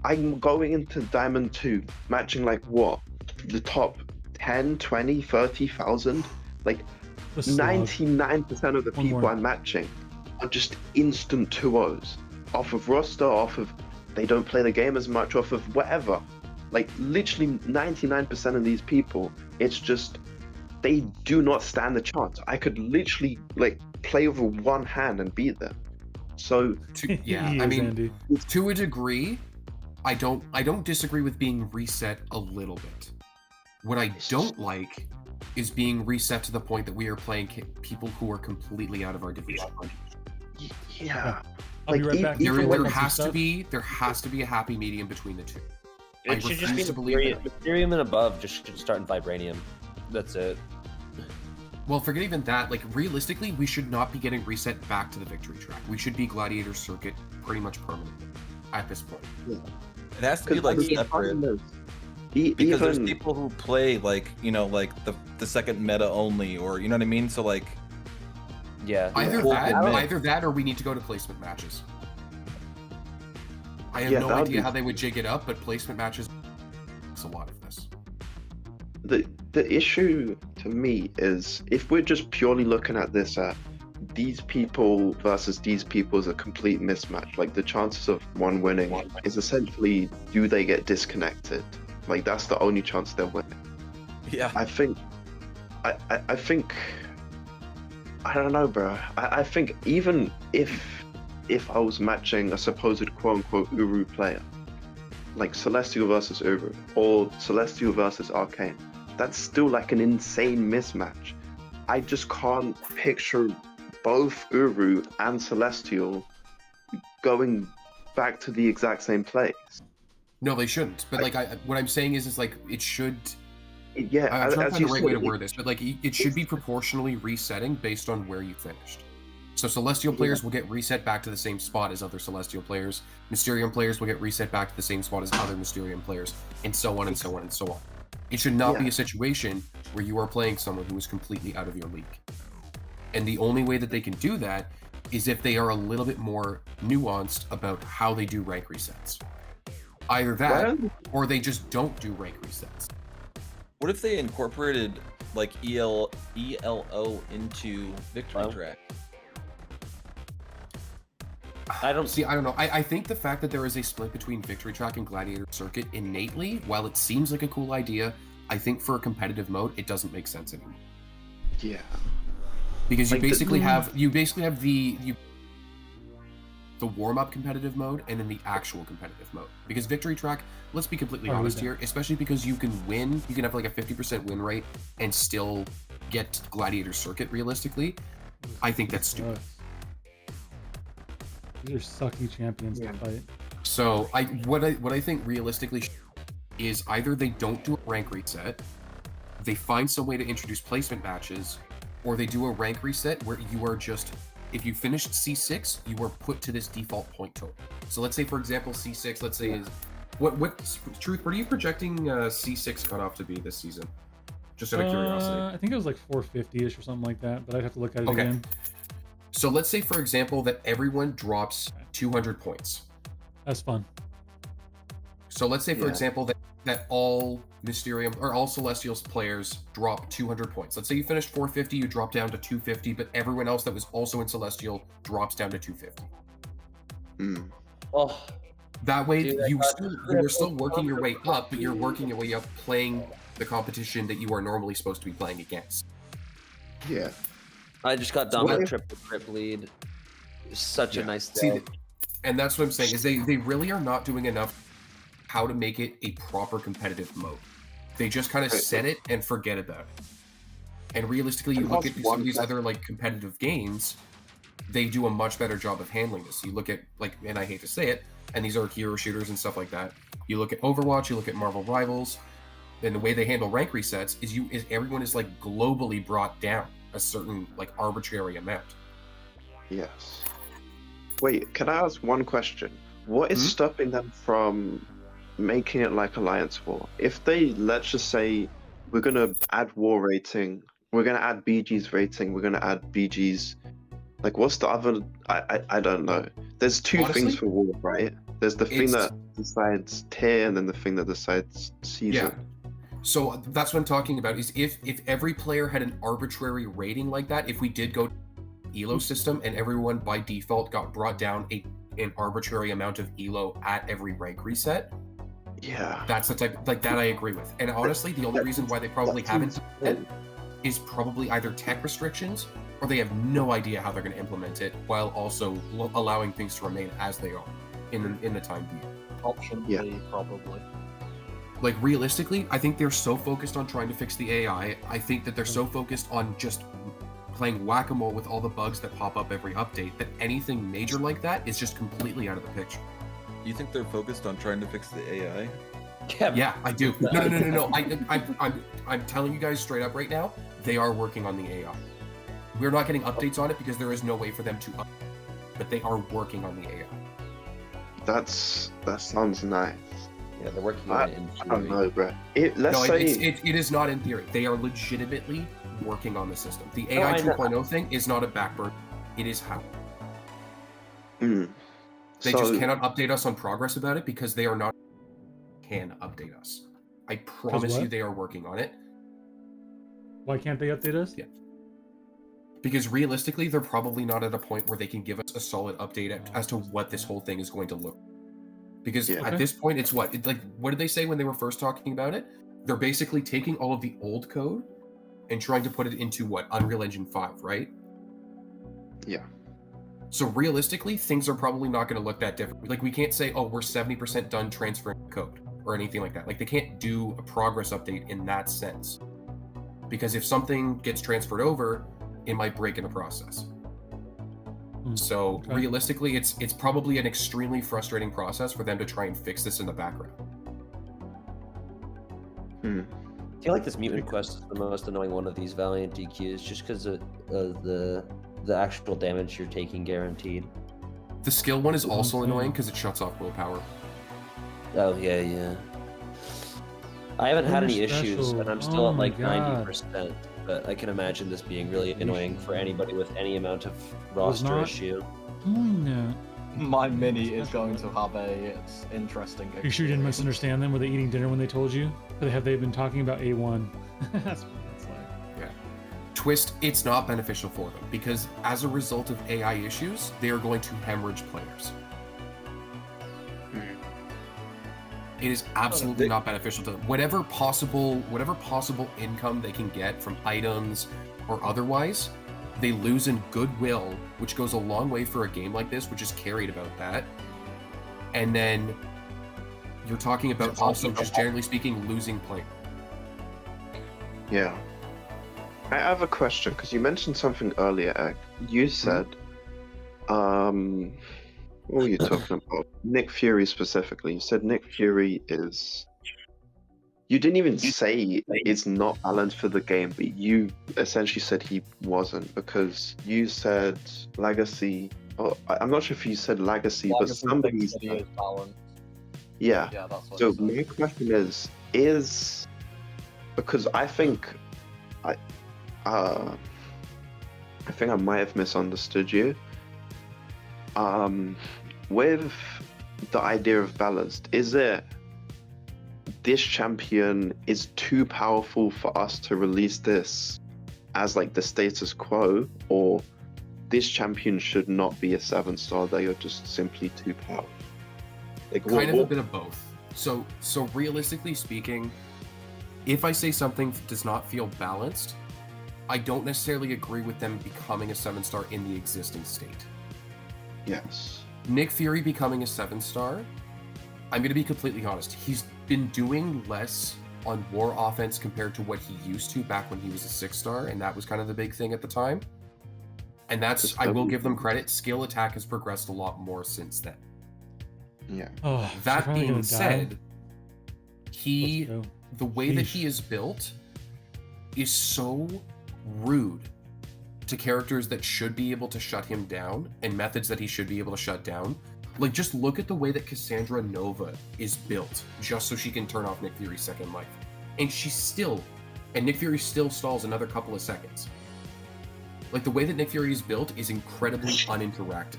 I'm going into Diamond 2, matching like what? The top 10, 20, 30,000? Like, The slug. 99% of the One people more. I'm matching are just instant 2-0s. Off of roster, off of they don't play the game as much, off of whatever. Like, literally 99% of these people, it's just, they do not stand a chance. I could literally, like, play over one hand and beat them. So, Yeah, He I is, mean, Andy. to a degree, I don't disagree with being reset a little bit. What I don't like is being reset to the point that we are playing people who are completely out of our division. yeah. I'll be right back. even Work There on some has to stuff. be a happy medium between the two. I It should just be refuse to believe Ethereum and above. Just should start in Vibranium. That's it. Well, forget even that. Like, realistically, we should not be getting reset back to the victory track. We should be Gladiator Circuit pretty much permanently at this point. It has to be like separate. Because there's Even people who play like, you know, like the second meta only, or you know what I mean? So like, Yeah. Either Yeah. that, or we need to go to placement matches. I have Yeah, no that would idea be- how they would jig it up, but placement matches is a lot of this. the issue to me is, if we're just purely looking at this at these people versus these people is a complete mismatch. Like, the chances of one winning is essentially, do they get disconnected? Like that's the only chance they'll win. Yeah. I think, I think, I don't know, bro. I think even if I was matching a supposed quote unquote Uru player, like Celestial versus Uru or Celestial versus Arcane, that's still like an insane mismatch. I just can't picture both Uru and Celestial going back to the exact same place. No, they shouldn't. But like, what I'm saying is like it should. Yeah, I'm trying to as find you the right way to said, word this, but like it should be proportionally resetting based on where you finished. So Celestial players will get reset back to the same spot as other Celestial players. Mysterium players will get reset back to the same spot as other Mysterium players, and so on and so on and so on. It should not be a situation where you are playing someone who is completely out of your league. And the only way that they can do that is if they are a little bit more nuanced about how they do rank resets. Either that, or they just don't do rank resets. What if they incorporated like ELO into Victory Track? I don't know. I think the fact that there is a split between Victory Track and Gladiator Circuit innately, while it seems like a cool idea, I think for a competitive mode, it doesn't make sense anymore. Yeah. Because you Like basically have the warm-up competitive mode and then the actual competitive mode. Because Victory Track, let's be completely honest here, especially because you can have like a 50% win rate and still get Gladiator Circuit realistically. I think that's stupid. These are sucky champions to fight. So what I think realistically is either they don't do a rank reset, they find some way to introduce placement matches, or they do a rank reset where you are just, if you finished C6, you are put to this default point total. So let's say, for example, C6, let's say is what Truth, what are you projecting C6 cutoff to be this season? Just out of curiosity. I think it was like 450-ish or something like that, but I'd have to look at it again. So let's say, for example, that everyone drops 200 points. That's fun. So let's say, for example, that all Mysterium or all Celestials players drop 200 points. Let's say you finished 450, you drop down to 250, but everyone else that was also in Celestial drops down to 250. Oh, that way, you're still working your way up, but you're working your way up playing the competition that you are normally supposed to be playing against. Yeah. I just got done with triple trip lead. Such a nice day. And that's what I'm saying, is they really are not doing enough how to make it a proper competitive mode. They just kind of set it and forget about it. And realistically, you look at some of these other like competitive games, they do a much better job of handling this. You look at like, and I hate to say it, and these are hero shooters and stuff like that. You look at Overwatch, you look at Marvel Rivals, and the way they handle rank resets is everyone is like globally brought down a certain like arbitrary amount. Yes. Wait, can I ask one question? What is stopping them from making it like Alliance War? If they, let's just say, we're going to add war rating, we're going to add BG's rating, we're going to add BG's, like, what's the other, I don't know. There's two things for war, right? There's the thing that decides tier and then the thing that decides season. Yeah. So that's what I'm talking about, is if every player had an arbitrary rating like that, if we did go ELO system and everyone by default got brought down an arbitrary amount of ELO at every rank reset, that's the type, like that I agree with. And honestly, the only reason why they probably haven't yet is probably either tech restrictions or they have no idea how they're going to implement it while also allowing things to remain as they are in the time being. Option B, probably. Like realistically, I think they're so focused on trying to fix the AI. I think that they're so focused on just playing whack-a-mole with all the bugs that pop up every update that anything major like that is just completely out of the picture. You think they're focused on trying to fix the AI? Yeah, I do. No. I'm telling you guys straight up right now, they are working on the AI. We're not getting updates on it because there is no way for them to update, but they are working on the AI. That sounds nice. Yeah, they're working on it in I don't know, bro. It is not in theory. They are legitimately working on the system. The AI 2.0 thing is not a backburner. It is how. They just cannot update us on progress about it because they are not can update us. I promise you they are working on it. Why can't they update us? Yeah. Because realistically, they're probably not at a point where they can give us a solid update as to what this whole thing is going to look. Because Yeah. at this point, it's what? Like, what did they say when they were first talking about it? They're basically taking all of the old code and trying to put it into what? Unreal Engine 5, right? Yeah. So realistically, things are probably not going to look that different. Like, we can't say, oh, we're 70% done transferring code or anything like that. Like, they can't do a progress update in that sense. Because if something gets transferred over, it might break in the process. So Okay. realistically, it's probably an extremely frustrating process for them to try and fix this in the background. I feel like this mutant quest is the most annoying one of these Valiant DQs, just because of the actual damage you're taking guaranteed. The skill one is also Okay. annoying because it shuts off willpower. Oh yeah. I haven't had any Super issues, special. and I'm still Oh at my like God. 90%. But I can imagine this being really annoying for anybody with any amount of roster not- issue. Doing that. My mini is going to have it's interesting. You sure you didn't experience. misunderstand them? Were they eating dinner when they told you? Or have they been talking about A1? That's what it's like. Yeah. Twist, it's not beneficial for them because as a result of AI issues, they are going to hemorrhage players. It is absolutely not beneficial to them. Whatever possible income they can get from items or otherwise, they lose in goodwill, which goes a long way for a game like this, which is carried about that. And then you're talking about also, just generally speaking, losing play. Yeah. I have a question because you mentioned something earlier, Ek. You said, what were you talking about? Nick Fury specifically. You said Nick Fury is. You didn't even say it's not balanced for the game, but you essentially said he wasn't because you said Legacy. Oh, I'm not sure if you said Legacy, but Legacy somebody thinks that he said. is balanced. Yeah. Yeah, that's what So he said. my question is because I think I might have misunderstood you. With the idea of balanced, is it this champion is too powerful for us to release this as like the status quo, or this champion should not be a 7-star, they are just simply too powerful? Like, Kind of a bit of both. So realistically speaking, if I say something does not feel balanced, I don't necessarily agree with them becoming a 7-star in the existing state. Yes. Nick Fury becoming a 7-star, I'm going to be completely honest, he's been doing less on war offense compared to what he used to back when he was a 6-star, and that was kind of the big thing at the time. And that's, I will give them credit, skill attack has progressed a lot more since then. Yeah. Oh, is he That finally being gonna die? said, Let's go. the way that Sheesh. he is built is so rude to characters that should be able to shut him down and methods that he should be able to shut down. Like, just look at the way that Cassandra Nova is built just so she can turn off Nick Fury's second life. And Nick Fury still stalls another couple of seconds. Like, the way that Nick Fury is built is incredibly uninteractive,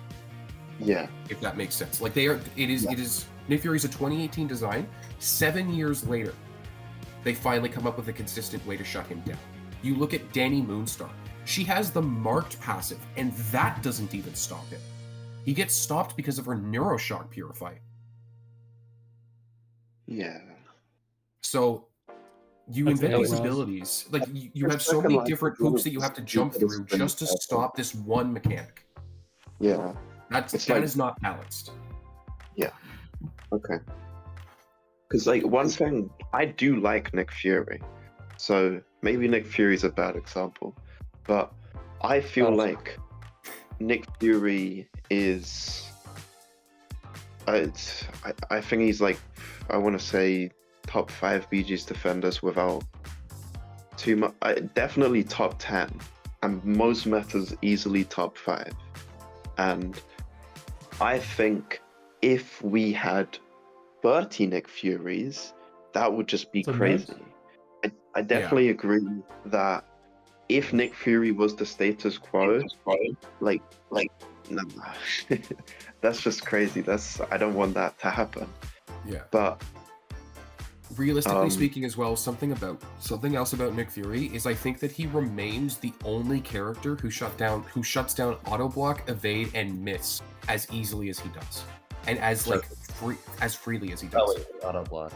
Yeah. if that makes sense. Like, it is Nick Fury's a 2018 design. 7 years later, they finally come up with a consistent way to shut him down. You look at Danny Moonstar. She has the marked passive, and that doesn't even stop him. He gets stopped because of her Neuroshock Purify. Yeah. So you That's invent these Ross. abilities. Like, you For have so second many life, different it's one hoops of that you the have to jump through stupidest just to things ever. stop this one mechanic. Yeah. That It's is like- not balanced. Okay. Because, like, one thing, I do like Nick Fury. So maybe Nick Fury's a bad example. But I feel like Nick Fury is. I think he's like, I want to say top 5 BG's defenders without too much. Definitely top 10. And most metas easily top 5. And I think if we had 30 Nick Furies, that would just be It's a crazy. mess. I definitely agree that if Nick Fury was the status quo, like no, that's just crazy. I don't want that to happen. Yeah. But Realistically speaking as well, something else about Nick Fury is I think that he remains the only character who shuts down auto block, evade, and miss as easily as he does. And as like freely as he does. Oh wait, auto block.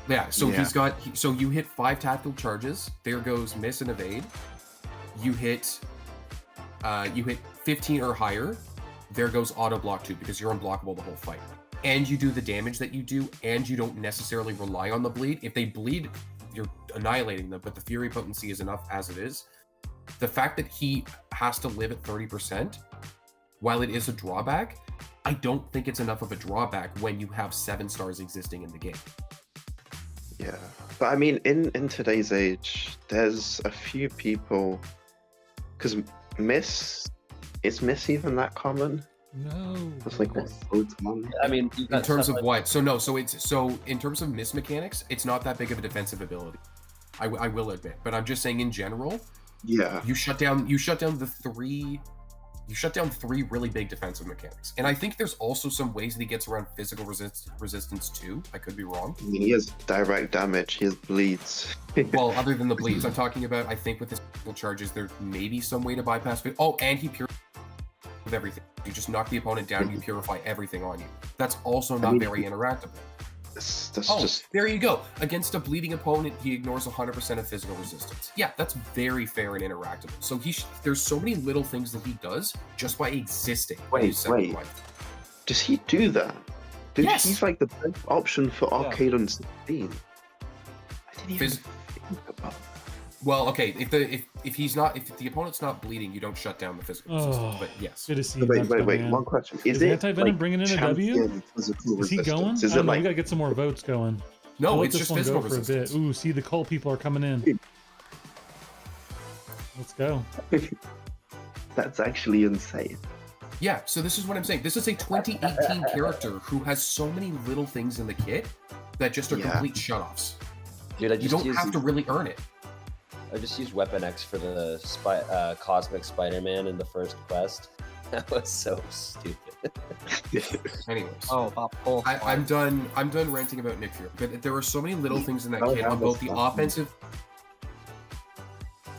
Yeah, so Yeah. so you hit 5 tactical charges. There goes miss and evade. You hit 15 or higher. There goes auto block 2 because you're unblockable the whole fight. And you do the damage that you do, and you don't necessarily rely on the bleed. If they bleed, you're annihilating them, but the Fury potency is enough as it is. The fact that he has to live at 30%, while it is a drawback, I don't think it's enough of a drawback when you have 7 stars existing in the game. Yeah, but I mean, in today's age, there's a few people, because miss even that common? No. It's like what, photon? I mean, you've In got terms stuff of what? So in terms of miss mechanics, it's not that big of a defensive ability. I will admit, but I'm just saying in general, Yeah, you shut down the three. You shut down 3 really big defensive mechanics, and I think there's also some ways that he gets around physical resistance too. I could be wrong. I mean, he has direct damage, he has bleeds. Well, other than the bleeds, I'm talking about. I think with his physical charges, there may be some way to bypass. Oh, and he purifies with everything. You just knock the opponent down, you purify everything on you. That's also not very interactable. That's Oh, just there you go. Against a bleeding opponent, he ignores 100% of physical resistance. Yeah, that's very fair and interactable. So there's so many little things that he does just by existing. in Wait, his second wait. life. Does he do that? Dude, Yes. he's like the best option for Yeah. arcade on 16. I didn't even Phys- think about. Well, okay, if the opponent's not bleeding, you don't shut down the physical resistance. Oh, But yes, good to see you. Wait, Maxwell, wait, man. one question. Is Is it Anti-Venom like bringing in a W? champion physical Is he going? resistance? I Is don't it know. We like gotta get some more votes going. no, We'll let it's this just one physical go for a resistance. bit. Ooh, see the cult people are coming in. Let's go. that's actually insane? Yeah, so this is what I'm saying. This is a 2018 character who has so many little things in the kit that just are Yeah. complete shutoffs. Dude, I You just don't used, have to really earn it. I just used Weapon X for the Cosmic Spider-Man in the first quest. That was so stupid. Anyways. Oh, that poor I'm done ranting about Nick Fury, but there are so many little things in that Oh, kit yeah, on both the that's offensive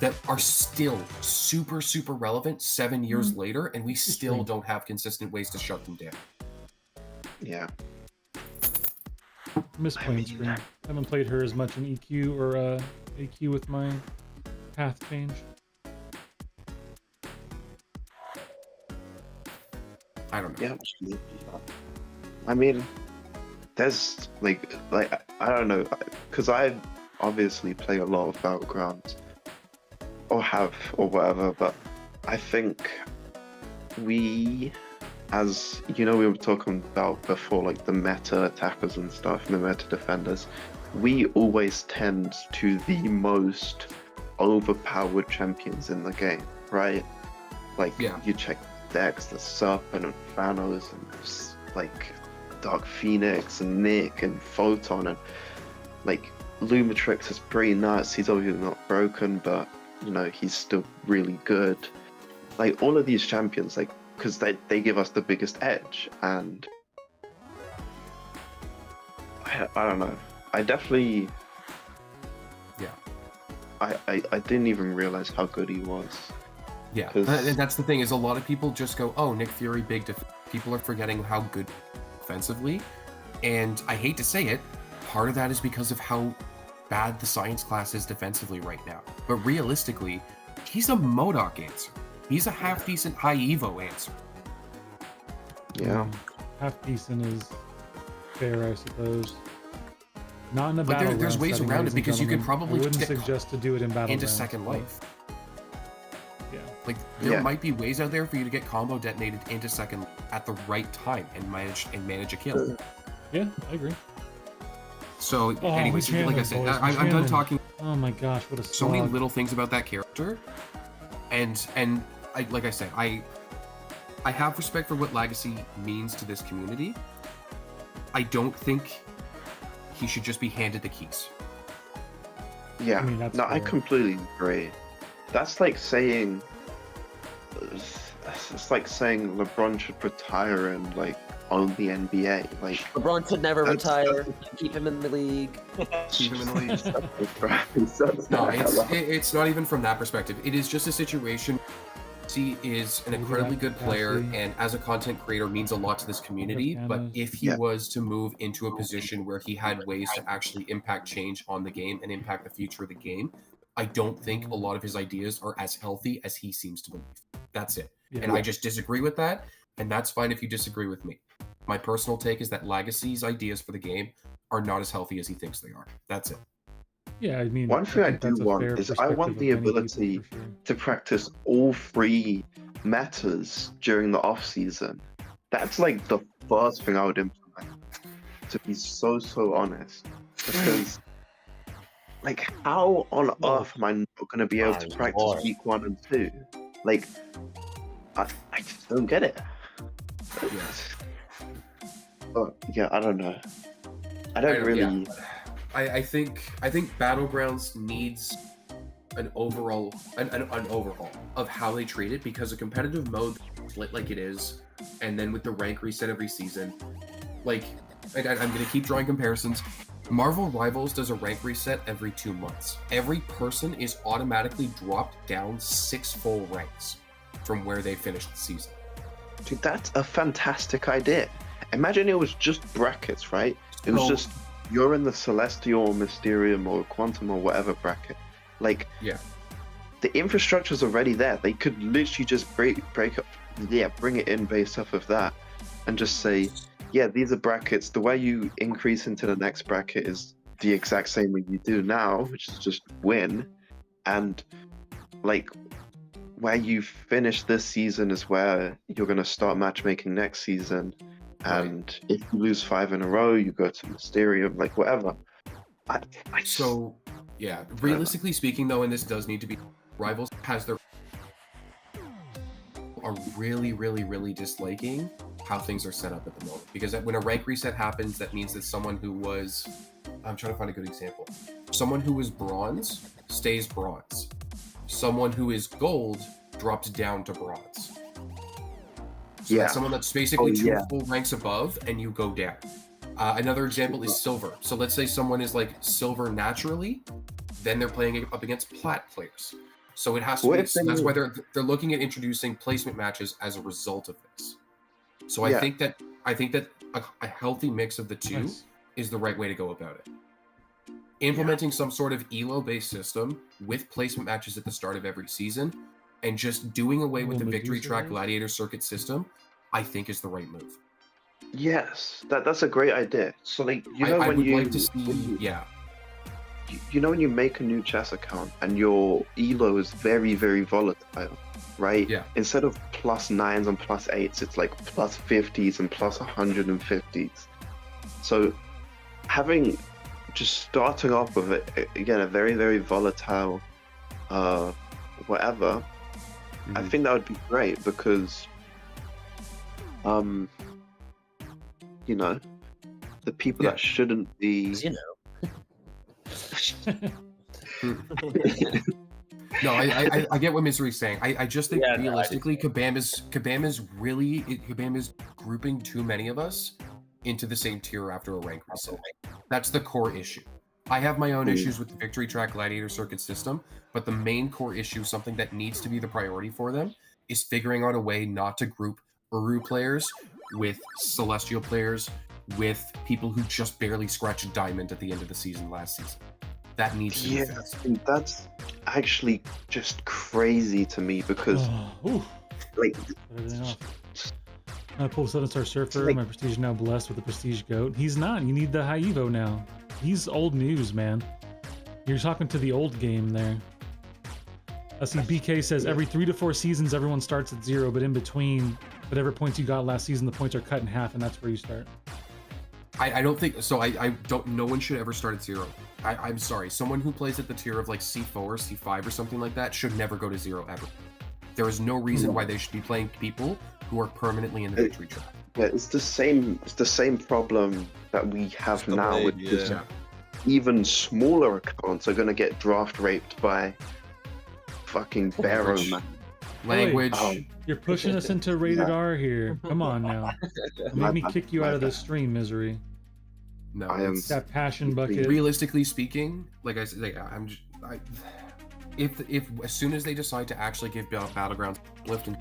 that are still super, super relevant 7 years later, and we still don't have consistent ways to shut them down. Yeah. Miss playing screen. I haven't played her as much in EQ or AQ with my path change. I don't know. Yeah. I mean, there's like I don't know, because I obviously play a lot of Battlegrounds, or have, or whatever, but I think we, as you know, we were talking about before, like the meta attackers and stuff, and the meta defenders, we always tend to the most overpowered champions in the game, right? Like, Yeah. you check decks, the Sup and Thanos, and there's like Dark Phoenix and Nick and Photon, and like Lumitrix is pretty nuts. He's obviously not broken, but you know, he's still really good. Like all of these champions, like, because they give us the biggest edge, and I don't know. I definitely, Yeah. I didn't even realize how good he was. Yeah, 'Cause- and that's the thing, is a lot of people just go, oh, Nick Fury, big people are forgetting how good offensively, and I hate to say it, part of that is because of how bad the science class is defensively right now. But realistically, he's a MODOK answer. He's a half-decent high Evo answer. Yeah. Half decent is fair, I suppose. Not in a But battle. there's ways around it, because you could probably I wouldn't get suggest to do it in battle. Into Second Life. Yeah. Like, there Yeah. might be ways out there for you to get combo detonated into Second at the right time and manage a kill. Yeah, I agree. So, anyways, Buchanan, like I said, boys, I'm done Buchanan. talking Oh my gosh, what a so many slog. little things about that character, and like I said, I have respect for what Legacy means to this community. I don't think he should just be handed the keys. Yeah. I mean, that's No, I fair. completely agree. That's like saying, it's like saying LeBron should retire and like own the NBA. Like, LeBron should never That's- retire. Keep him in the league. Keep him in the league. that's No, it's not even from that perspective. It is just a situation. Legacy is an incredibly good player, and as a content creator means a lot to this community. But if he was to move into a position where he had ways to actually impact change on the game and impact the future of the game, I don't think a lot of his ideas are as healthy as he seems to believe. That's it. And I just disagree with that, and that's fine if you disagree with me. My personal take is that Legacy's ideas for the game are not as healthy as he thinks they are. That's it. Yeah, I mean, One thing I think do that's a want fair is I want perspective the of many people, ability for sure. to practice all three metas during the off season. That's like the first thing I would implement, to be so honest. Because like, how on earth am I not going to be able to practice week 1 and 2? Like, I just don't get it. But yeah, I don't know. I don't really. I think Battlegrounds needs an overhaul of how they treat it, because a competitive mode split like it is, and then with the rank reset every season, like I'm gonna keep drawing comparisons. Marvel Rivals does a rank reset every 2 months. Every person is automatically dropped down 6 full ranks from where they finished the season. Dude, that's a fantastic idea. Imagine it was just brackets, right? It was just you're in the Celestial, Mysterium, or Quantum, or whatever bracket. Like, the infrastructure's already there. They could literally just bring it in based off of that, and just say, yeah, these are brackets. The way you increase into the next bracket is the exact same way you do now, which is just win. And like, where you finish this season is where you're going to start matchmaking next season. And if you lose 5 in a row, you go to Mysterium, like whatever. Realistically speaking, though, and this does need to be, Rivals has their are really disliking how things are set up at the moment, because when a rank reset happens, that means that someone who was, I'm trying to find a good example, someone who was bronze stays bronze, someone who is gold drops down to bronze. So that's someone that's basically two full ranks above, and you go down. Another example is silver. So let's say someone is like silver naturally, then they're playing up against plat players. So it has to be, that's why they're looking at introducing placement matches as a result of this. So I think that a healthy mix of the two is the right way to go about it. Implementing some sort of ELO-based system with placement matches at the start of every season, and just doing away with the Victory Track Gladiator Circuit system, I think is the right move. Yes, that's a great idea. So like, you know, when you make a new chess account and your ELO is very volatile, right? Yeah. Instead of +9s and +8s, it's like +50s and +150s. So starting off with it again, a very volatile whatever, I think that would be great, because you know, the people that shouldn't be, you know. No, I get what Misery's saying. I just think realistically, Kabam is grouping too many of us into the same tier after a rank reset. That's the core issue. I have my own issues with the Victory Track Gladiator Circuit system, but the main core issue, something that needs to be the priority for them, is figuring out a way not to group Uru players with Celestial players with people who just barely scratched Diamond at the end of the season last season. That needs to be fixed. That's actually just crazy to me, because like, I pulled 7-star Surfer. My prestige is now blessed with the Prestige Goat. He's not. You need the High Evo now. He's old news, man. You're talking to the old game there. I see BK says every 3 to 4 seasons everyone starts at 0, but in between, whatever points you got last season, the points are cut in half, and that's where you start. I don't think so. I don't. No one should ever start at 0. I'm sorry. Someone who plays at the tier of like C4 or C5 or something like that should never go to 0 ever. There is no reason why they should be playing people who are permanently in the victory track. Yeah, it's the same problem that we have now with this. Even smaller accounts are going to get draft raped by fucking Barrow, man. Language. You're pushing us into rated R here. Come on now. Make me kick you out of this stream, Misery. No, I am that passion bucket. Realistically speaking, like I said, if as soon as they decide to actually give Battlegrounds lift and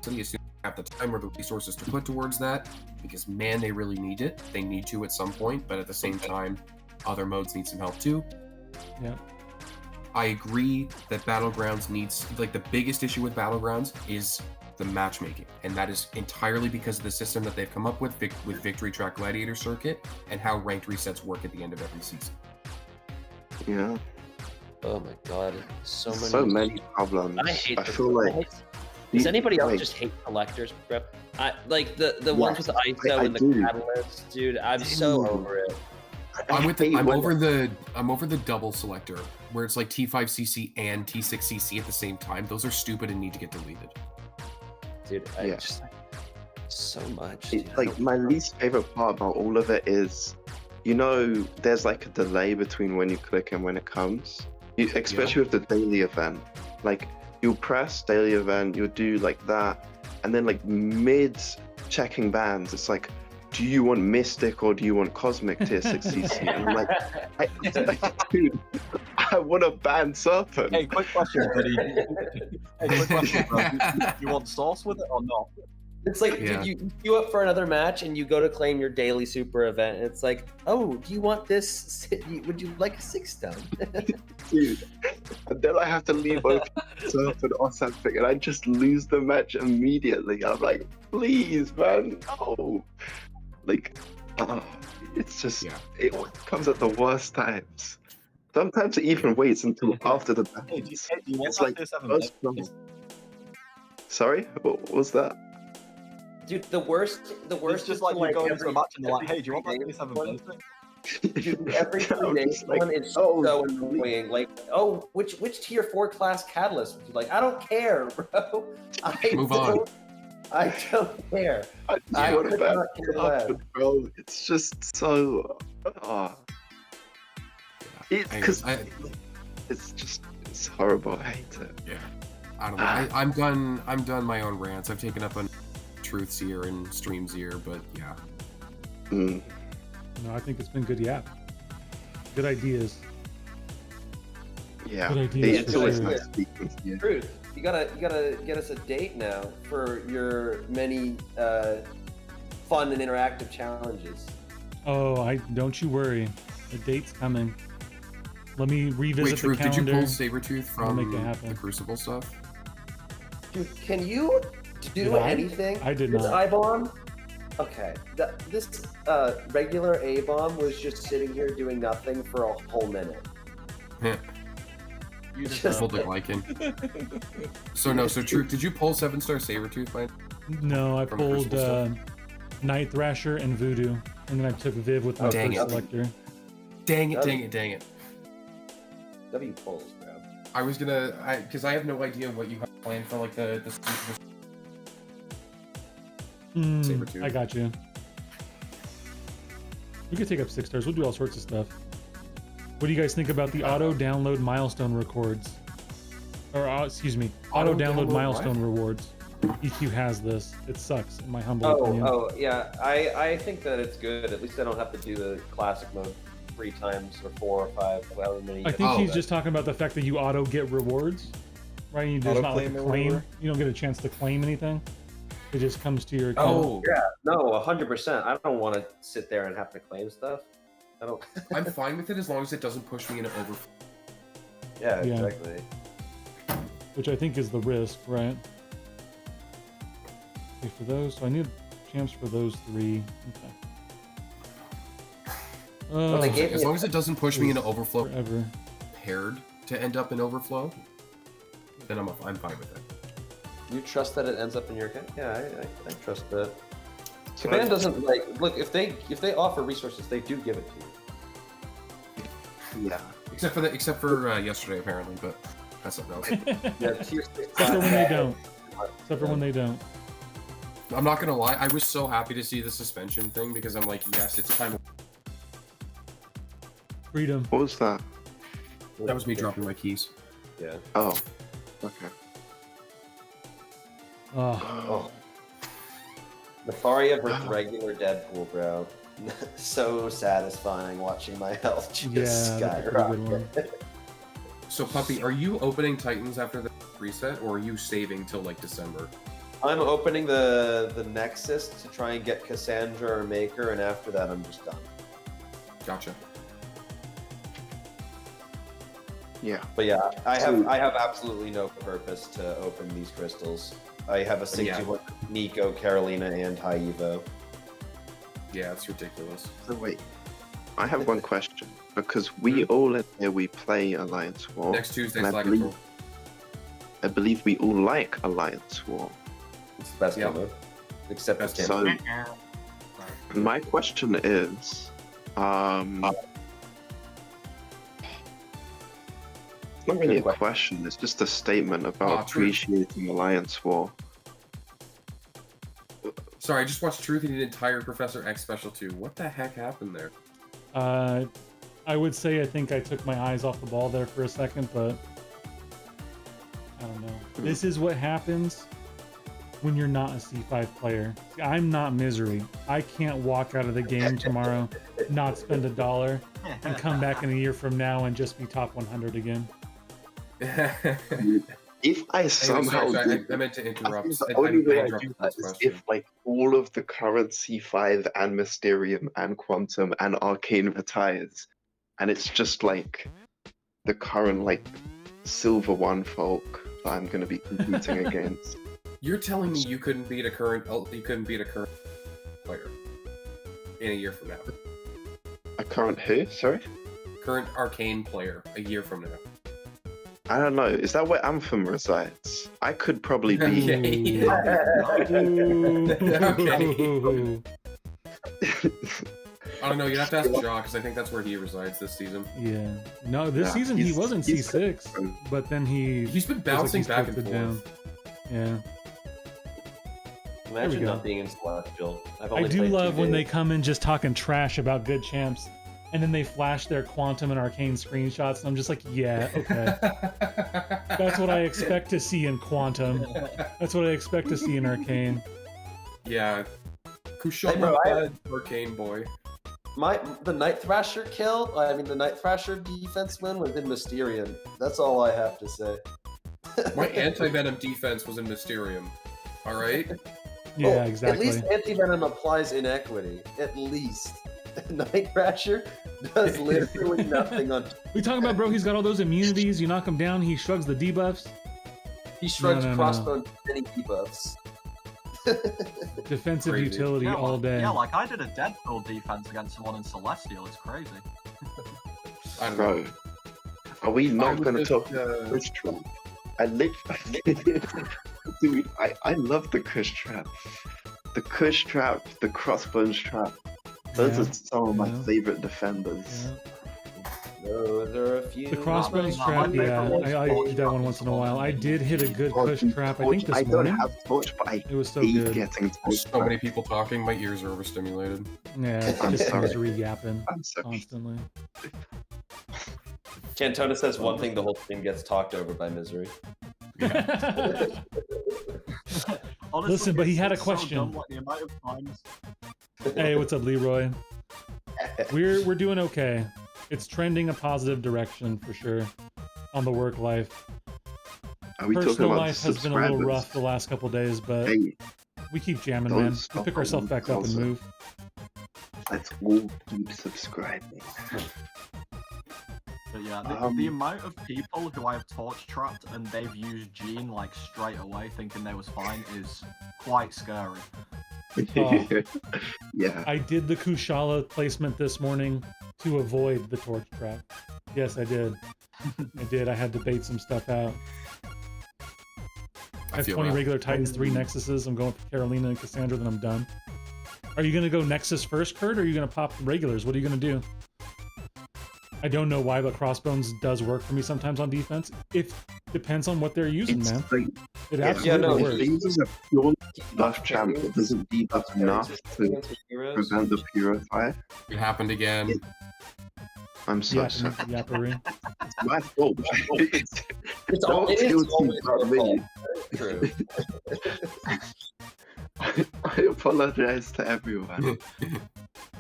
city, as soon as they have the time or the resources to put towards that, because man, they really need it. They need to at some point, but at the same time, other modes need some help too. Yeah. I agree that Battlegrounds needs, like, the biggest issue with Battlegrounds is the matchmaking, and that is entirely because of the system that they've come up with Victory Track Gladiator Circuit and how ranked resets work at the end of every season. Yeah. Oh my god, So many problems. I hate. I feel like. Does anybody else like- just hate collectors, bro? like the ones with the ISO I and the do. catalyst, dude. I'm so Dude. over it. I'm over the. the double selector where it's like T5CC and T6CC at the same time. Those are stupid and need to get deleted. Dude, I Yeah. just so much. Dude. Like, my least favorite part about all of it is, there's like a delay between when you click and when it comes. Especially with the daily event. Like, you'll press daily event, you'll do like that, and then like mid checking bands, it's like, do you want Mystic or do you want Cosmic tier 6 CC? And I'm like, dude, I want to ban Serpent. Hey, quick question, buddy. Hey, quick question, bro. You want sauce with it or not? It's like, Yeah. dude, you queue up for another match and you go to claim your daily super event. And it's like, oh, do you want this? Would you like a 6-stone? Dude. And then I have to leave open Serpent or something, and I just lose the match immediately. I'm like, please, man, no. Like, it's just, Yeah. it comes at the worst times. Sometimes it even waits until after the Hey, do match. you want It's that like tier 7 first event? round. Sorry, what was that? Dude, the worst It's just like you go into a match and they're like, hey, do you want that tier 7 Wednesday? Dude, every I'm day just like, one is oh, so annoying. Like, oh, which tier 4 class catalyst would you like? I don't care, bro. Move on. I don't care. I just I want could to ban not care less. Serpent, bro. It's just so. Because it's horrible. I hate it. Yeah. I don't know. I'm done my own rants. I've taken up on Truth's ear and Stream's ear, but yeah. Mm. No, I think it's been good yap. Good ideas. Yeah. Good ideas It's for always sure. nice speaking to you. Truth, you gotta get us a date now for your many fun and interactive challenges. Oh, don't you worry. The date's coming. Let me revisit Wait, Truth, the did you calendar. pull Sabretooth I'll from make it happen. the Crucible stuff? Dude, can you do Did I? anything? I did this not. I-bomb? Okay. This regular A-bomb was just sitting here doing nothing for a whole minute. Heh. You Just- deserve Pulled the it. Glycan. So Truth, did you pull 7-star Sabretooth by No, I From pulled Crucible Night Thrasher and Voodoo, and then I took Viv with my Dang first it. selector. Dang it. W pulls, bro. I was gonna, because I have no idea what you have planned for, like, the Sabretooth. I got you. We could take up 6 stars. We'll do all sorts of stuff. What do you guys think about the auto download milestone records? Or excuse me, auto download Auto-download milestone what? rewards. EQ has this. It sucks, in my humble opinion. Oh, yeah. I think that it's good. At least I don't have to do the classic mode 3 times or 4 or 5, however many. I think Oh, he's that- just talking about the fact that you auto get rewards, right? You there's not like a Auto-claim or claim. whatever? You don't get a chance to claim anything. It just comes to your account. Oh, Yeah, no, 100%. I don't want to sit there and have to claim stuff. I don't. I'm fine with it as long as it doesn't push me into overflow. Yeah, Yeah. exactly. Which I think is the risk, right? Okay, for those, so I need champs for those 3. Okay. Well, they gave As me long as it doesn't push me into overflow forever. paired to end up in overflow, then I'm fine with it. You trust that it ends up in your account? Yeah, I trust that. So Command I- doesn't like look if they offer resources, they do give it to you. Yeah. Except for yesterday apparently, but that's something else. Yeah, tier 6 Except for when they don't. Except for when they don't. I'm not gonna lie, I was so happy to see the suspension thing because I'm like, yes, it's time. Freedom. What was that? That was me dropping my keys. Yeah. Oh. Okay. Oh, Oh. Nefaria versus regular Deadpool, bro. So satisfying watching my health just yeah, that's a pretty good one. skyrocket. So, Puppy, are you opening Titans after the reset, or are you saving till like December? I'm opening the Nexus to try and get Cassandra or Maker, and after that, I'm just done. Gotcha. Yeah. But yeah, I have absolutely no purpose to open these crystals. I have a Sig Yeah. 200 Nico, Carolina, and High Evo. Yeah, it's ridiculous. So wait, I have one question because we all in here we play Alliance War. Next Tuesday, and Flag Control. I believe we all like Alliance War. It's the best Yeah. game mode. Except That's this So game. my question is, it's not really a Good question. It's just a statement about Ah, true. appreciating Alliance War. Sorry, I just watched Truth and he did entire Professor X Special 2. What the heck happened there? I would say I think I took my eyes off the ball there for a second, but I don't know. This is what happens when you're not a C5 player. I'm not Misery. I can't walk out of the game tomorrow, not spend $1, and come back in a year from now and just be top 100 again. If I Anyway, somehow sorry, do I meant to interrupt. the only way I interrupted do that this is question. if like all of the current C5 and Mysterium and Quantum and Arcane retires, and it's just like the current like Silver One folk that I'm going to be competing against. You're telling me you couldn't beat a current player in a year from now? A current who? Sorry, Current Arcane player a year from now. I don't know. Is that where Anthem resides? I could probably be. Okay. Ooh. I don't know. You'd have to ask Jaw because I think that's where he resides this season. Yeah. No, this Yeah, season he he's- was in he's- C6, but then He's been bouncing he's back and drifted forth. Yeah. Imagine go. not being in Celestial. I've I only do played love 2 when they days. come in just talking trash about good champs, and then they flash their Quantum and Arcane screenshots, and I'm just like, yeah, okay. That's what I expect to see in Quantum. That's what I expect to see in Arcane. Yeah. Kushala, Hey, bro, I- Arcane boy. The Night Thrasher kill, the Night Thrasher defense win was in Mysterium. That's all I have to say. My anti-venom defense was in Mysterium. All right. Yeah, Oh, exactly. At least Anti-Venom applies inequity. At least. Night Thrasher does literally nothing on... We talking about, bro, he's got all those immunities, you knock him down, he shrugs the debuffs. He shrugs No. crossbow many debuffs. Defensive Crazy. utility Yeah, all like, day. yeah, like I did a Deadpool defense against someone in Celestial. It's crazy. I don't know. Bro, are we I not would going to just, talk Kush Trap? I literally, dude, I love the Kush Trap. The Kush Trap, the Crossbones Trap. Those Yeah, are some of my yeah. favorite defenders. Yeah. Those are a few... The crossbones No, trap, my yeah, favorite was I Torch do that Trap. one once in a while. I did hit a good Oh, push dude, trap, I Torch, think this I don't morning. have Torch, but I It was so hate good. getting Torch. There's so many people talking. My ears are overstimulated. Yeah, it's I'm just sorry. misery yapping I'm sorry. constantly. Cantona says one thing, the whole team gets talked over by Misery. Honestly, Listen, but he it's- had a it's so question. dumb, like, the amount of times Hey, what's up, Leroy? We're doing okay. It's trending a positive direction for sure on the work life. Are we talking Personal about life the has been a little subscribers? rough the last couple days, but Hey, we keep jamming, don't man. We stop pick ourselves back up and also. move. let's all keep subscribing. But yeah, Um, the amount of people who I have torch trapped and they've used Gene like straight away thinking they was fine is quite scary. Oh. Yeah. I did the Kushala placement this morning to avoid the torch trap. Yes, I did. I did. I had to bait some stuff out. I have feel 20 that. regular Titans, 3 Nexuses. I'm going for Carolina and Cassandra, then I'm done. Are you going to go Nexus first, Kurt, or are you going to pop regulars? What are you going to do? I don't know why, but Crossbones does work for me sometimes on defense. It depends on what they're using, It's man. like, It yeah, absolutely no, if works. they're using a pure buff champ that doesn't debuff enough to prevent the purifier, It happened again. I'm so Yeah, sorry. yappery. It's my fault. It's Don't it feel is always too your bad, fault. me. True. I apologize to everyone.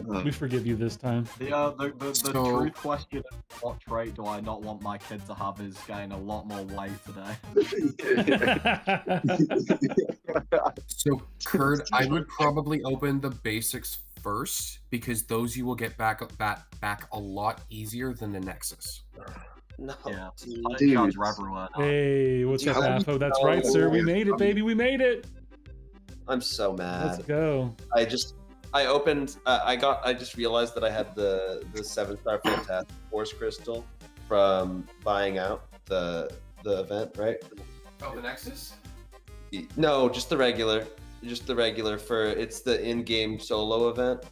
We forgive you this time. The So- truth question of what trait do I not want my kid to have is getting a lot more weight today. So, Kurt, I would probably open the basics first because those you will get back a lot easier than the Nexus. No. Yeah. dude. Dude. Charms are everywhere now. Hey, what's up, How do you Afo? That's know? right, sir. We made it, baby. We made it. I'm so Let's mad. go. I opened. I just realized that I had the 7-star Fantastic Force crystal from buying out the event, right? Oh, the Nexus? No, just the regular. For it's the in-game solo event.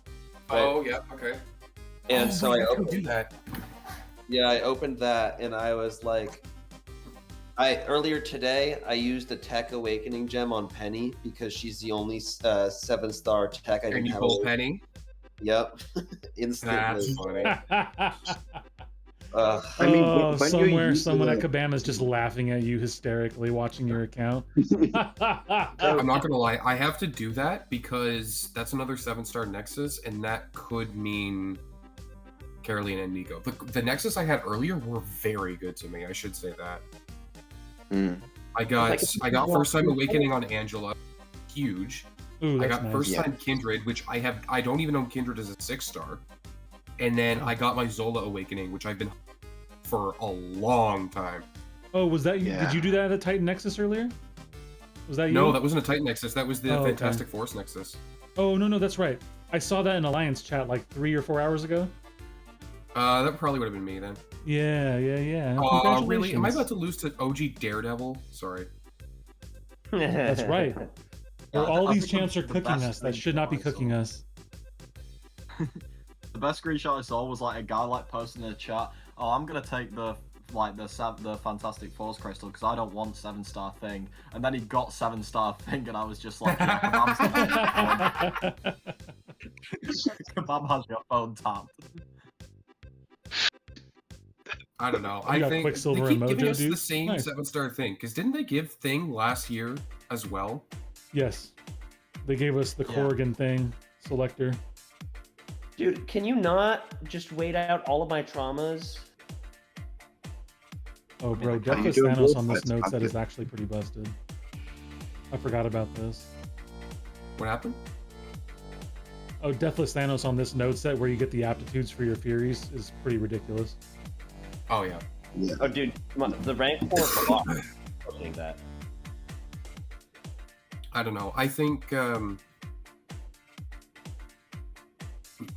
Right? Oh, yeah, okay. And Oh, so wait, I can opened. do that. Yeah, I opened that and I was like, earlier today I used the Tech Awakening gem on Penny because she's the only 7-star tech I And didn't you have. pull Penny? Yep, instantly. That's funny. I mean, oh, when you're somewhere, using someone at the- Kabama's just laughing at you hysterically watching your account. I'm not gonna lie, I have to do that because that's another 7-star Nexus, and that could mean Caroline and Nico. The Nexus I had earlier were very good to me, I should say that. Mm. I got First Time Awakening on Angela, huge. Ooh, I that's got nice. First Time Kindred, which I don't even know Kindred as a 6-star. And then I got my Zola Awakening, which I've been for a long time. Oh, was that you? Yeah. Did you do that at a Titan Nexus earlier? Was that you? No, that wasn't a Titan Nexus, that was the Oh, okay. Fantastic Force Nexus. Oh, no, that's right. I saw that in Alliance chat like 3 or 4 hours ago. That probably would have been me then. Yeah. Really? Am I Congratulations. about to lose to OG Daredevil? Sorry. That's right. Yeah, Well, I all think these champs are the cooking best us. That should not be screenshot I cooking saw- us. The best screenshot I saw was like a guy like posting in the chat, "Oh, I'm gonna take the Fantastic Force crystal because I don't want 7-star thing," and then he got 7-star thing, and I was just like, "Yeah, Kebab has your phone tapped." I don't know. You I got think Quicksilver they keep and giving Mojo, us the dude? same Nice. 7-star thing. Because didn't they give Thing last year as well? Yes. They gave us the Yeah. Corrigan thing selector. Dude, can you not just wait out all of my traumas? Oh, bro, Are you Deathless doing Thanos both on this sides? note I'm set is good. actually pretty busted. I forgot about this. What happened? Oh, Deathless Thanos on this node set where you get the aptitudes for your Furies is pretty ridiculous. Oh, yeah. Oh, dude, the rank 4 block. Opening that. I don't know. I think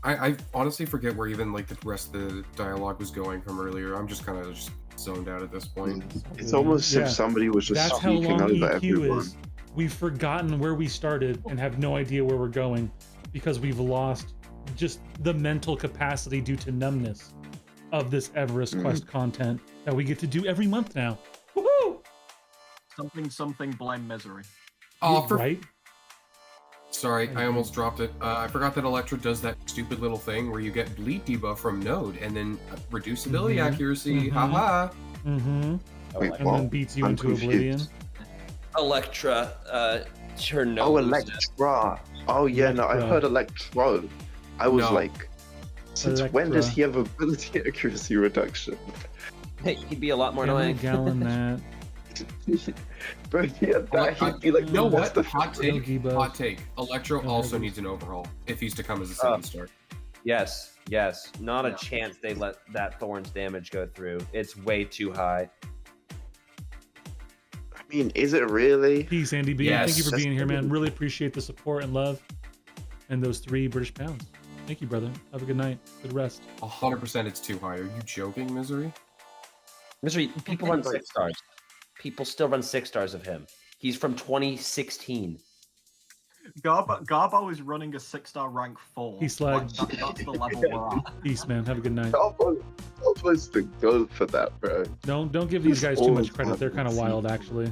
I honestly forget where even like the rest of the dialogue was going from earlier. I'm just kind of just zoned out at this point. It's almost as Yeah. if somebody was just That's how speaking long over EQ everyone. is. We've forgotten where we started and have no idea where we're going because we've lost just the mental capacity due to numbness of this Everest Quest content that we get to do every month now. Woohoo! Something blame misery. Oh, for Right? sorry, I almost dropped it. I forgot that Electra does that stupid little thing where you get bleed debuff from Node and then reduce ability Mhm. accuracy. Mhm. Haha. Mm-hmm. Wait, And what? then beats you I'm into confused. oblivion. Electra, her nose. Oh, Electra. Oh, yeah, no, I Electra. heard Electro. I was No. like, since when does Electra. he have ability accuracy reduction? He'd be a lot more Hammer annoying. Gallon that. Bro, yeah, that he'd be like, You know that's what? the Hot take. Yogi buff. Hot take. Electro Yeah, also that needs an overhaul if he's to come as a 7-star. Yes. Not a Yeah. chance they let that Thorn's damage go through. It's way too high. I mean, is it really? Peace, Andy B. Yes. Thank you for being here, man. Really appreciate the support and love. And those 3 British pounds. Thank you, brother. Have a good night. Good rest. 100% it's too high. Are you joking, Misery? Misery, people run 6 stars. People still run 6 stars of him. He's from 2016. Garbo is running a 6-star rank 4. He slugged. That's the level we're at. Peace, man. Have a good night. Almost to go for that, bro. Don't give these guys too much Always credit. They're kind of happens. wild, actually.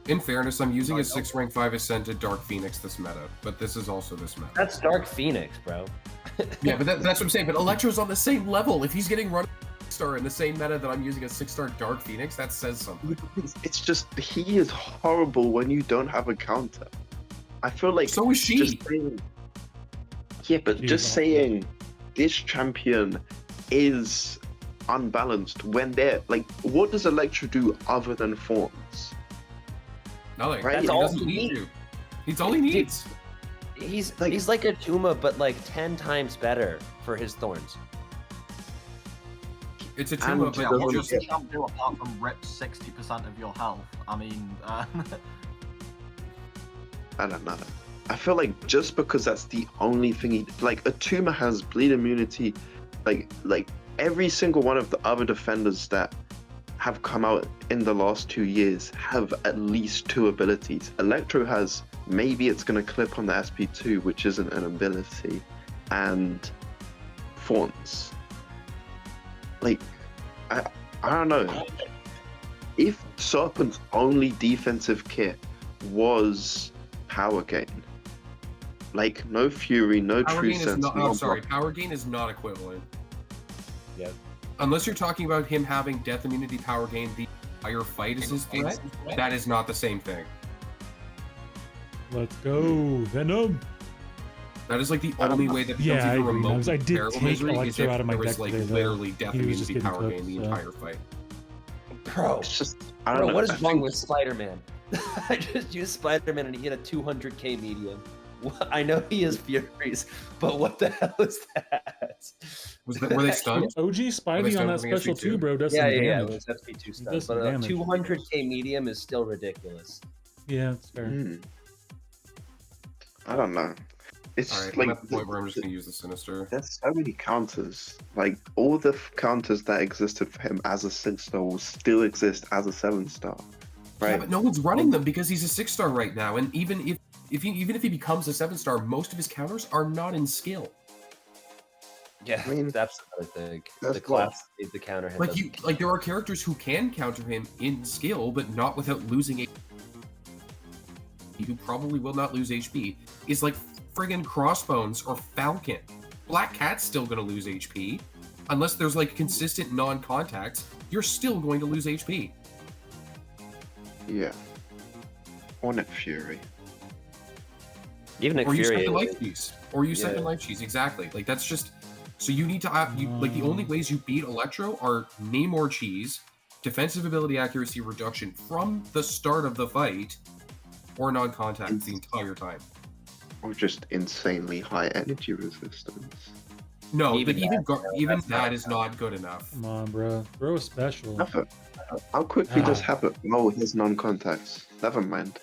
In fairness, I'm using a 6 rank 5 Ascended Dark Phoenix this meta, but this is also this meta. That's Dark Phoenix, bro. Yeah, but that's what I'm saying. But Electro's on the same level. If he's getting run 6-star in the same meta that I'm using a 6-star Dark Phoenix, that says something. It's just, he is horrible when you don't have a counter. I feel like So is she. just saying- Yeah, but She's just awful. saying this champion is unbalanced when they're like, what does Electro do other than Thorns? Nothing. Right. He That's all doesn't he need needs. to. It's all he needs. He's Like- he's like a Tuma, but like 10 times better for his thorns. It's a And Tuma, Yeah, but what you does just the champ do apart from rip 60% of your health? I mean, I don't know. I feel like just because that's the only thing he like, Atuma has bleed immunity, like every single one of the other defenders that have come out in the last 2 years have at least 2 abilities. Electro has, maybe it's gonna clip on the SP2, which isn't an ability, and Thorns. Like, I don't know. If Serpent's only defensive kit was Power Gain, like no Fury, no Power True Gain is Sense, not. no I'm sorry, block- Power Gain is not equivalent. Yep. Unless you're talking about him having Death Immunity Power Gain the entire fight is his threat, that is not the same thing. Let's go, Venom. That is like the only way that becomes Yeah, I even agree. remotely I did bearable take misery is Electro if out of my there was deck like today, though. literally Death He was Immunity just getting Power Gain cooked, the so. entire fight. Bro, It's just, I don't bro, know. what is I wrong think- with Spider-Man? I just used Spider-Man and he had a 200k medium. I know he is Furies, but what the hell is that? Were they stunned? OG Spidey on that starting special SP2? too, bro. Does Yeah, some yeah, it damage. was SP2 stuff. does some But a damage. 200k medium is still ridiculous. Yeah, it's fair. Hmm. I don't know. It's Alright, like I'm at the point where I'm just gonna use the Sinister. there's so many counters. Like all the counters that existed for him as a 6-star will still exist as a 7-star, Yeah, right? but no one's running them because he's a 6-star right now, and even if he becomes a 7-star, most of his counters are not in skill. Yeah, I mean, that's the other thing. that's The class is the counter him. Like there are characters who can counter him in skill, but not without losing HP. Who probably will not lose HP is like friggin' Crossbones or Falcon. Black Cat's still gonna lose HP. Unless there's like consistent non-contacts, you're still going to lose HP. Yeah. Or Nick Fury. Even Nick Or you Fury. second life cheese. Or you second Yeah. life cheese, exactly. Like that's just so you need to have like the only ways you beat Electro are name or cheese, defensive ability accuracy reduction from the start of the fight, or non-contact the entire time. Or just insanely high energy resistance. No, Even but even that's that not is not good enough. Come on, bro. Throw a special. I'll quickly Ah. just have it. No, his non-contacts. Never mind.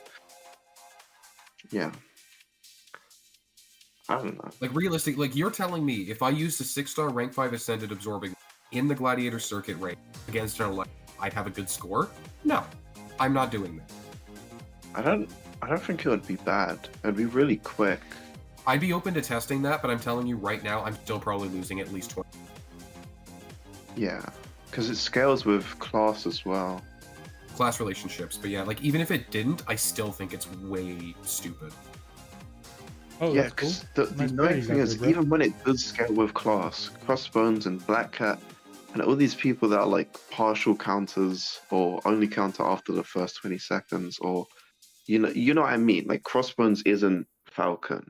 Yeah. I don't know. Like realistic, like you're telling me if I used a 6-star rank 5 ascended absorbing in the gladiator circuit rank against an Electro, I'd have a good score? No, I'm not doing that. I don't think it would be bad. It'd be really quick. I'd be open to testing that, but I'm telling you right now, I'm still probably losing at least 20. Yeah. Because it scales with class as well. Class relationships, but yeah, like even if it didn't, I still think it's way stupid. Oh, Yeah, that's cool. because the Nice annoying party thing you got is, there, bro. even when it does scale with class, Crossbones and Black Cat, and all these people that are like partial counters or only counter after the first 20 seconds, or you know what I mean? Like Crossbones isn't Falcon,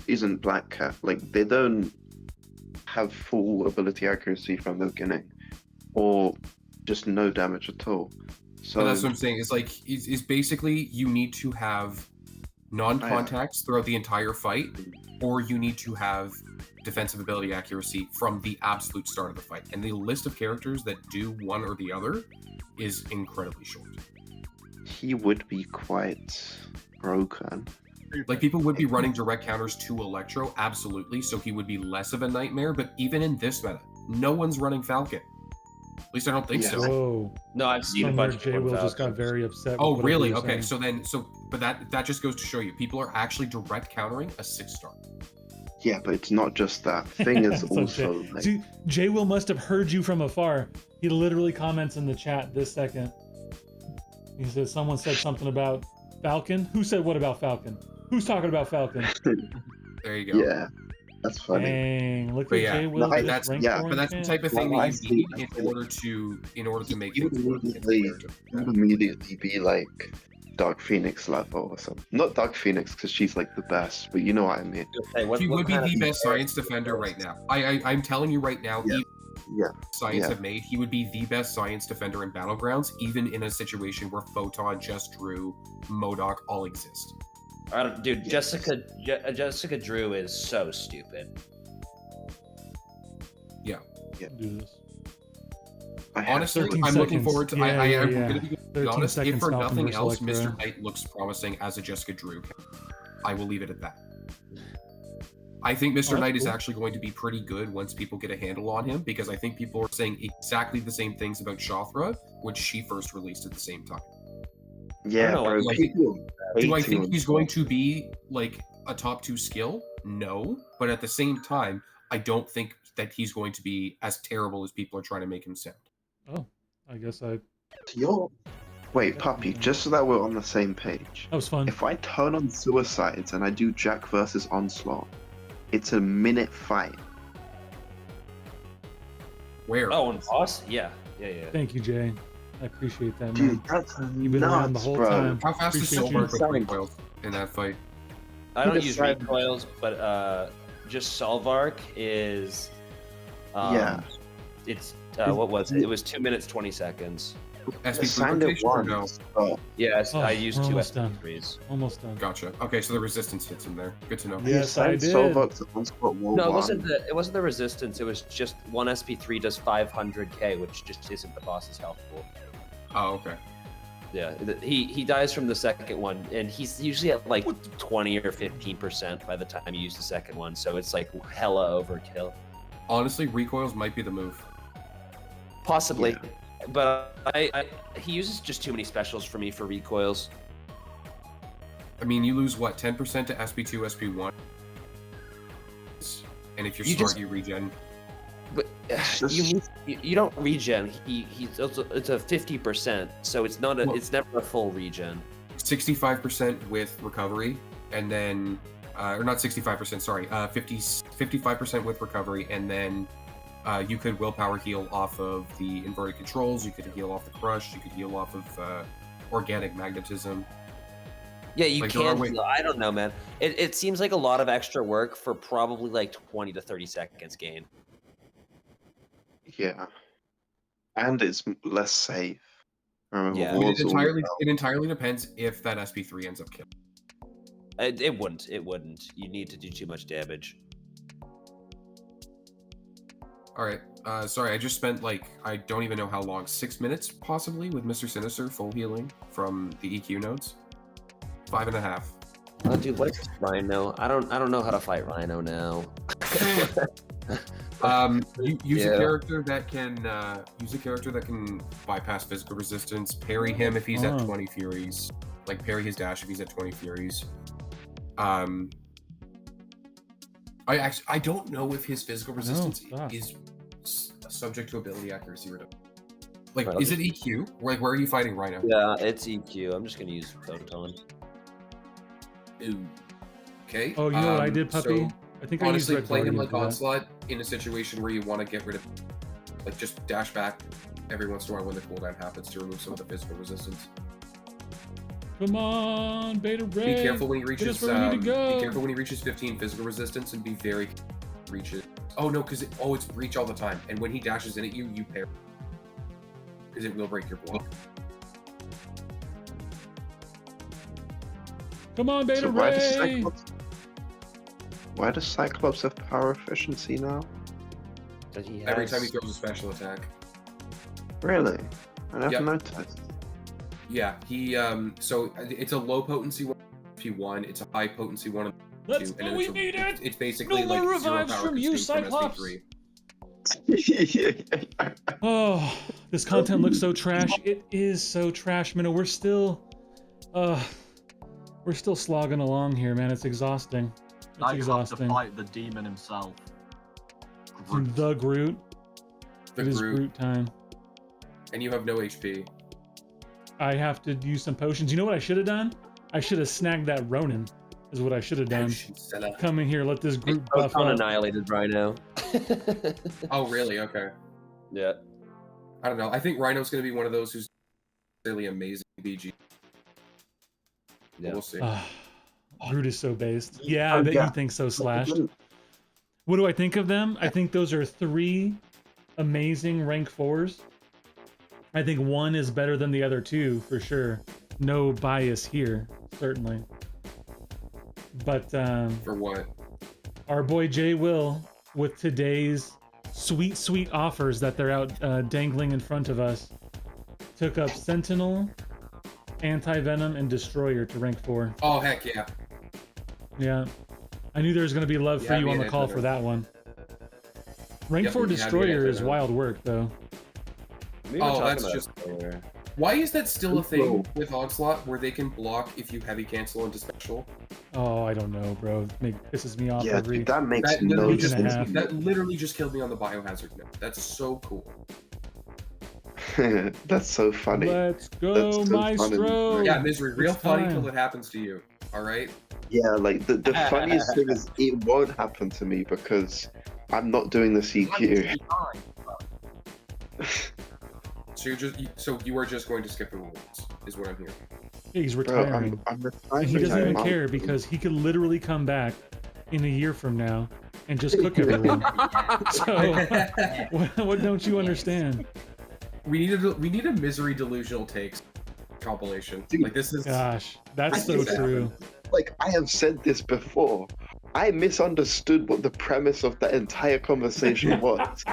isn't Black Cat. Like they don't have full ability accuracy from the beginning, or just no damage at all. So But that's what I'm saying. Is like is basically you need to have non-contacts throughout the entire fight, or you need to have defensive ability accuracy from the absolute start of the fight. And the list of characters that do one or the other is incredibly short. he would be quite broken. Like people would be running direct counters to Electro, absolutely, so he would be less of a nightmare. But even in this meta, no one's running Falcon. At least I don't think Yeah. so. Whoa. No, I've seen a Somewhere bunch Jay of Will just got Falcons. very upset. with Oh, whatever really? you were Okay, saying. but that just goes to show you, people are actually direct countering a 6-star. Yeah, but it's not just that. Thing is So also Jay, like, see, Jay Will must have heard you from afar. He literally comments in the chat this second. He says someone said something about Falcon. Who said what about Falcon? Who's talking about Falcon? There you go. yeah, that's funny. Dang, look But what yeah, Jay Will no, just that's ranked yeah, for But in that's the chat. type of thing Well, I that you see- need I in see. order to make You it would immediately be like, Dark Phoenix level or something. Not Dark Phoenix because she's like the best, but you know what I mean. Hey, what, He what would be kind of the best science defender right now. I'm telling you right now, Yeah. even Yeah. science Yeah. have made, he would be the best science defender in Battlegrounds, even in a situation where Photon, Just Drew, MODOK all exist. I don't, dude, Yes. Jessica Drew is so stupid. Do this. I have Honestly, 13 I'm looking seconds. forward to. Yeah, I'm yeah, going yeah. to be 13 honest. If seconds for Falcon nothing versus else, Electra. Mr. Knight looks promising as a Jessica Drew. I will leave it at that. I think Mr. that's Knight is cool. actually going to be pretty good once people get a handle on him, because I think people are saying exactly the same things about Shothra, which she first released at the same time. Yeah, know, bro. like, People Do I hating think on he's going Shothra. to be like a top 2 skill? No, but at the same time, I don't think that he's going to be as terrible as people are trying to make him sound. Oh, I guess I. Wait, Puppy, just so that we're on the same page. That was fun. If I turn on Suicides and I do Jack versus Onslaught, it's a minute fight. Where? Oh, and boss? Yeah. Thank you, Jay. I appreciate that, man. Dude, that's You've been around the nuts, whole bro. time. How fast is Appreciate Silver you. with recoils in that fight? I don't Just use like- recoils, but just Salvark is. Yeah. It's what was it? It was 2 minutes 20 seconds. I SP signed it rotation or no? once. Oh, Yes, Oh, I used we're 2 almost done. SP3s. Almost done. Gotcha. Okay, so the resistance hits in there. Good to know. Yeah. Yes, I signed did. Solvox to Onslaught War No, it 1. wasn't the resistance. It was just one SP3 does 500k, which just isn't the boss's health pool. Oh, okay. Yeah, he dies from the second one, and he's usually at like 20 or 15% by the time you use the second one. So it's like hella overkill. Honestly, recoils might be the move. Possibly, but he uses just too many specials for me for recoils. I mean, you lose what, 10% to SP2, SP1, and if you're You smart, just- you regen. But you don't regen. It's a 50%, so it's not Well- it's never a full regen. 65% with recovery, and then, or not 65%, sorry, 55% with recovery, and then you could willpower heal off of the inverted controls, you could heal off the crush, you could heal off of organic magnetism. Yeah, you Like, there are can. ways- Heal. I don't know, man. It seems like a lot of extra work for probably like 20 to 30 seconds gain. Yeah. And it's less safe. Remember, Yeah. I mean, War's all about- it entirely depends if that SP3 ends up killing. It wouldn't. It wouldn't. You need to do too much damage. All right. Sorry, I just spent like, I don't even know how long, 6 minutes possibly with Mr. Sinister full healing from the EQ nodes. 5.5. Oh, dude, what's Rhino? I don't know how to fight Rhino now. Use Yeah. a character that can bypass physical resistance. Parry him if he's at Oh. 20 furies. Like parry his dash if he's at 20 furies. I don't know if his physical resistance stop. is subject to ability accuracy or not. Like, Right, is it EQ? Like, where are you fighting Rhino? Yeah, it's EQ. I'm just gonna use Photon. Ooh. Okay. Oh, you know what I did, Puppy? So, I think I used honestly, Red playing him Guardian like for that. Onslaught in a situation where you want to get rid of, like, just dash back every once in a while when the cooldown happens to remove some of the physical resistance. Come on, Beta Ray. Be careful when he Get us reaches. where we need to go. Be careful when he reaches 15 physical resistance, and be very reaches. Oh no, because it's reach all the time, and when he dashes in at you, you parry because it will break your block. Come on, Beta So Ray. why does Cyclops have power efficiency now? That he Every has- time he throws a special attack. Really? I never Yep. noticed. Yeah, he so it's a low potency one if you won, it's a high potency one. Let's and go. then We it's need it. It's basically No more like zero revives power from you, consumed from Cyclops. SP3. Oh, this content looks so trash. It is so trash, Minnow. We're still slogging along here, man. It's exhausting. It's I have to exhausting. fight the demon himself. Groot. The Groot. The It is Groot, Groot time. and you have no HP. I have to use some potions. You know what I should have done? I should have snagged that Ronin. Is what I should have done. Potion seller. Come in here, let this Groot buff Photon up. annihilated Rhino. Oh really? Okay. Yeah. I don't know. I think Rhino's going to be one of those who's really amazing BG. Yeah. We'll see. Groot is so based. Yeah, I bet you think so, Slashed. What do I think of them? I think those are 3 amazing rank 4s. I think one is better than the other 2 for sure. No bias here, certainly. But For what? our boy Jay Will, with today's sweet offers that they're out dangling in front of us, took up Sentinel, Anti-Venom, and Destroyer to rank 4. Oh heck yeah! Yeah. I knew there was going to be love for Yeah, you me on the and call Anti-Venom. for that one. Rank Yep, 4 yeah, me and Destroyer is Anti-Venom. wild work, though. We were Oh, talking that's about just- it earlier. Why is that still a thing with Onslaught where they can block if you heavy cancel into special? Oh, I don't know, bro. Pisses me off Yeah, every... dude, that makes That no literally, week and a sense. half. that literally just killed me on the biohazard note. That's so cool. That's so funny. Let's go, That's so funny. Maestro! Yeah, Misery, real It's funny time. till it happens to you. All right. Yeah, like the funniest thing is it won't happen to me because I'm not doing the CQ. So you are just going to skip the rules, is what I'm hearing. He's Bro, retiring. I'm And retiring. he doesn't even I'm- care because he could literally come back in a year from now and just cook everyone. So, what don't you understand? We need a Misery delusional takes compilation. Dude. Like this is Gosh, that's so Exactly. true. Like I have said this before. I misunderstood what the premise of that entire conversation was.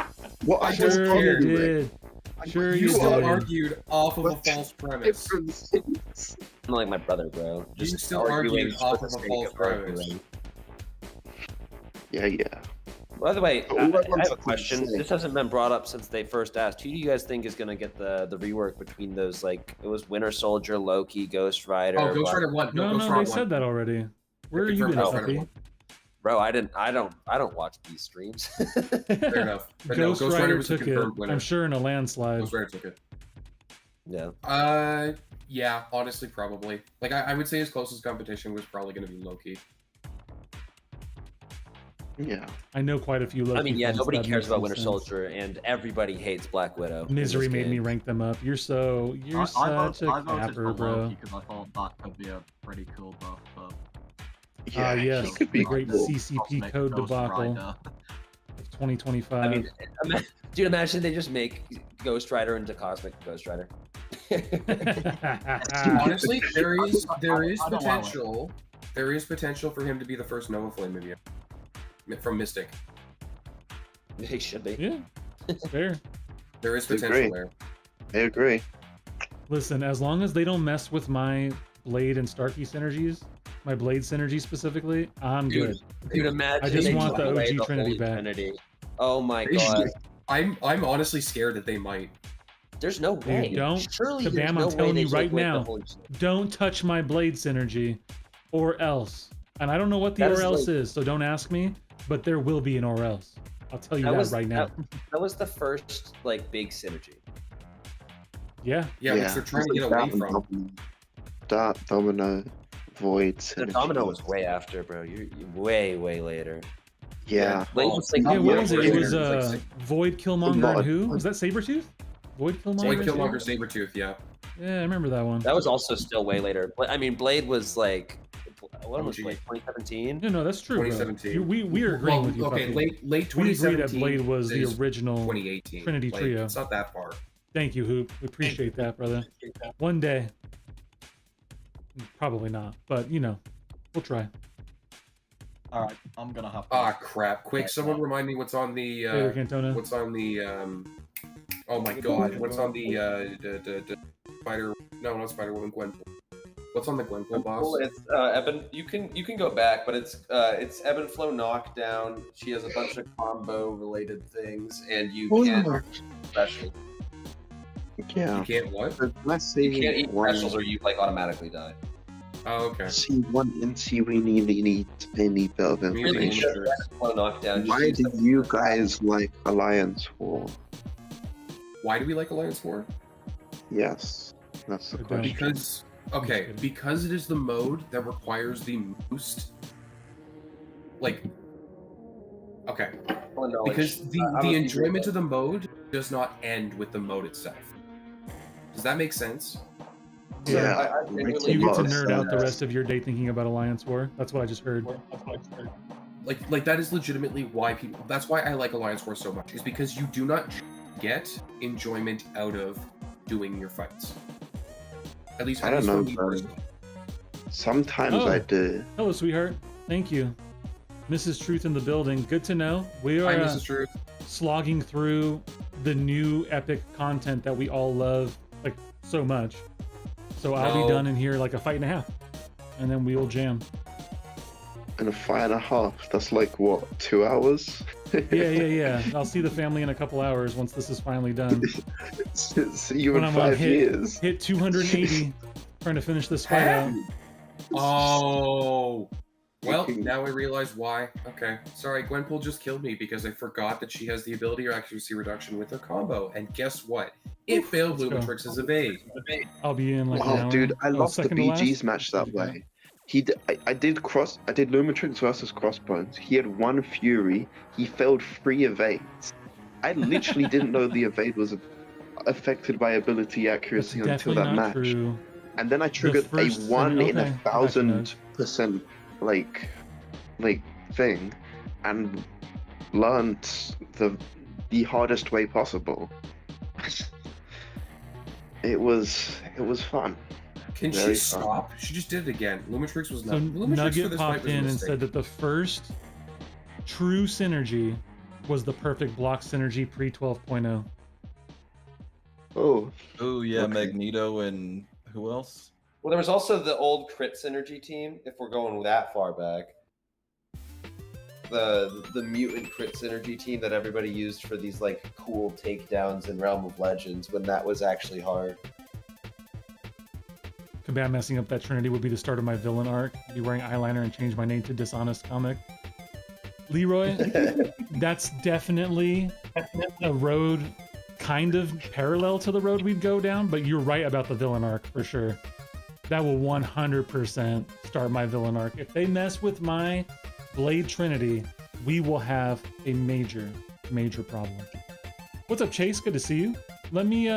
What I just Sure told you you did. Sure you you still did. argued off of a false premise. different things. I'm like my brother, bro. You Just still arguing argued just off for of the a sake false of premise. arguing. Yeah. By the way, All I I wanted have a to question. say- This hasn't been brought up since they first asked. Who do you guys think is gonna get the rework between those? Like it was Winter Soldier, Loki, Ghost Rider. Oh, Ghost Black- Rider 1. No, Ghost no, Rider they 1. said that already. Where are you Confirmed been, Ghost Rider puppy? 1. Bro, I don't watch these streams. Fair enough. But no, Ghost Ghost Rider Rider was a took it. confirmed winner. I'm sure in a landslide. Ghost Rider took it. Yeah. Yeah, honestly, probably. Like, I would say his closest competition was probably going to be Loki. Yeah. I know quite a few Loki I mean, yeah, fans, nobody that cares makes about some Winter sense. Soldier, and everybody hates Black Widow. in Misery this made me game. rank them up. You're such I a voted capper, for bro. Loki because I thought that could be a pretty cool buff. But Yeah, yes, he could be the great cool. CCP Cosmic code Ghost debacle Rider. of 2025. I mean, dude, imagine they just make Ghost Rider into Cosmic Ghost Rider. Honestly, there is I don't allow it. potential. There is potential for him to be the first Nova Flame maybe from Mystic. They should be. yeah, it's fair. There is Agree. potential there. I agree. Listen, as long as they don't mess with my Blade and Starkey synergies, my Blade synergy specifically, I'm Dude, good. Dude, imagine I just they want took the away OG the Trinity Holy back. Trinity. Oh my They god. should. I'm honestly scared that they might. There's no Dude, way. don't. Surely there's Kabam, no I'm way telling they you took right away the now. Holy Trinity. Don't touch my Blade synergy, or else. And I don't know what the That or is else like- is, so don't ask me. But there will be an or else. I'll tell you that, was right now. That was the first like big synergy. Yeah. Yeah, which they're trying to get away from. That Domino, Void. The Domino was way after, bro. You're way later. Yeah. Blade was like Yeah, Not what way was it? later, It was it's like Void Killmonger Not- and who? Was that Sabretooth? Void Killmonger? Void and Killmonger Saber- Sabretooth, yeah. Yeah, I remember that one. that was also still way later. I mean, Blade was like, what was OG. Blade? 2017. No, that's true. Bro. 2017. We are agreeing Well, with you. okay, Puppy. late We agree 2017. that Blade was the is original 2018. Trinity Like, trio. It's not that far. Thank you, Hoop. We appreciate that, brother. One day. Probably not, but you know, we'll try. All right, I'm gonna have. Ah, crap! Quick, someone remind me what's on the. Taylor Cantona. What's on the? Oh my God! What's on the Spider? No, not Spider Woman. Gwenpool. What's on the Gwenpool boss? Well, it's Eben. You can go back, but it's Ebb Flow knockdown. She has a bunch of combo related things, and you can't special. Yeah. You can't what? But let's see. You can't eat one- specials, or you like automatically die. Oh, okay. See one and see we need any bit of Really Really, information. sure. Flow knockdown. Just Why use did the- you guys like Alliance War? Why do we like Alliance War? Yes, that's the I don't. question. Because okay, because it is the mode that requires the most. Like. Okay, Full knowledge. because I'm the a people enjoyment that- of the mode does not end with the mode itself. Does that make sense? Yeah, I it makes genuinely a You get lot to of nerd out the sense. rest of your day thinking about Alliance War. That's what I just heard. Like that is legitimately why people. That's why I like Alliance War so much. Is because you do not get enjoyment out of doing your fights. At least I don't for know, me bro. personally. Sometimes Oh. I do. Hello, sweetheart. Thank you. Mrs. Truth in the building. Good to know. We Hi, are Mrs. Truth. slogging through the new epic content that we all love like so much. So I'll be No. done in here like a fight and a half, and then we'll jam. In a fight and a half, that's like what, 2 hours? Yeah. I'll see the family in a couple hours once this is finally done. See you When in I'm on 5 years. hit 280, trying to finish this fight out. Oh. Well, Fucking- now I realize why. Okay. Sorry, Gwenpool just killed me because I forgot that she has the ability or accuracy reduction with her combo. And guess what? It failed Let's go. Lumitrix's evade. I'll be in like an Oh, hour. dude, I Oh, lost the second to last? BG's match that way. I did Lumitrix versus Crossbones. He had 1 Fury. He failed 3 evades. I literally didn't know the evade was affected by ability That's accuracy until definitely that not match. true. And then I triggered a first 1 in okay, I got you, Nudge. 1,000% like thing, and learned the hardest way possible. It was fun. Can Very she fun. stop? She just did it again. Lumitrix was So not. Lumitrix for Nugget this fight popped was a in and mistake. said that the first true synergy was the perfect block synergy pre 12.0. Oh, Oh yeah, Okay. Magneto and who else? Well, there was also the old Crit Synergy team, if we're going that far back. The mutant Crit Synergy team that everybody used for these like cool takedowns in Realm of Legends when that was actually hard. Combat messing up that Trinity would be the start of my villain arc. Be wearing eyeliner and change my name to Dishonest Comic. Leroy, that's definitely a road kind of parallel to the road we'd go down, but you're right about the villain arc for sure. That will 100% start my villain arc. If they mess with my Blade Trinity, we will have a major problem. What's up, Chase? Good to see you. Let me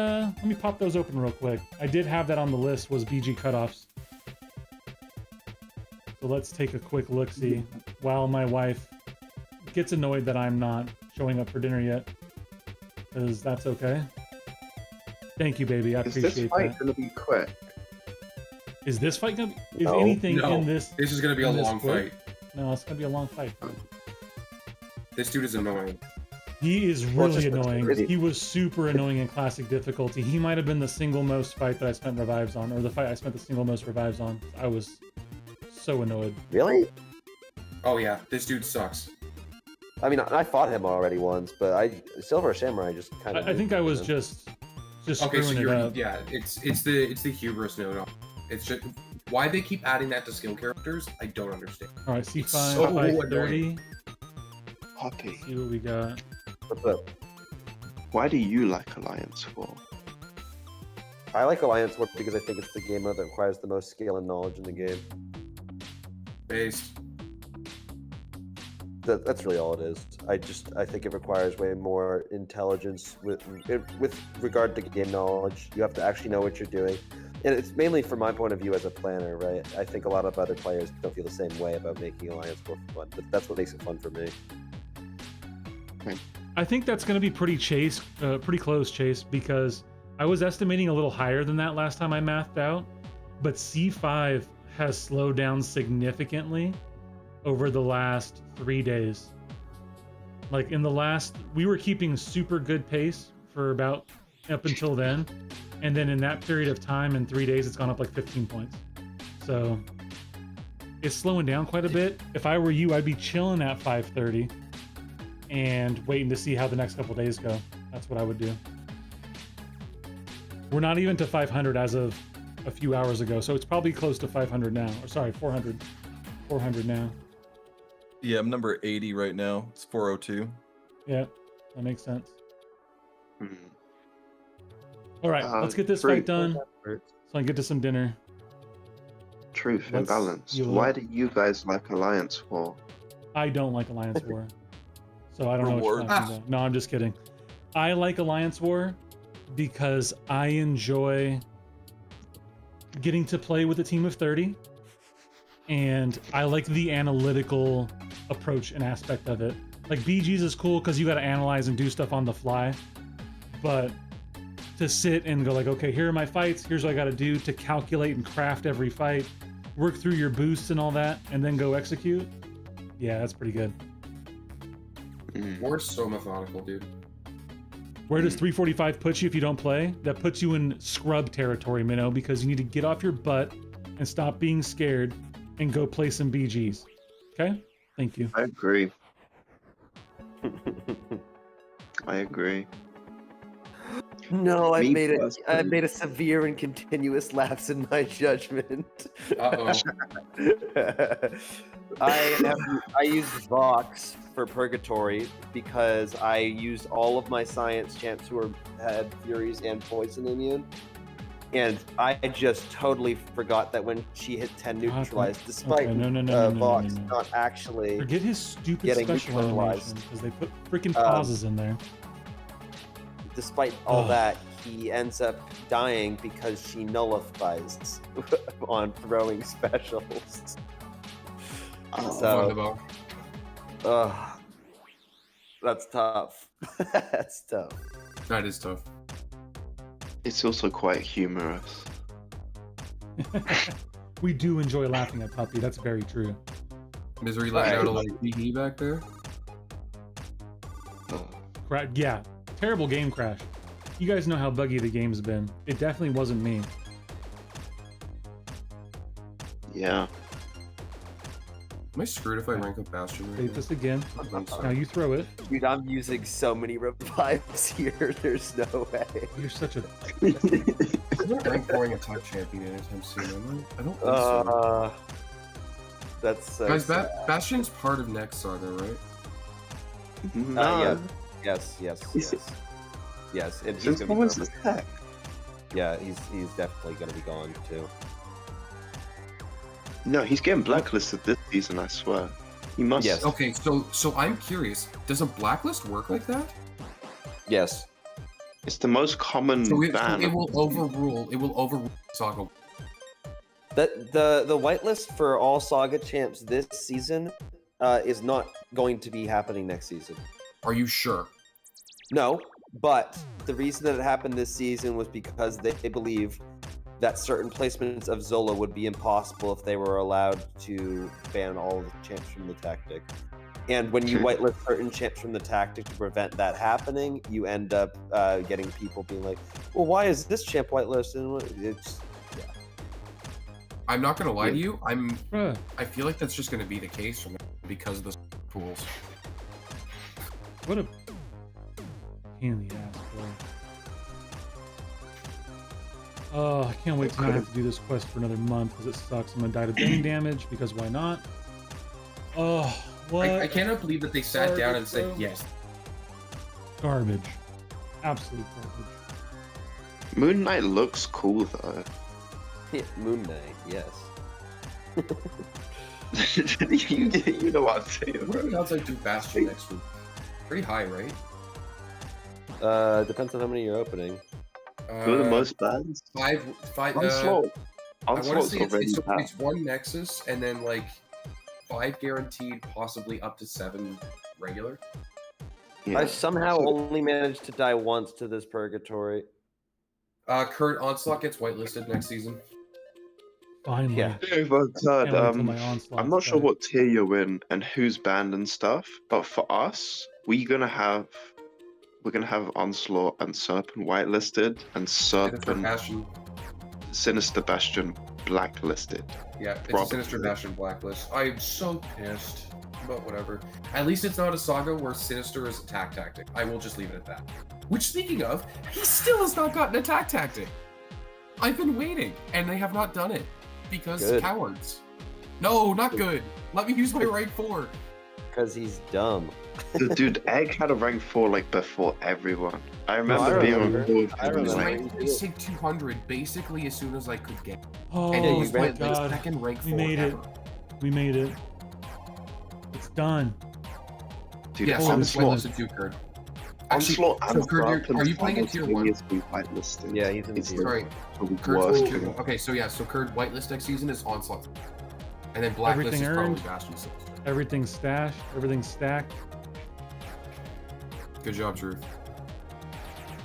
pop those open real quick. I did have that on the list, was BG cutoffs. So let's take a quick look-see while my wife gets annoyed that I'm not showing up for dinner yet. Because that's okay. Thank you, baby. I is appreciate this fight that. gonna be quick? Is this fight gonna be? Is No. anything No. in this? This is gonna be a in this long quick? fight. No, it's gonna be a long fight. This dude is annoying. He is Well, it's really just- annoying. He was super annoying in classic difficulty. He might have been the single most fight that I spent revives on, or the fight I spent the single most revives on. I was so annoyed. Really? Oh yeah, this dude sucks. I mean, I fought him already once, but Silver Samurai just kind of. I think I was just Okay, so screwing it you're up. yeah, it's the hubris node. It's just why they keep adding that to skill characters. I don't understand. All right, C5, so 530. Poppy, See what we got. What's up? why do you like Alliance 4? I like Alliance War because I think it's the game mode that requires the most skill and knowledge in the game. Based. That's really all it is. I think it requires way more intelligence with regard to game knowledge. You have to actually know what you're doing, and it's mainly from my point of view as a planner, right? I think a lot of other players don't feel the same way about making Alliance War fun, but that's what makes it fun for me. I think that's going to be pretty close, Chase, because I was estimating a little higher than that last time I mathed out, but C5 has slowed down significantly over the last 3 days. Like in the last, we were keeping super good pace for about up until then, and then in that period of time, in 3 days, it's gone up like 15 points. So it's slowing down quite a bit. If I were you, I'd be chilling at 530 and waiting to see how the next couple days go. That's what I would do. We're not even to 500 as of a few hours ago, so it's probably close to 500 now. Or sorry, 400. 400 now. Yeah, I'm number 80 right now. It's 402. Yeah, that makes sense. Hmm. All right, let's get this Fruit. fight done so I can get to some dinner. Truth and Let's- balance. you Why look. do you guys like Alliance 4? I don't like Alliance War, so I don't know what Reward. you're talking about. No, I'm just kidding. I like Alliance War because I enjoy getting to play with a team of 30, and I like the analytical approach and aspect of it. Like BGs is cool because you got to analyze and do stuff on the fly, but to sit and go like, okay, here are my fights, here's what I got to do to calculate and craft every fight, work through your boosts and all that, and then go execute. Yeah, that's pretty good. We're so methodical, dude. Where does 345 put you if you don't play? That puts you in scrub territory, Minnow, because you need to get off your butt and stop being scared and go play some BGs. Okay? Thank you. I agree. I agree. No, Me I've personally- made a severe and continuous lapse in my judgment. Uh-oh. I use Vox for Purgatory because I used all of my science champs who had Furies and Poison immune. And I just totally forgot that when she hit 10 neutralized, despite Vox not actually Forget his stupid getting special neutralized. animation because they put freaking pauses in there. Despite all Ugh. that, he ends up dying because she nullifies on throwing specials. So, that's tough. That's tough. That is tough. It's also quite humorous. We do enjoy laughing at Puppy. That's very true. Misery let out a little BD back there. Yeah, terrible game crash. You guys know how buggy the game's been. It definitely wasn't me. Yeah. Am I screwed if I rank up Bastion right Save now? this again. I think so. Now you throw it. Dude, I'm using so many revives here. There's no way. You're such a... I'm not rank 4ing attack champion anytime soon, am I? I don't think so. That's so Guys, sad. Bastion's part of next saga, right? No. Yes. And he's Since gonna when be was perfect. this tech? Yeah, he's definitely gonna be gone too. No, he's getting blacklisted this season, I swear. He must. Yes. Okay, so I'm curious. Does a blacklist work like that? Yes. It's the most common So it ban. will overrule saga. The whitelist for all saga champs this season is not going to be happening next season. Are you sure? No, but the reason that it happened this season was because they believe that certain placements of Zola would be impossible if they were allowed to ban all of the champs from the tactic. And when you whitelist certain champs from the tactic to prevent that happening, you end up getting people being like, well, why is this champ whitelisted? It's, yeah. I'm not gonna lie to you. Bruh. I feel like that's just gonna be the case from because of the pools. What a pain in the ass, bro. Oh, I can't wait to not have to do this quest for another month because it sucks. I'm gonna die to brain damage because why not? Oh, what? I cannot believe that they sat down and said yes. Garbage. Absolute garbage. Moon Knight looks cool though. Yeah, Moon Knight, yes. you know what I'm saying, What bro. else I do Bastion next week? Pretty high, right? Depends on how many you're opening. Who are the most bans? Five. Onslaught. I want to Onslaught's say already it's banned. one Nexus and then like 5 guaranteed, possibly up to 7 regular. Yeah. I somehow So- only managed to die once to this purgatory. Kurt Onslaught gets whitelisted next season. Finally. Yeah. Yeah, but, Can't wait till my onslaught I'm not sure starts. what tier you're in and who's banned and stuff, but for us, we're gonna have Onslaught and Serpent whitelisted and Sinister Serpent Bastion. Sinister Bastion blacklisted. Yeah, it's a Probably. Sinister Bastion blacklist. I'm so pissed, but whatever. At least it's not a saga where Sinister is attack tactic. I will just leave it at that. Which, speaking of, he still has not gotten attack tactic. I've been waiting, and they have not done it because Good. cowards. No, not good. Let me use my rank 4. Because he's dumb. Dude, Egg had a rank 4 like before everyone. I remember I being remember. on board. I I was remember. rank basic 200 basically as soon as I could get. Oh And it was my my god. second rank 4 We made it. ever. We made it. It's done. Dude, Yes, Holy I'm just smokes. whitelisted too, Kurt. Actually, Onslaught so and Kurt, Sharp are you playing in tier 1? simultaneously whitelisted. Yeah, he's in It's tier the- Sorry, the Kurt's worst in tier thing. 1. Okay, so yeah, so Kurt, whitelist next season is Onslaught. And then Blacklist Everything is probably earned. Bastion 6. Everything's stashed. Everything's stacked. Good job, Truth.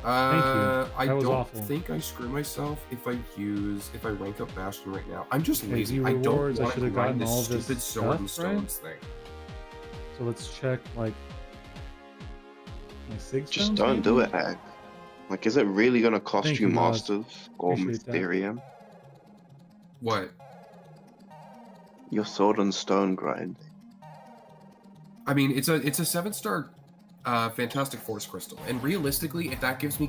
Thank you. I That was don't awful. think I screw myself if I rank up Bastion right now. I'm just Okay, lazy. view I don't rewards, I want should to have grind gotten this all this stupid sword and stuff, right? stones thing. So let's check like my sig Just stones, don't do maybe? it, Egg. Like, is it really gonna cost Thank you you, Moz. Masters or Appreciate that. Mysterium? What? Your sword and stone grind. I mean, it's a 7-star Fantastic Force Crystal, and realistically, if that gives me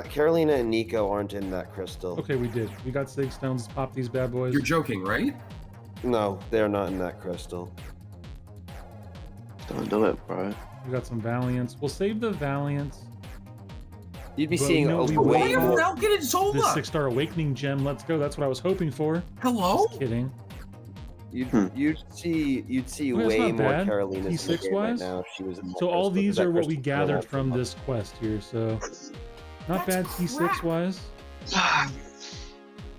Carolina and Nico aren't in that crystal. Okay, we did. We got sig stones. Let's pop these bad boys. you're joking, right? No, they're not in that crystal. Don't do it, bro. We got some Valiants. We'll save the Valiants. You'd be But seeing no, a we way won't. more. Falcon and This Zola. 6-star Awakening gem. Let's go. That's what I was hoping for. Hello. Just kidding. You'd see Well, that's way not more bad. Carolinas in the P6 game right wise? now if she was in that So all crystal, 'cause these that are what we crystal's gathered not from that this quest here. So not That's bad P6 wise. I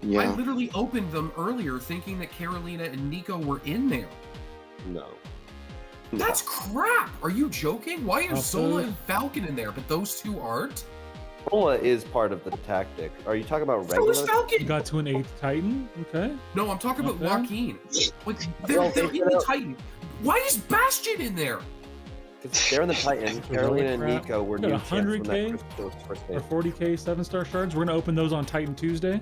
Yeah. literally opened them earlier thinking that Carolina and Nico were in there. No. That's crap. Are you joking? Why are Also- Zola and Falcon in there, but those two aren't? Bola is part of the tactic. Are you talking about So is regular? We Falcon. got to an 8th Titan. Okay. No, I'm talking about Okay. Joaquin. Like, Well, they're they in the put out- Titan. Why is Bastion in there? They're in the Titan. Carolina and crap. Nico were We got new champs when 100K that crystal was first Our made. 40k 7-star shards. We're gonna open those on Titan Tuesday.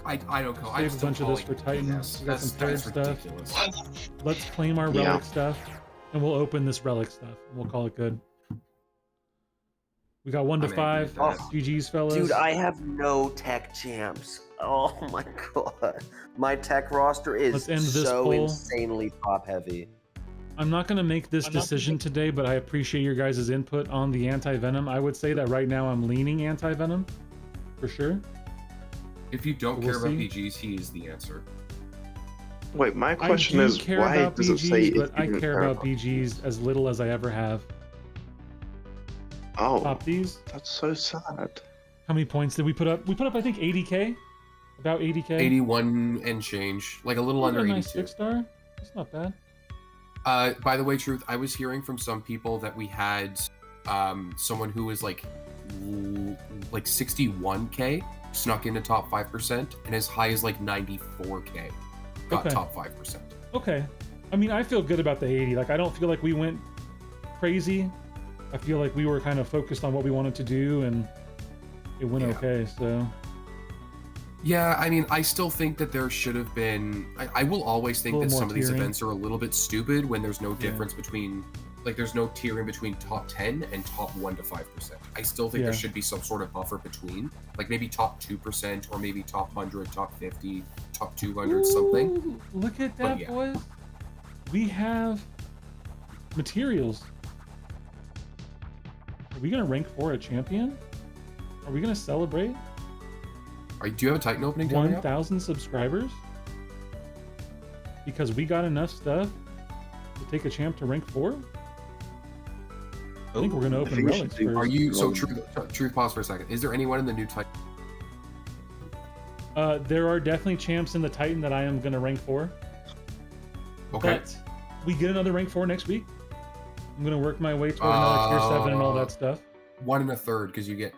I don't know. Save a bunch of this for Titans. We got some paired stuff. ridiculous. Let's claim our Yeah. relic stuff, and we'll open this relic stuff, and we'll call it good. We got 1 to I'm angry 5. at that. GG's, fellas. Dude, I have no tech champs. Oh my god. My tech roster is Let's end this so poll. insanely top heavy. I'm not going to make this decision today, but I appreciate your guys' input on the anti-venom. I would say that right now I'm leaning anti-venom, for sure. If you don't We'll care about see. BGs, he is the answer. Wait, my question I do is, care why about does it say BGs, if but I you don't care about BGs as little as I ever have. Oh, Pop these. that's so sad. How many points did we put up? We put up, I think, 80k. About 80k. 81 and change, like a little We got under a nice 82. 6-star. That's not bad. By the way, Truth, I was hearing from some people that we had someone who was like 61k snuck into top 5%, and as high as like 94k got Okay. top 5%. Okay. I mean, I feel good about the 80. Like, I don't feel like we went crazy. I feel like we were kind of focused on what we wanted to do, and it went Yeah. okay. So Yeah, I mean, I still think that there should have been. I will always think A little that more some of these tiering. events are a little bit stupid when there's no Yeah. difference between, like, there's no tiering between top 10 and top 1 to 5%. I still think there Yeah. should be some sort of buffer between, like maybe top 2% or maybe top 100, top 50, top 200, something. Ooh, look at that, yeah. boys. We have materials. Are we gonna rank for a champion? Are we gonna celebrate Do you have a Titan opening coming up? 1,000 subscribers? Because we got enough stuff to take a champ to rank 4? I think we're gonna I open think we relics should do- first. Are you so truth? Pause for a second. Is there anyone in the new Titan? There are definitely champs in the Titan that I am gonna rank 4. Okay. But we get another rank 4 next week. I'm gonna work my way toward another tier 7 and all that stuff. 1 1/3 because you get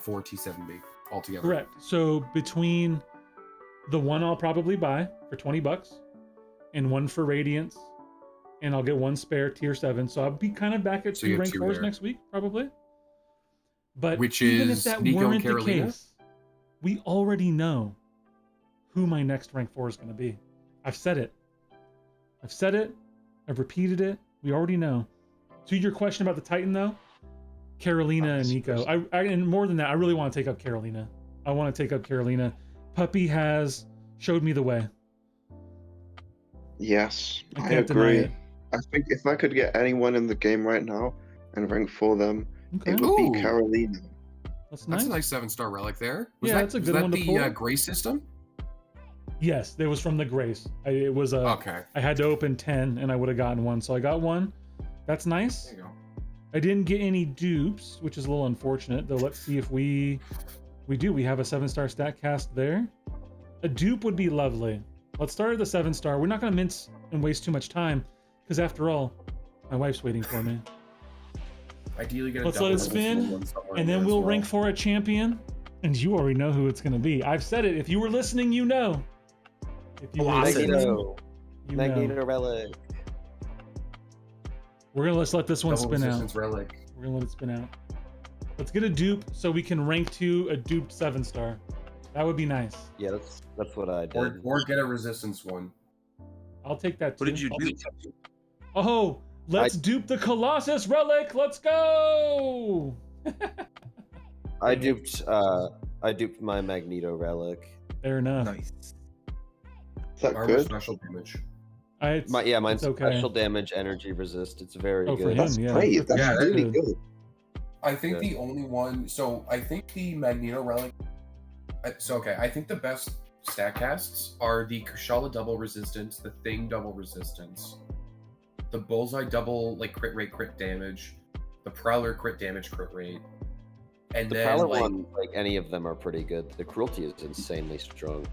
4 T7B altogether. Correct. So between the one I'll probably buy for $20 and one for Radiance, and I'll get one spare tier 7. So I'll be kind of back at So you 2 have rank 2 4s there. next week, probably. But Which even is if that Nico and weren't the Carolina? case, we already know who my next rank 4 is going to be. I've said it. I've repeated it. We already know. To your question about the Titan, though, Carolina and Nico. And more than that, I really want to take up Carolina. I want to take up Carolina. Puppy has showed me the way. Yes, I I can't deny agree. it. I think if I could get anyone in the game right now and rank for them, Okay, it would Ooh. be Carolina. that's That's nice. a nice 7-star relic there. Yeah, that's a good one to the pull. Grace system? Yes, it was from the Grace. It was a. Okay. I had to open 10 and I would have gotten one, so I got one. That's nice. There you go. I didn't get any dupes, which is a little unfortunate. Though, let's see if we do. We have a 7-star stat cast there. A dupe would be lovely. Let's start at the 7-star. We're not going to mince and waste too much time, because after all, my wife's waiting for me. Ideally, get a Let's double let it double spin, one somewhere and in then there we'll as well. rank for a champion. And you already know who it's going to be. I've said it. If you were listening, you know. If you were listening, Magneto. you Magneto know. relic. We're gonna let's let this one Double spin out. resistance relic. We're gonna let it spin out. Let's get a dupe so we can rank to a duped 7-star. That would be nice. Yeah, that's what I did. Or get a resistance one. I'll take that too. What did you do? Oh, let's dupe the Colossus relic. Let's go. I duped my Magneto relic. Fair enough. Nice. Is that Armor good? special damage. It's, Mine's it's okay. special damage, energy resist. It's very Oh, for good. him, That's yeah. great. That's Yeah, that's really good. good. I think Yeah. the only one. So I think the Magneto relic. So okay, I think the best stat casts are the Kushala double resistance, the Thing double resistance, the Bullseye double like crit rate crit damage, the Prowler crit damage crit rate, and The then Prowler like one, like any of them, are pretty good. The cruelty is insanely strong.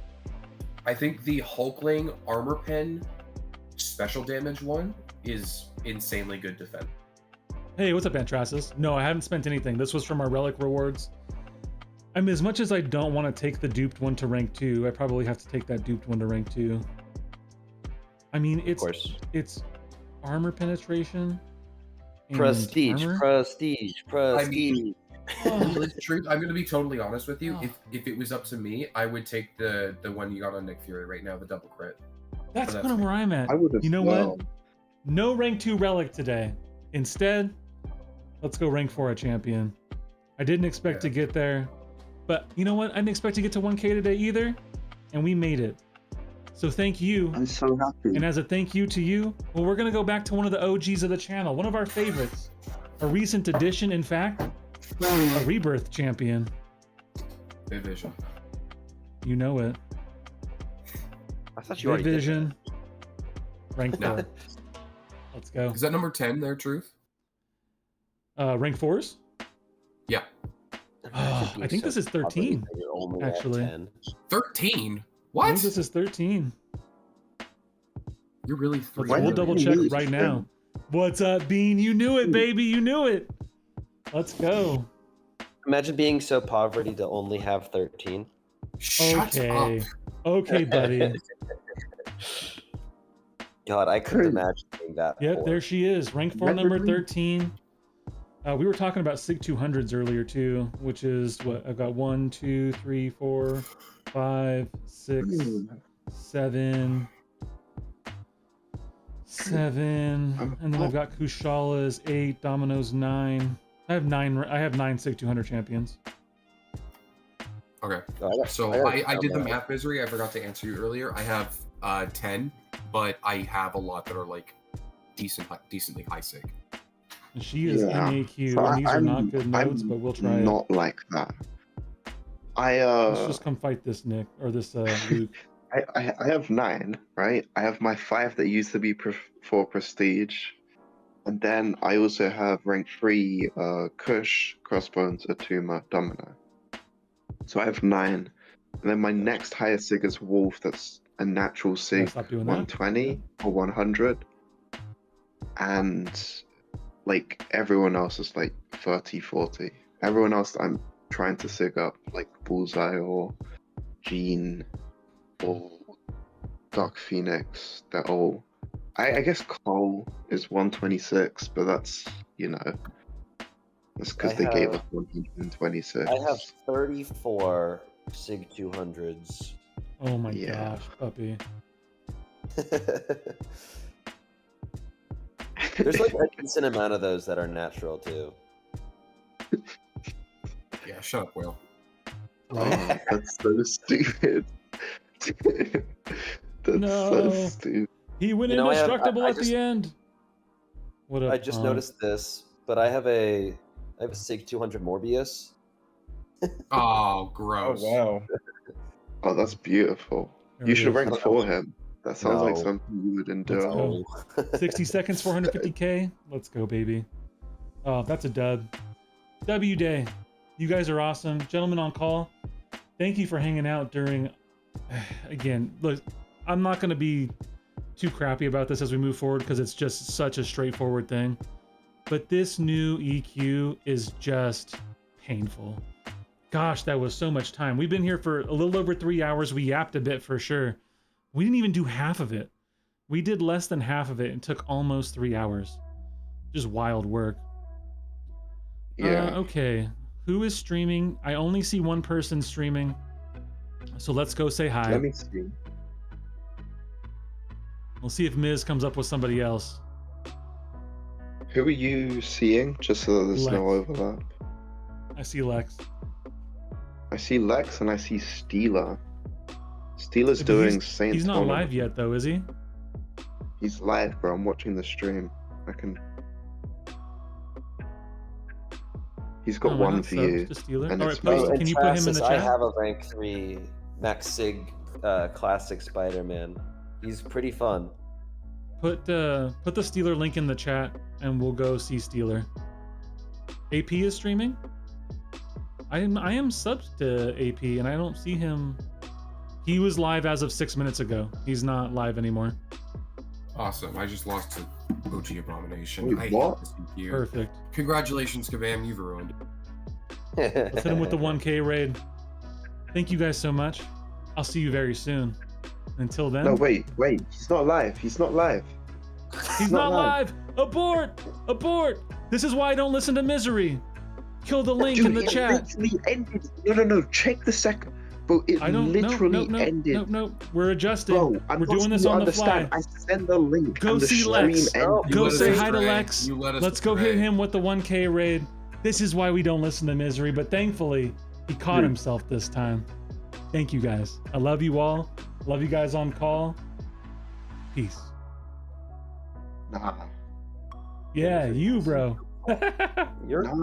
I think the Hulkling armor pen special damage one is insanely good defense. Hey, what's up, Antrasis? No, I haven't spent anything. This was from our relic rewards. I mean, as much as I don't want to take the duped one to rank 2, I probably have to take that duped one to rank 2. I mean, Of it's course. armor penetration. and Prestige, armor. prestige, prestige. Truth, I'm gonna be totally honest with you. Oh. If it was up to me, I would take the one you got on Nick Fury right now, the double crit. That's that's kind of me. where I'm at. I would have. You know what? No rank 2 relic today. Instead, let's go rank 4 a champion. I didn't expect to get there, but you know what? I didn't expect to get to 1K today either, and we made it. So thank you. I'm so happy. And as a thank you to you, well, we're gonna go back to one of the OGs of the channel, one of our favorites, a recent addition, in fact, a Rebirth champion. Division. You know it. I thought you already did Division. Rank No. 4. Let's go. Is that number 10 there, Truth? Rank 4s? Yeah. that. Oh, I think this is 13, You're only at actually. 10. 13? I What? think this is 13. You're really Let's, three. Why we'll did double we check lose right this now. thing? What's up, Bean? You knew it, baby. You knew it. Let's go. Imagine being so poverty to only have 13. Shut Okay. up. Okay, buddy. God, I couldn't Crazy. imagine being that. Yep, poor. there she is. Rank 4, number 13. We were talking about SIG 200s earlier too, which is what I've got 1, 2, 3, 4, 5, 6, 7, 7, and then I've got Kushala's 8, Domino's 9. I have 9 SIG 200 champions. Okay. Oh, got- So got I did the that. math misery. I forgot to answer you earlier. I have 10, but I have a lot that are like decently high sig. And she is Yeah. NAQ, So and these are I'm- not good notes, I'm but we'll try it. Not like that. Let's just come fight this Nick, or this Luke. I have 9, right? I have my 5 that used to be for prestige, and then I also have rank 3 Kush, Crossbones, Atuma, Domino. So I have 9, and then my next highest sig is Wolf. That's a natural Can I sig, stop doing that? 120 or 100, and like everyone else is like 30, 40. Everyone else I'm trying to sig up, like Bullseye or Jean or Dark Phoenix, they're all. I guess Cole is 126, but that's, that's because I they gave have- us 126. I have 34 SIG 200s. Oh my Yeah. gosh, puppy. There's like a decent amount of those that are natural too. Yeah, shut up, Will. Oh, that's so stupid. That's No. so stupid. He went You know, I indestructible at just- the end. What up? I just noticed this, but I have a SIG 200 Morbius. Oh, gross. Oh wow. Oh, that's beautiful. There You it should is. rank for him. That sounds like No. something you would endure. go. 60 seconds, 450k. Let's go, baby. Oh, that's a dub. W day. You guys are awesome. Gentlemen on call, thank you for hanging out during... Again, look, I'm not going to be too crappy about this as we move forward because it's just such a straightforward thing. But this new EQ is just painful. Gosh, that was so much time. We've been here for a little over 3 hours. We yapped a bit for sure. We didn't even do half of it. We did less than half of it and took almost 3 hours. Just wild work. Yeah. Okay. Who is streaming? I only see one person streaming. So let's go say hi. Let me see. We'll see if Miz comes up with somebody else. Who are you seeing? Just so that there's no Lex. overlap. I see Lex. I see Lex and I see Steeler. Steeler's But doing Saints. He's not live yet though, is he? He's live, bro. I'm watching the stream. I can. He's got Oh, why one not view. subs to Steeler? and All it's right, me. post, can you put him in the I chat? have a rank 3 Max Sig classic Spider-Man. He's pretty fun. Put the Steeler link in the chat and we'll go see Steeler. AP is streaming? I am subbed to AP and I don't see him. He was live as of 6 minutes ago. He's not live anymore. Awesome. I just lost to OG Abomination. Wait, I what? hate this EQ. Perfect. Congratulations, Kabam. You've ruined it. Let's hit him with the 1K raid. Thank you guys so much. I'll see you very soon. Until then. No, wait. He's not live. He's not live. He's not live. Abort! Abort! This is why I don't listen to Misery. Kill the link Dude, in the it chat. literally ended. No. Check the second. Bro, it I don't. literally no, ended. No. We're adjusting. Bro, I'm We're not doing this sure you on the fly. understand. I sent the link. Go and the see stream Lex. ended. Go let us say hi to betray. Lex. You let us Let's go hit betray. him with the 1K raid. This is why we don't listen to Misery, but thankfully he caught himself this time. Thank you guys. I love you all. Love you guys on call. Peace. Nah. Yeah, you, bro. You're Nah.